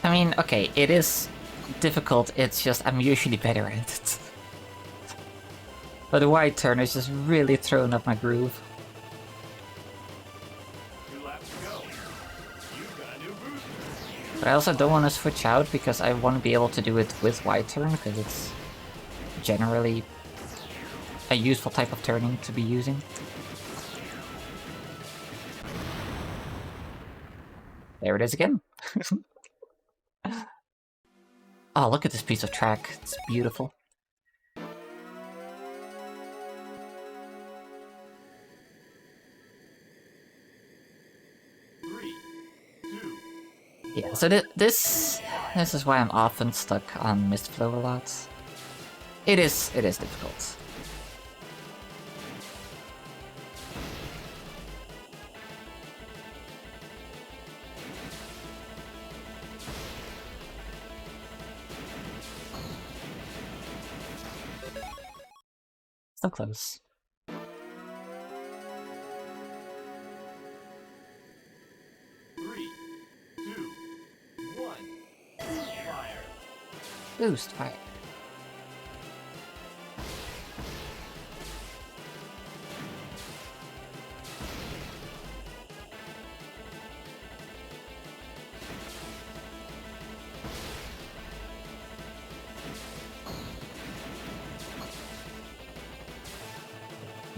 [SPEAKER 1] I mean, okay, it is difficult, it's just I'm usually better at it. But the wide turn is just really throwing up my groove.
[SPEAKER 2] 2 laps to go. You've got a new booster.
[SPEAKER 1] But I also don't want to switch out because I want to be able to do it with wide turn because it's generally a useful type of turning to be using. There it is again. Oh, look at this piece of track. It's beautiful.
[SPEAKER 2] Three, two,
[SPEAKER 1] Yeah, so this is why I'm often stuck on Mist Flow a lot. It is difficult. So close.
[SPEAKER 2] three, two, one, fire.
[SPEAKER 1] Boost fire.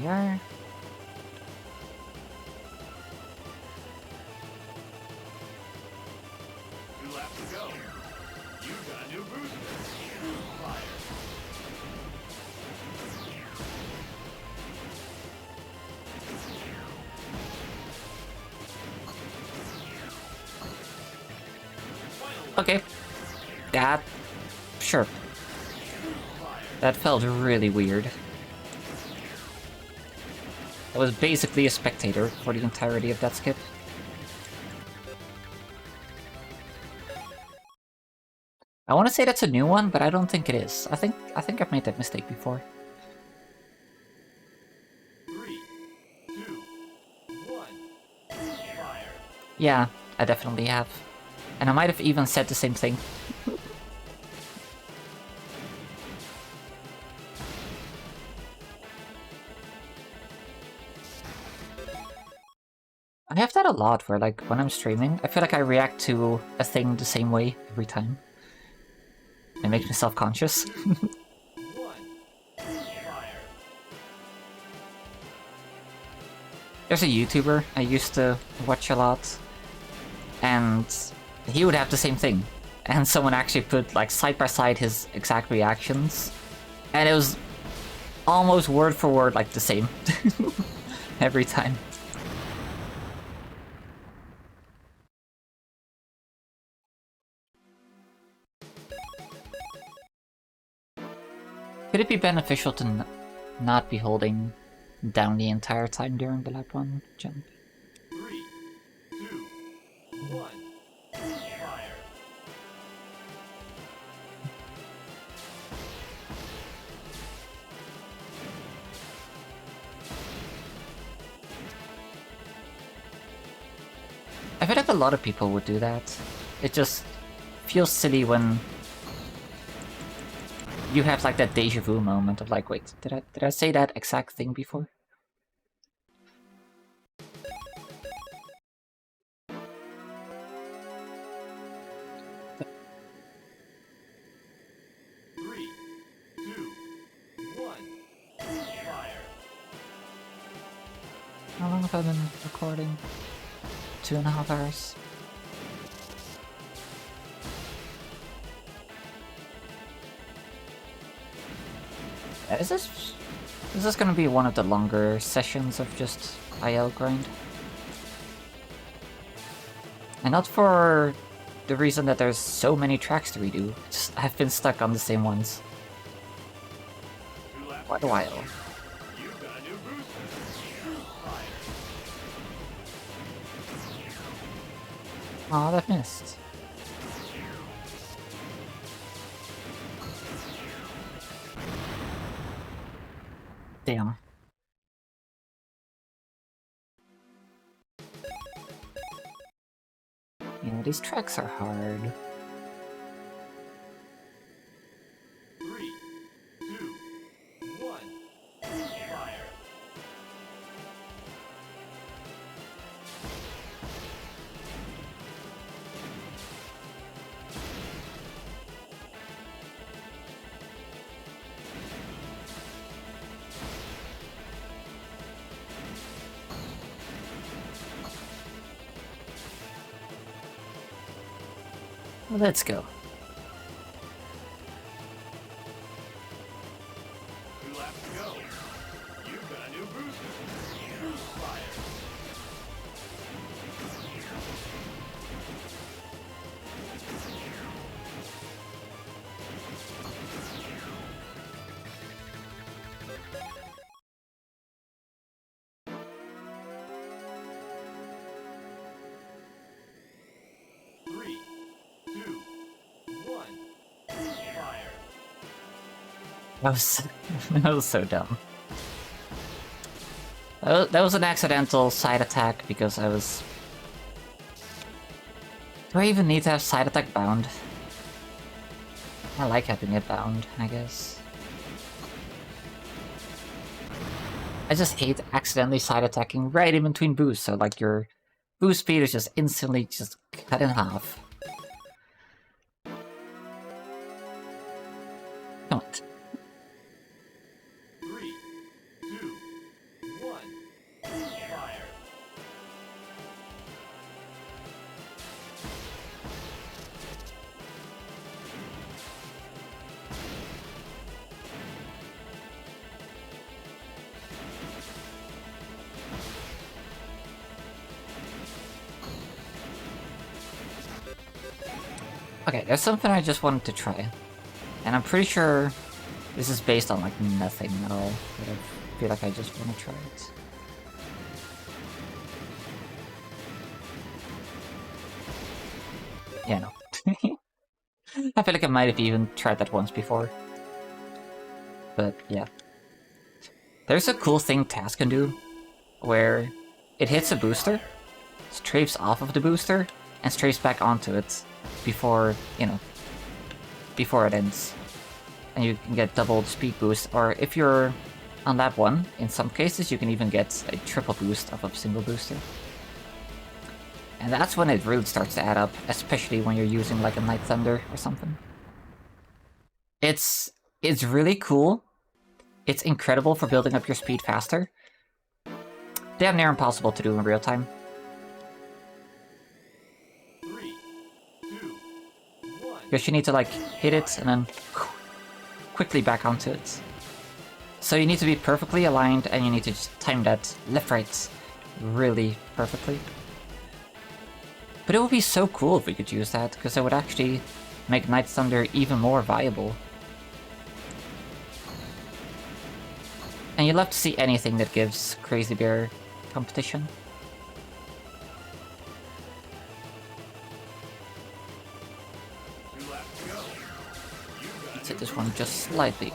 [SPEAKER 1] Meteor.
[SPEAKER 2] Two laps to go. You got a new booster. Fire.
[SPEAKER 1] Okay. That... Sure. That felt really weird. I was basically a spectator for the entirety of that skip. I want to say that's a new one, but I don't think it is. I think I've made that mistake before.
[SPEAKER 2] 3, 2, 1. Fire.
[SPEAKER 1] Yeah, I definitely have. And I might have even said the same thing. I have that a lot, where like, when I'm streaming, I feel like I react to a thing the same way every time. It makes me self-conscious.
[SPEAKER 2] 1. Fire.
[SPEAKER 1] There's a YouTuber I used to watch a lot, and he would have the same thing. And someone actually put like side by side his exact reactions, and it was almost word for word like the same every time. Could it be beneficial to not be holding down the entire time during the lap 1 jump?
[SPEAKER 2] 3, 2, 1. Fire.
[SPEAKER 1] I feel like a lot of people would do that. It just feels silly when you have like that deja vu moment of like, wait, did I say that exact thing before?
[SPEAKER 2] Three, two, one. Fire.
[SPEAKER 1] How long have I been recording? 2.5 hours. Is this gonna be one of the longer sessions of just IL grind? And not for the reason that there's so many tracks to redo, just I've been stuck on the same ones
[SPEAKER 2] Two laps
[SPEAKER 1] quite
[SPEAKER 2] to
[SPEAKER 1] a
[SPEAKER 2] go.
[SPEAKER 1] while.
[SPEAKER 2] You got a new booster. Fire.
[SPEAKER 1] Aw, that missed. Damn. Yeah, these tracks are hard.
[SPEAKER 2] 3, 2, 1. Fire.
[SPEAKER 1] Let's go.
[SPEAKER 2] Two laps to go. You got a new booster. Fire. Three, two, one. Fire.
[SPEAKER 1] That was that was so dumb. That was an accidental side attack because I was... Do I even need to have side attack bound? I like having it bound, I guess. I just hate accidentally side attacking right in between boosts, so like your boost speed is just instantly just cut in half. Come on.
[SPEAKER 2] 3, 2,
[SPEAKER 1] Okay, there's something I just wanted to try. And I'm pretty sure this is based on like nothing at all. But I feel like I just want to try it. Yeah, no. I feel like I might have even tried that once before. But yeah. There's a cool thing Taz can do, where it hits a booster, strafes off of the booster, and strafes back onto it before, you know, before it ends. And you can get double speed boost, or if you're on lap 1, in some cases you can even get a triple boost off of a single booster. And that's when it really starts to add up, especially when you're using like a Night Thunder or something. It's really cool. It's incredible for building up your speed faster. Damn near impossible to do in real time.
[SPEAKER 2] 3, 2, 1.
[SPEAKER 1] Because you need to like hit it and then quickly back onto it. So you need to be perfectly aligned and you need to just time that left-right really perfectly. But it would be so cool if we could use that, because it would actually make Night Thunder even more viable. And you'd love to see anything that gives Crazy Bear competition.
[SPEAKER 2] 2 laps to go.
[SPEAKER 1] Let's hit this one just slightly.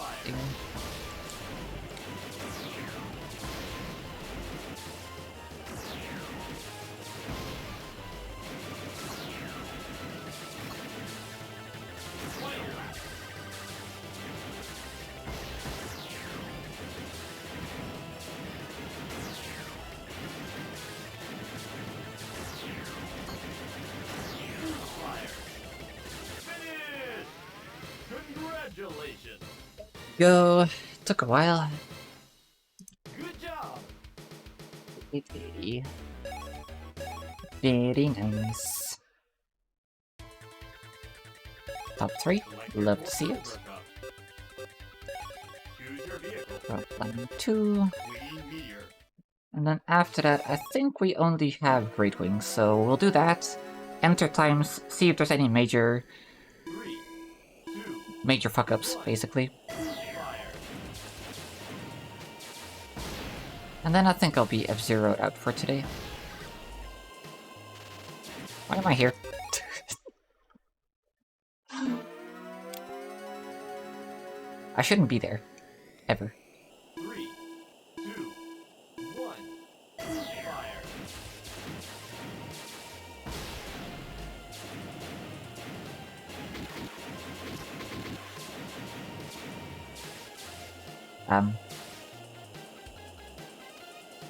[SPEAKER 2] Congratulations!
[SPEAKER 1] Go. Took a while.
[SPEAKER 2] Good job!
[SPEAKER 1] Very nice. Top 3. Love to see it.
[SPEAKER 2] Choose your vehicle.
[SPEAKER 1] Top line 2.
[SPEAKER 2] Queen Meteor.
[SPEAKER 1] And then after that, I think we only have Great Wings, so we'll do that. Enter times, see if there's any major
[SPEAKER 2] 3, 2,
[SPEAKER 1] fuck-ups, basically.
[SPEAKER 2] fire.
[SPEAKER 1] And then I think I'll be F-Zero out for today. Why am I here? I shouldn't be there. Ever.
[SPEAKER 2] 3, 2, 1, fire.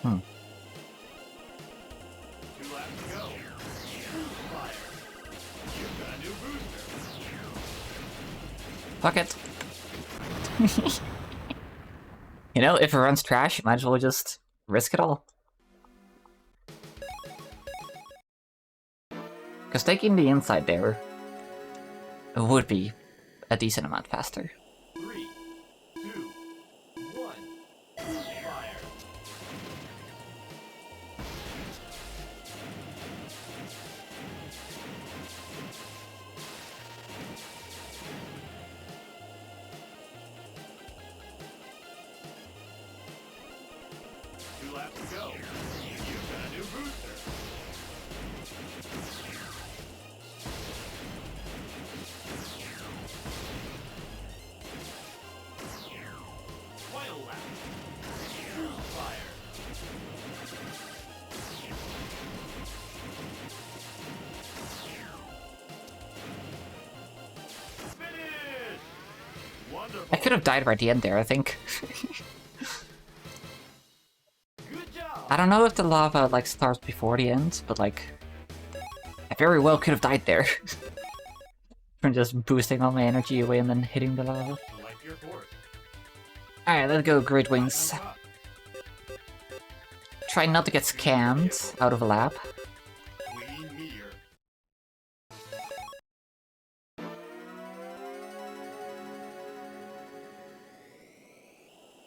[SPEAKER 1] Hmm.
[SPEAKER 2] 2 laps to go. Fire. You've got a new booster.
[SPEAKER 1] Fuck it. You know, if it runs trash, might as well just risk it all. Because taking the inside there would be a decent amount faster.
[SPEAKER 2] 3, 2, 1, fire. Two laps to go. You've got a new booster. Final lap. Fire. Finish! Wonderful.
[SPEAKER 1] I could have died right at the end there, I think.
[SPEAKER 2] Good job.
[SPEAKER 1] I don't know if the lava, like, starts before the end, but, like, I very well could have died there. From just boosting all my energy away and then hitting the lava.
[SPEAKER 2] Select your course.
[SPEAKER 1] Alright, let's go, Great Wings.
[SPEAKER 2] Time up.
[SPEAKER 1] Try not to get scammed out of a lap.
[SPEAKER 2] Queen Meteor.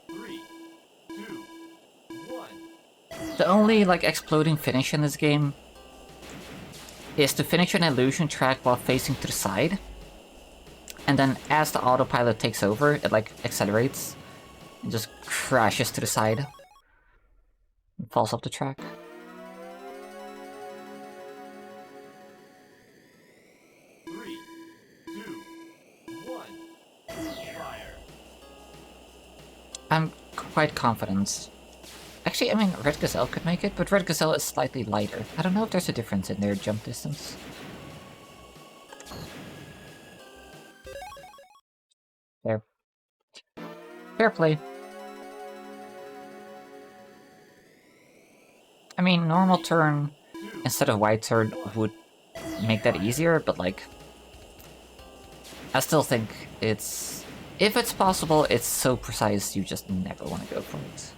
[SPEAKER 2] Three, two, one.
[SPEAKER 1] The only, like, exploding finish in this game is to finish an illusion track while facing to the side, And then as the autopilot takes over, it like accelerates and just crashes to the side and falls off the track.
[SPEAKER 2] Three, two, one. Fire.
[SPEAKER 1] I'm quite confident. Actually, I mean, Red Gazelle could make it, but Red Gazelle is slightly lighter. I don't know if there's a difference in their jump distance. There. Fair play. I mean, normal turn instead of wide turn would make that easier, but like... I still think it's... If it's possible, it's so precise you just never want to go for it.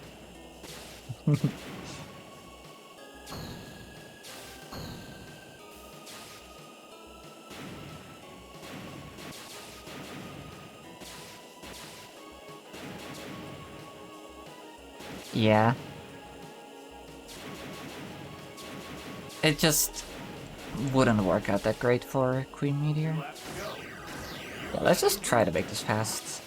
[SPEAKER 1] Yeah. It just wouldn't work out that great for Queen Meteor. Yeah, let's just try to make this fast.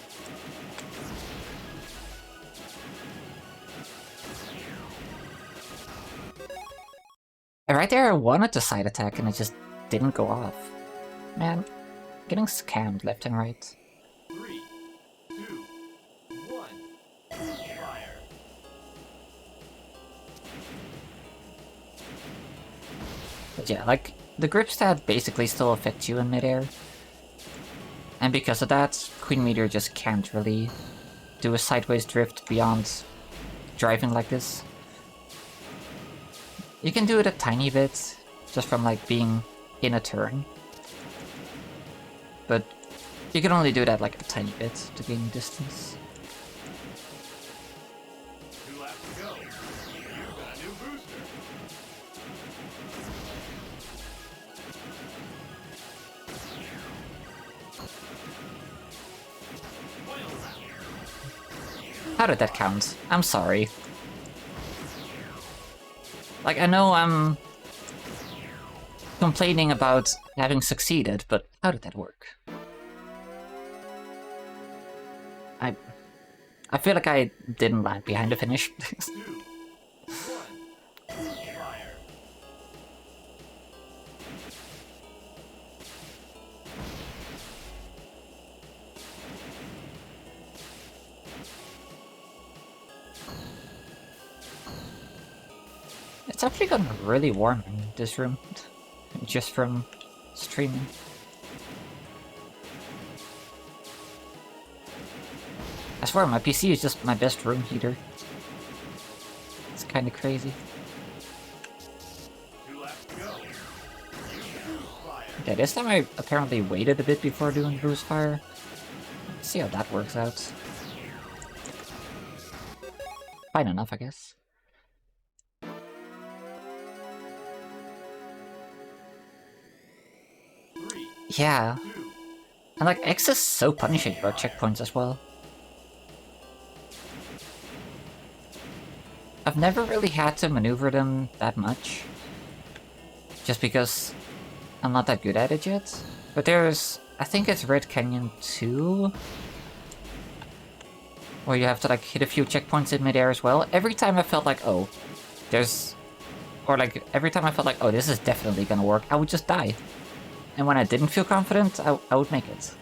[SPEAKER 1] And right there I wanted to side attack and it just didn't go off. Man, getting scammed left and right.
[SPEAKER 2] 3, 2, 1. Fire.
[SPEAKER 1] But yeah, like, the grip stat basically still affects you in midair. And because of that, Queen Meteor just can't really do a sideways drift beyond driving like this. You can do it a tiny bit, just from like being in a turn. But you can only do that like a tiny bit to gain distance.
[SPEAKER 2] 2 laps to go. You've got a new booster. Final round.
[SPEAKER 1] How did that count? I'm sorry. Like, I know I'm complaining about having succeeded, but how did that work? I feel like I didn't land behind the finish.
[SPEAKER 2] 2, 1. Fire.
[SPEAKER 1] It's actually gotten really warm in this room, just from streaming. I swear, my PC is just my best room heater. It's kind of crazy.
[SPEAKER 2] 2 laps to go. Fire.
[SPEAKER 1] Okay, this time I apparently waited a bit before doing boost fire. Let's see how that works out. Fine enough, I guess. Yeah. And like, X is so punishing about checkpoints as well. I've never really had to maneuver them that much. Just because I'm not that good at it yet. But there's, I think it's Red Canyon 2, where you have to like hit a few checkpoints in midair as well. Every time I felt like, oh, there's... Or like, every time I felt like, oh, this is definitely gonna work, I would just die. And when I didn't feel confident, I would make it.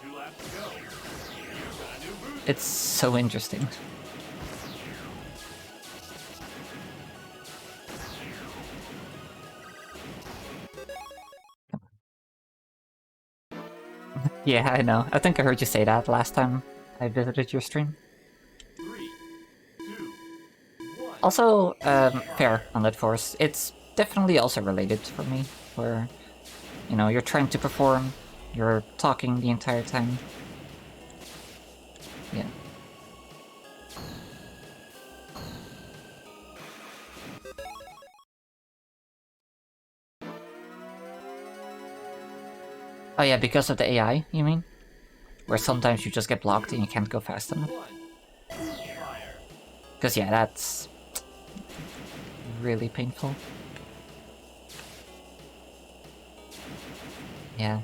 [SPEAKER 2] 2 laps to go. You've got a new booster.
[SPEAKER 1] It's so interesting. Yeah, I know. I think I heard you say that last time I visited your stream.
[SPEAKER 2] 3, 2, 1.
[SPEAKER 1] Also, fair on that force. It's definitely also related for me, where, you know, you're trying to perform, you're talking the entire time. Yeah. Oh yeah, because of the AI, you mean? Where sometimes you just get blocked and you can't go fast enough?
[SPEAKER 2] 1. Fire.
[SPEAKER 1] Because yeah, that's really painful. Yeah.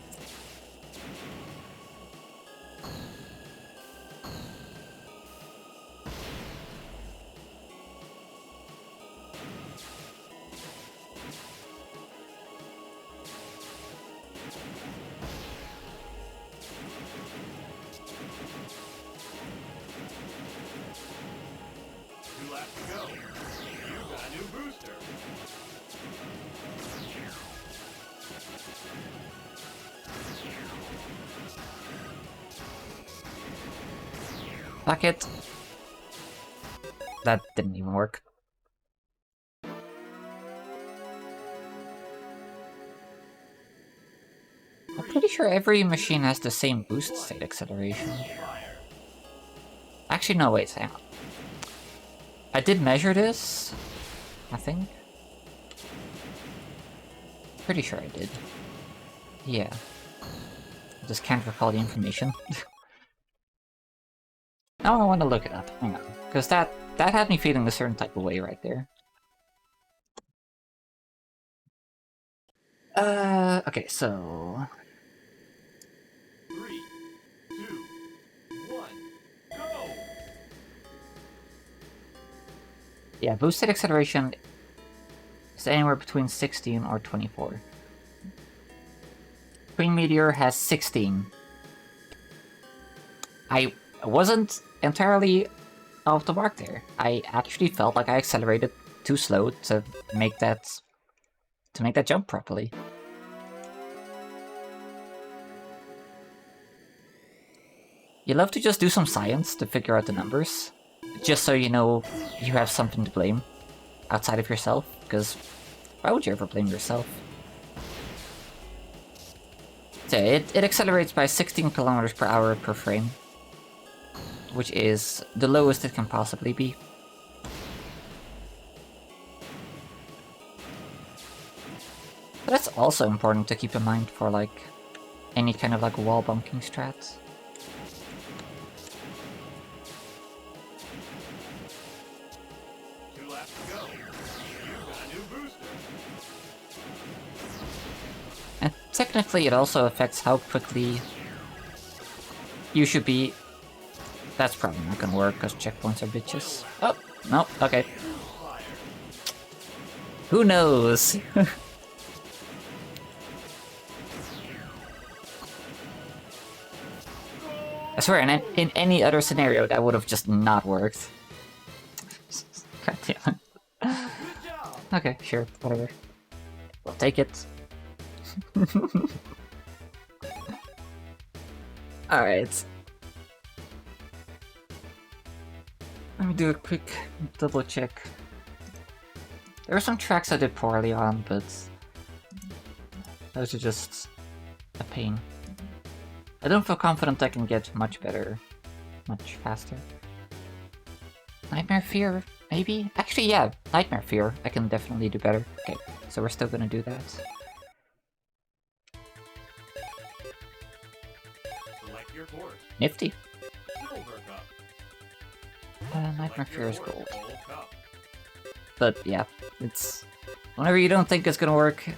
[SPEAKER 1] Fuck it. That didn't even work. I'm pretty sure every machine has the same boost state acceleration. Actually, no, wait, hang on. I did measure this, I think. Pretty sure I did. Yeah. I just can't recall the information. Now I want to look it up. Hang on. Because that had me feeling a certain type of way right there. Okay, so...
[SPEAKER 2] 3, 2, 1, go!
[SPEAKER 1] Yeah, boosted acceleration is anywhere between 16 or 24. Queen Meteor has 16. I wasn't entirely off the mark there. I actually felt like I accelerated too slow to make that jump properly. You love to just do some science to figure out the numbers, just so you know you have something to blame outside of yourself, because why would you ever blame yourself? So it accelerates by 16 kilometers per hour per frame, which is the lowest it can possibly be. But that's also important to keep in mind for like any kind of like wall bunking strats. And technically it also affects how quickly you should be. That's probably not gonna work because checkpoints are bitches. Oh, no, okay. Who knows? I swear, in any other scenario that would have just not worked. God damn it. Okay, sure, whatever. We'll take it. Alright. Let me do a quick double check. There were some tracks I did poorly on, but those are just a pain. I don't feel confident I can get much better, much faster. Nightmare Fear, maybe? Actually, yeah, Nightmare Fear. I can definitely do better. Okay, so we're still gonna do that.
[SPEAKER 2] Select your course.
[SPEAKER 1] Nifty.
[SPEAKER 2] Silver cup.
[SPEAKER 1] Nightmare Fear is gold.
[SPEAKER 2] Gold cup.
[SPEAKER 1] But yeah, it's whenever you don't think it's gonna work.
[SPEAKER 2] Choose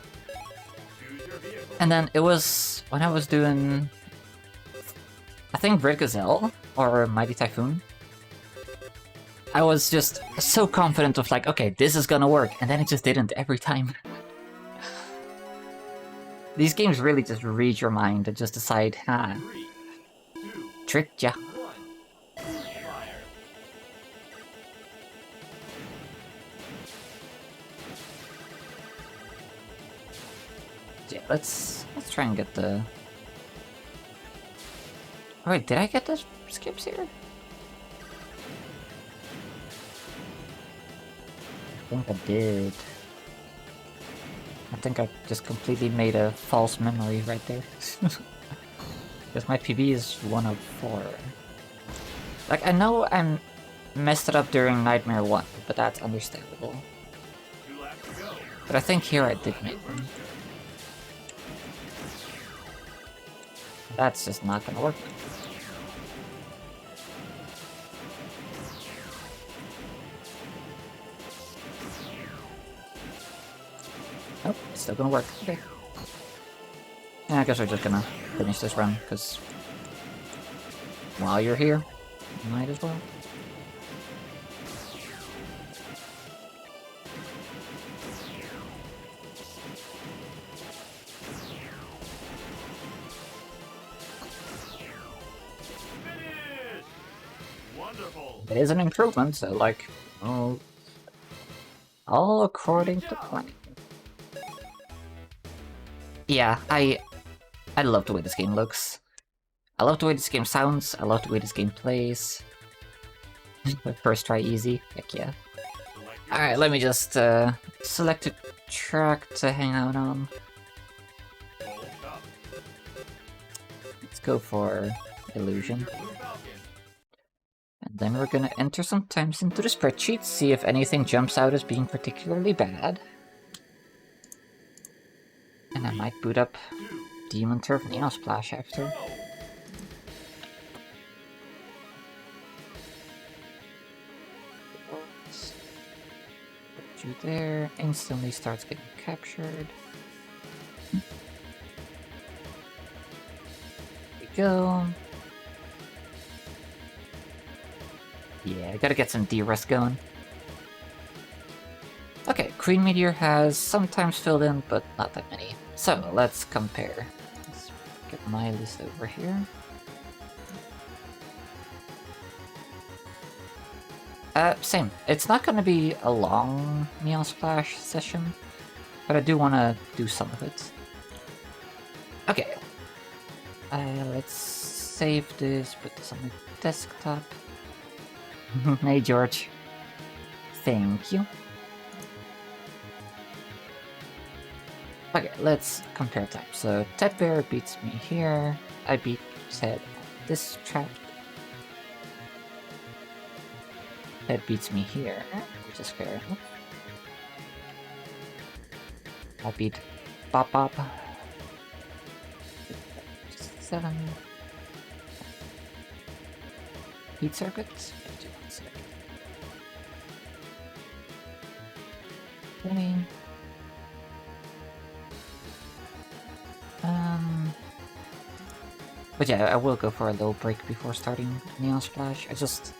[SPEAKER 2] your vehicle.
[SPEAKER 1] And then it was when I was doing, I think Red Gazelle or Mighty Typhoon. I was just so confident of like, okay, this is gonna work, and then it just didn't every time. These games really just read your mind and just decide,
[SPEAKER 2] 3, 2,
[SPEAKER 1] tricked ya.
[SPEAKER 2] 1. Fire.
[SPEAKER 1] Yeah, let's try and get the. Oh, wait, did I get the skips here? I think I did. I think I just completely made a false memory right there. Because my PB is 104. Like, I know I messed it up during Nightmare 1, but that's understandable.
[SPEAKER 2] 2 laps to go.
[SPEAKER 1] But I think here I did make one. That's just not gonna work. Nope, it's still gonna work. Okay. Yeah, I guess we're just gonna finish this run, because while you're here, you might as well.
[SPEAKER 2] Finish! Wonderful.
[SPEAKER 1] It is an improvement, so like, all according to plan. Yeah, I love the way this game looks. I love the way this game sounds, I love the way this game plays. First try easy. Heck yeah.
[SPEAKER 2] Select your
[SPEAKER 1] Alright, let me just select a track to hang out on.
[SPEAKER 2] full stop.
[SPEAKER 1] Let's go for Illusion.
[SPEAKER 2] Your Blue Falcon.
[SPEAKER 1] And then we're gonna enter some times into the spreadsheet, see if anything jumps out as being particularly bad. And I might boot up Demon Turf Neon Splash after.
[SPEAKER 2] Go.
[SPEAKER 1] Put you there, instantly starts getting captured. There we go. Yeah, I gotta get some D-Rest going. Okay, Queen Meteor has sometimes filled in, but not that many. So, let's compare. Let's get my list over here. Same. It's not gonna be a long Neon Splash session, but I do want to do some of it. Okay. Let's save this, put this on my desktop. Hey, George. Thank you. Okay, let's compare time. So, Ted Bear beats me here. I beat Ted on this track. Ted beats me here, which is fair enough. I beat Bop Bop. 7. Heat circuits. 20. But yeah, I will go for a little break before starting Neon Splash. I just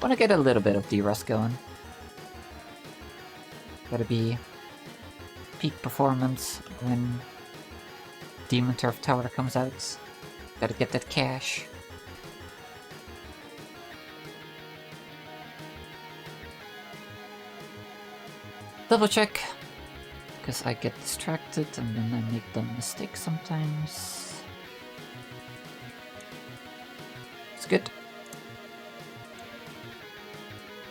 [SPEAKER 1] want to get a little bit of D-Rest going. Gotta be peak performance when Demon Turf Tower comes out. Gotta get that cash. Double check, because I get distracted and then I make dumb mistakes sometimes. It's good.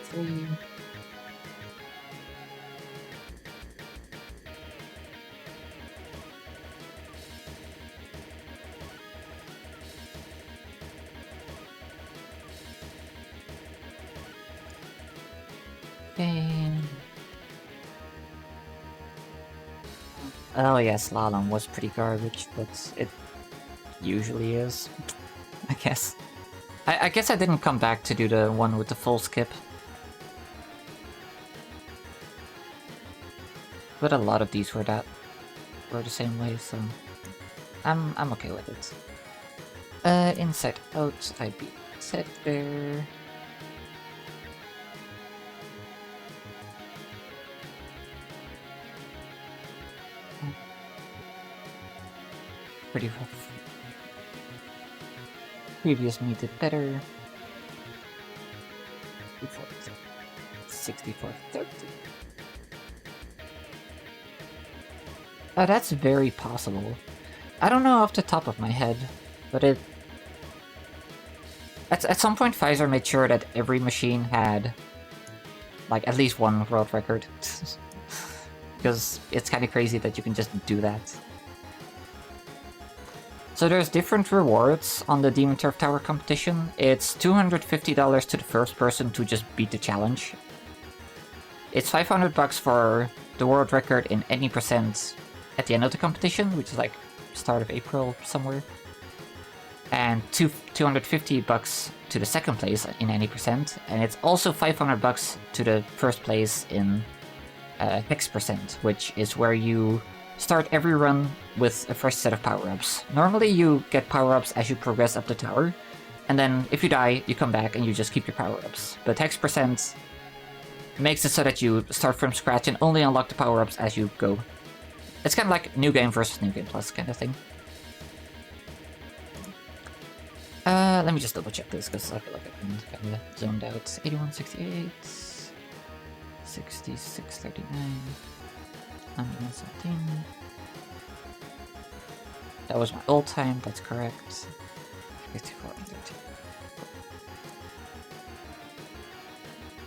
[SPEAKER 1] 3. Okay. Oh yeah, Slalom was pretty garbage, but it usually is, I guess. I guess I didn't come back to do the one with the full skip. But a lot of these were the same way, so I'm okay with it. Inside out, I beat Set Bear. Pretty rough. Previous me did better. 64-30. Oh, that's very possible. I don't know off the top of my head, but it... At some point, Pfizer made sure that every machine had, like, at least one world record. Because it's kind of crazy that you can just do that. So there's different rewards on the Demon Turf Tower competition. It's $250 to the first person to just beat the challenge. It's $500 for the world record in any percent at the end of the competition, which is like start of April somewhere. And $250 to the second place in any percent. And it's also $500 to the first place in Hex percent, which is where you start every run with a fresh set of power-ups. Normally you get power-ups as you progress up the tower, and then if you die, you come back and you just keep your power-ups. But Hex percent makes it so that you start from scratch and only unlock the power-ups as you go. It's kind of like New Game versus New Game Plus kind of thing. Let me just double check this, because I feel like I've been kind of zoned out. 81.68, 66.39, 117. That was my old time, that's correct. 54.13.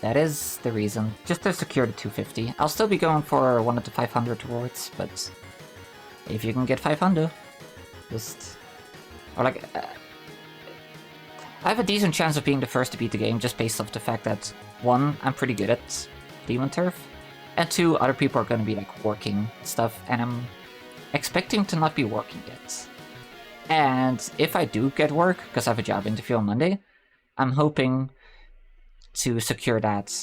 [SPEAKER 1] that is the reason. Just to secure the 250. I'll still be going for one of the 500 rewards, but if you can get 500, just... Or like... I have a decent chance of being the first to beat the game just based off the fact that, one, I'm pretty good at Demon Turf, and two, other people are going to be like working stuff, and I'm expecting to not be working yet. And if I do get work, because I have a job interview on Monday, I'm hoping to secure that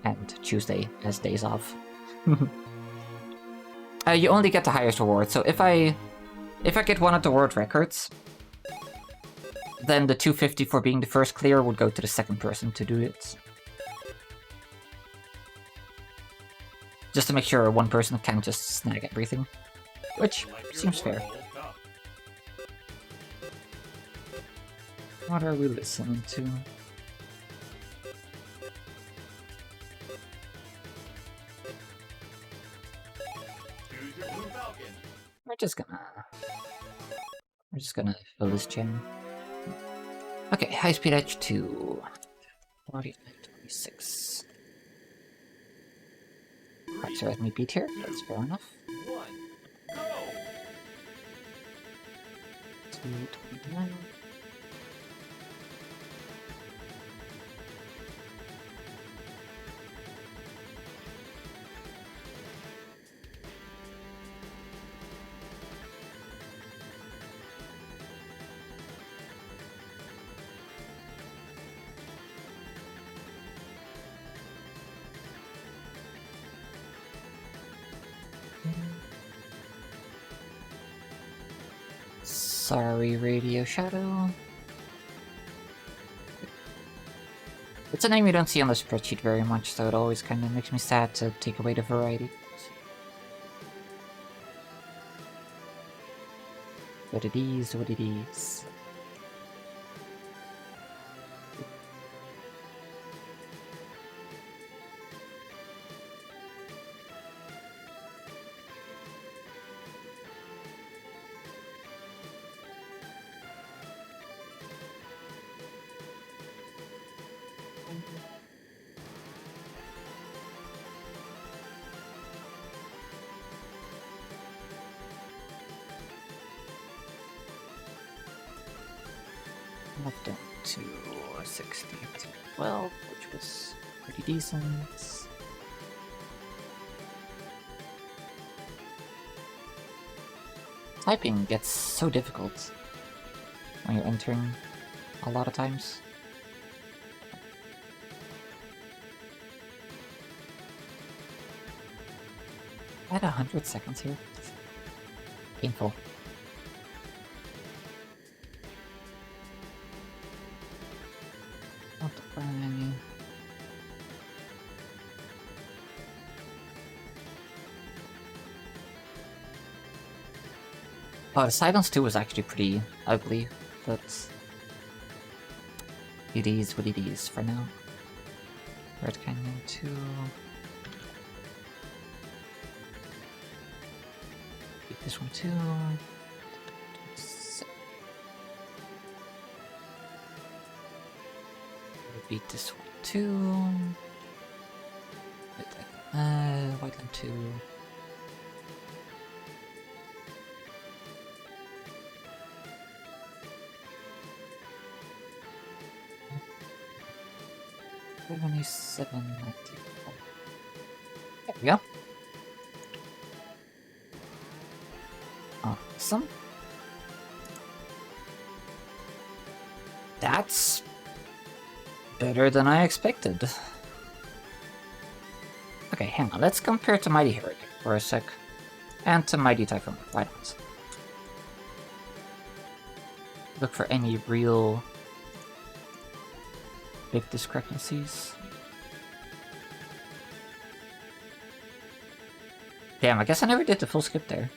[SPEAKER 1] and Tuesday as days off. You only get the highest reward, so if I get one of the world records, then the 250 for being the first clear would go to the second person to do it. Just to make sure one person can't just snag everything. Which seems fair. What are we listening to? We're just gonna fill this gem. Okay, high speed edge 2. 26. Right, so let me beat here. That's fair enough. 229. Sorry, Radio Shadow. It's a name you don't see on the spreadsheet very much, so it always kind of makes me sad to take away the variety. What it is, what it is. Left down to 60 to 12, which was pretty decent. Typing gets so difficult when you're entering a lot of times. I had 100 seconds here. Painful. Oh, the Silence 2 was actually pretty ugly, but it is what it is for now. Red Canyon 2. Beat this one too. Beat this one too. Whiteland 2. There we go. Awesome. That's better than I expected. Okay, hang on. Let's compare to Mighty Hurricane for a sec. And to Mighty Typhoon. Why not? Look for any real big discrepancies. Damn, I guess I never did the full skip there.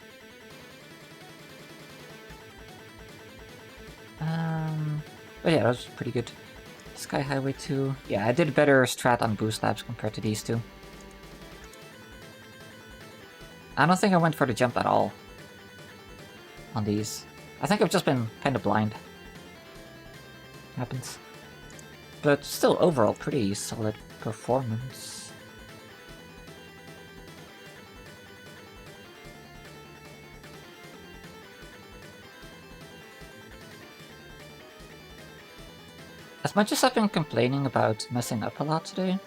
[SPEAKER 1] But yeah, that was pretty good. Sky Highway 2. Yeah, I did better strat on boost labs compared to these two. I don't think I went for the jump at all on these. I think I've just been kind of blind. Happens. But still, overall, pretty solid Performance. As much as I've been complaining about messing up a lot today,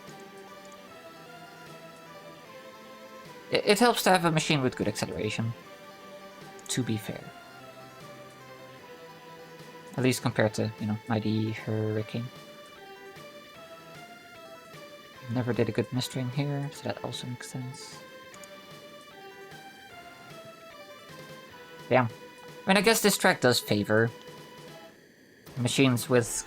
[SPEAKER 1] it helps to have a machine with good acceleration, to be fair. At least compared to, you know, Mighty Hurricane. Never did a good misstring here, so that also makes sense. Damn. I mean, I guess this track does favor machines with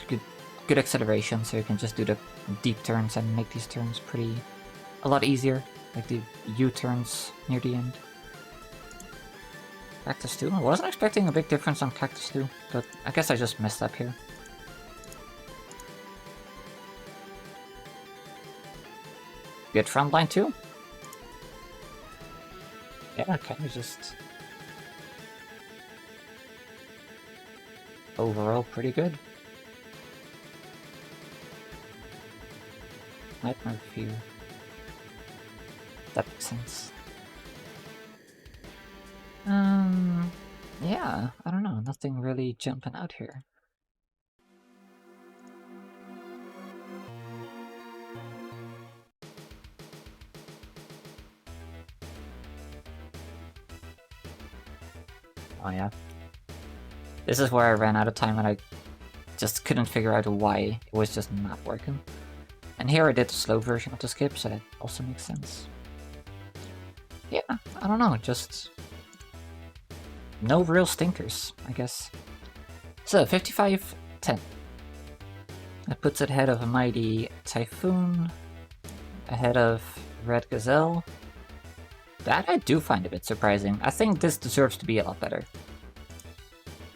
[SPEAKER 1] good acceleration, so you can just do the deep turns and make these turns a lot easier, like the U-turns near the end. Cactus 2? I wasn't expecting a big difference on Cactus 2, but I guess I just messed up here. Good frontline too. Yeah, kinda just... overall pretty good. Nightmare Fear. That makes sense. Yeah, I don't know, nothing really jumping out here. Oh yeah. This is where I ran out of time and I just couldn't figure out why it was just not working. And here I did the slow version of the skip, so that also makes sense. Yeah, I don't know, just... no real stinkers, I guess. So, 55-10. That puts it ahead of a Mighty Typhoon, ahead of Red Gazelle. That I do find a bit surprising. I think this deserves to be a lot better.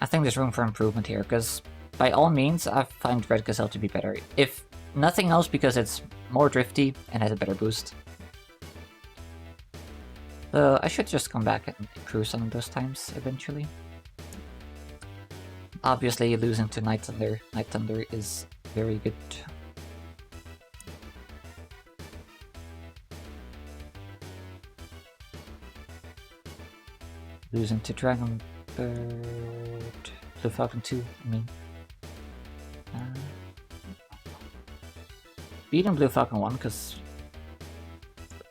[SPEAKER 1] I think there's room for improvement here, because by all means I find Red Gazelle to be better. If nothing else, because it's more drifty and has a better boost. I should just come back and improve some of those times eventually. Obviously losing to Night Thunder. Night Thunder is very good. Losing to Dragon Bird... Blue Falcon 2, I mean. Beating Blue Falcon 1, because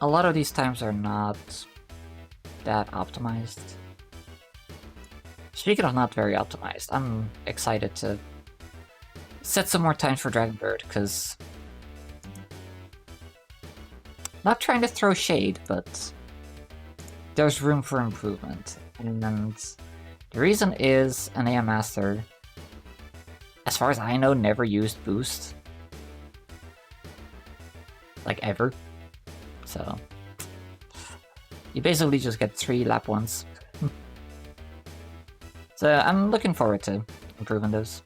[SPEAKER 1] a lot of these times are not that optimized. Speaking of not very optimized, I'm excited to set some more times for Dragon Bird, because... not trying to throw shade, but there's room for improvement. And the reason is an AM Master, as far as I know, never used boost. Like, ever. So... you basically just get 3 lap 1s. So I'm looking forward to improving those.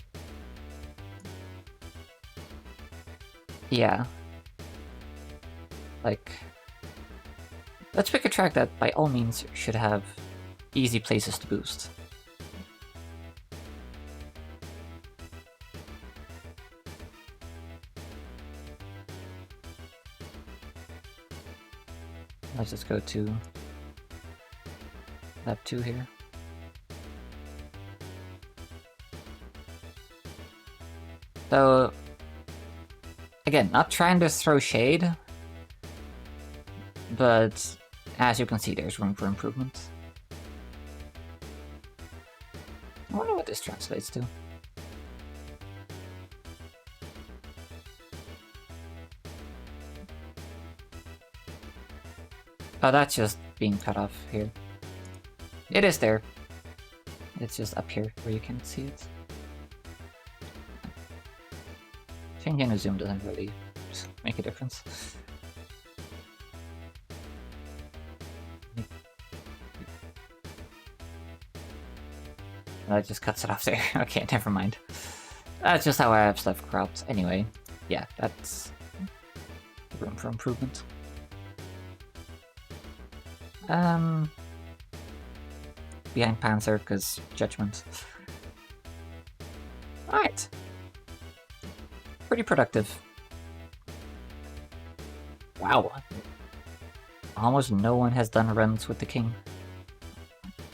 [SPEAKER 1] Yeah. Like... let's pick a track that by all means should have easy places to boost. Let's just go to lap 2 here. So, again, not trying to throw shade, but as you can see, there's room for improvement. I wonder what this translates to. Oh, that's just being cut off here. It is there. It's just up here where you can't see it. Changing the zoom doesn't really make a difference. That just cuts it off there. Okay, never mind. That's just how I have stuff cropped. Anyway, yeah, that's room for improvement. Behind Panzer, because Judgment. Alright. Pretty productive. Wow. Almost no one has done runs with the king.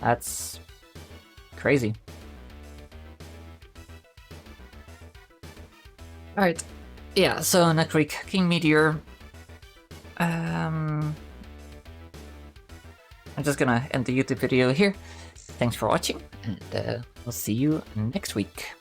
[SPEAKER 1] That's crazy. Alright. Yeah, so next week, King Meteor. I'm just gonna end the YouTube video here. Thanks for watching, and we'll see you next week.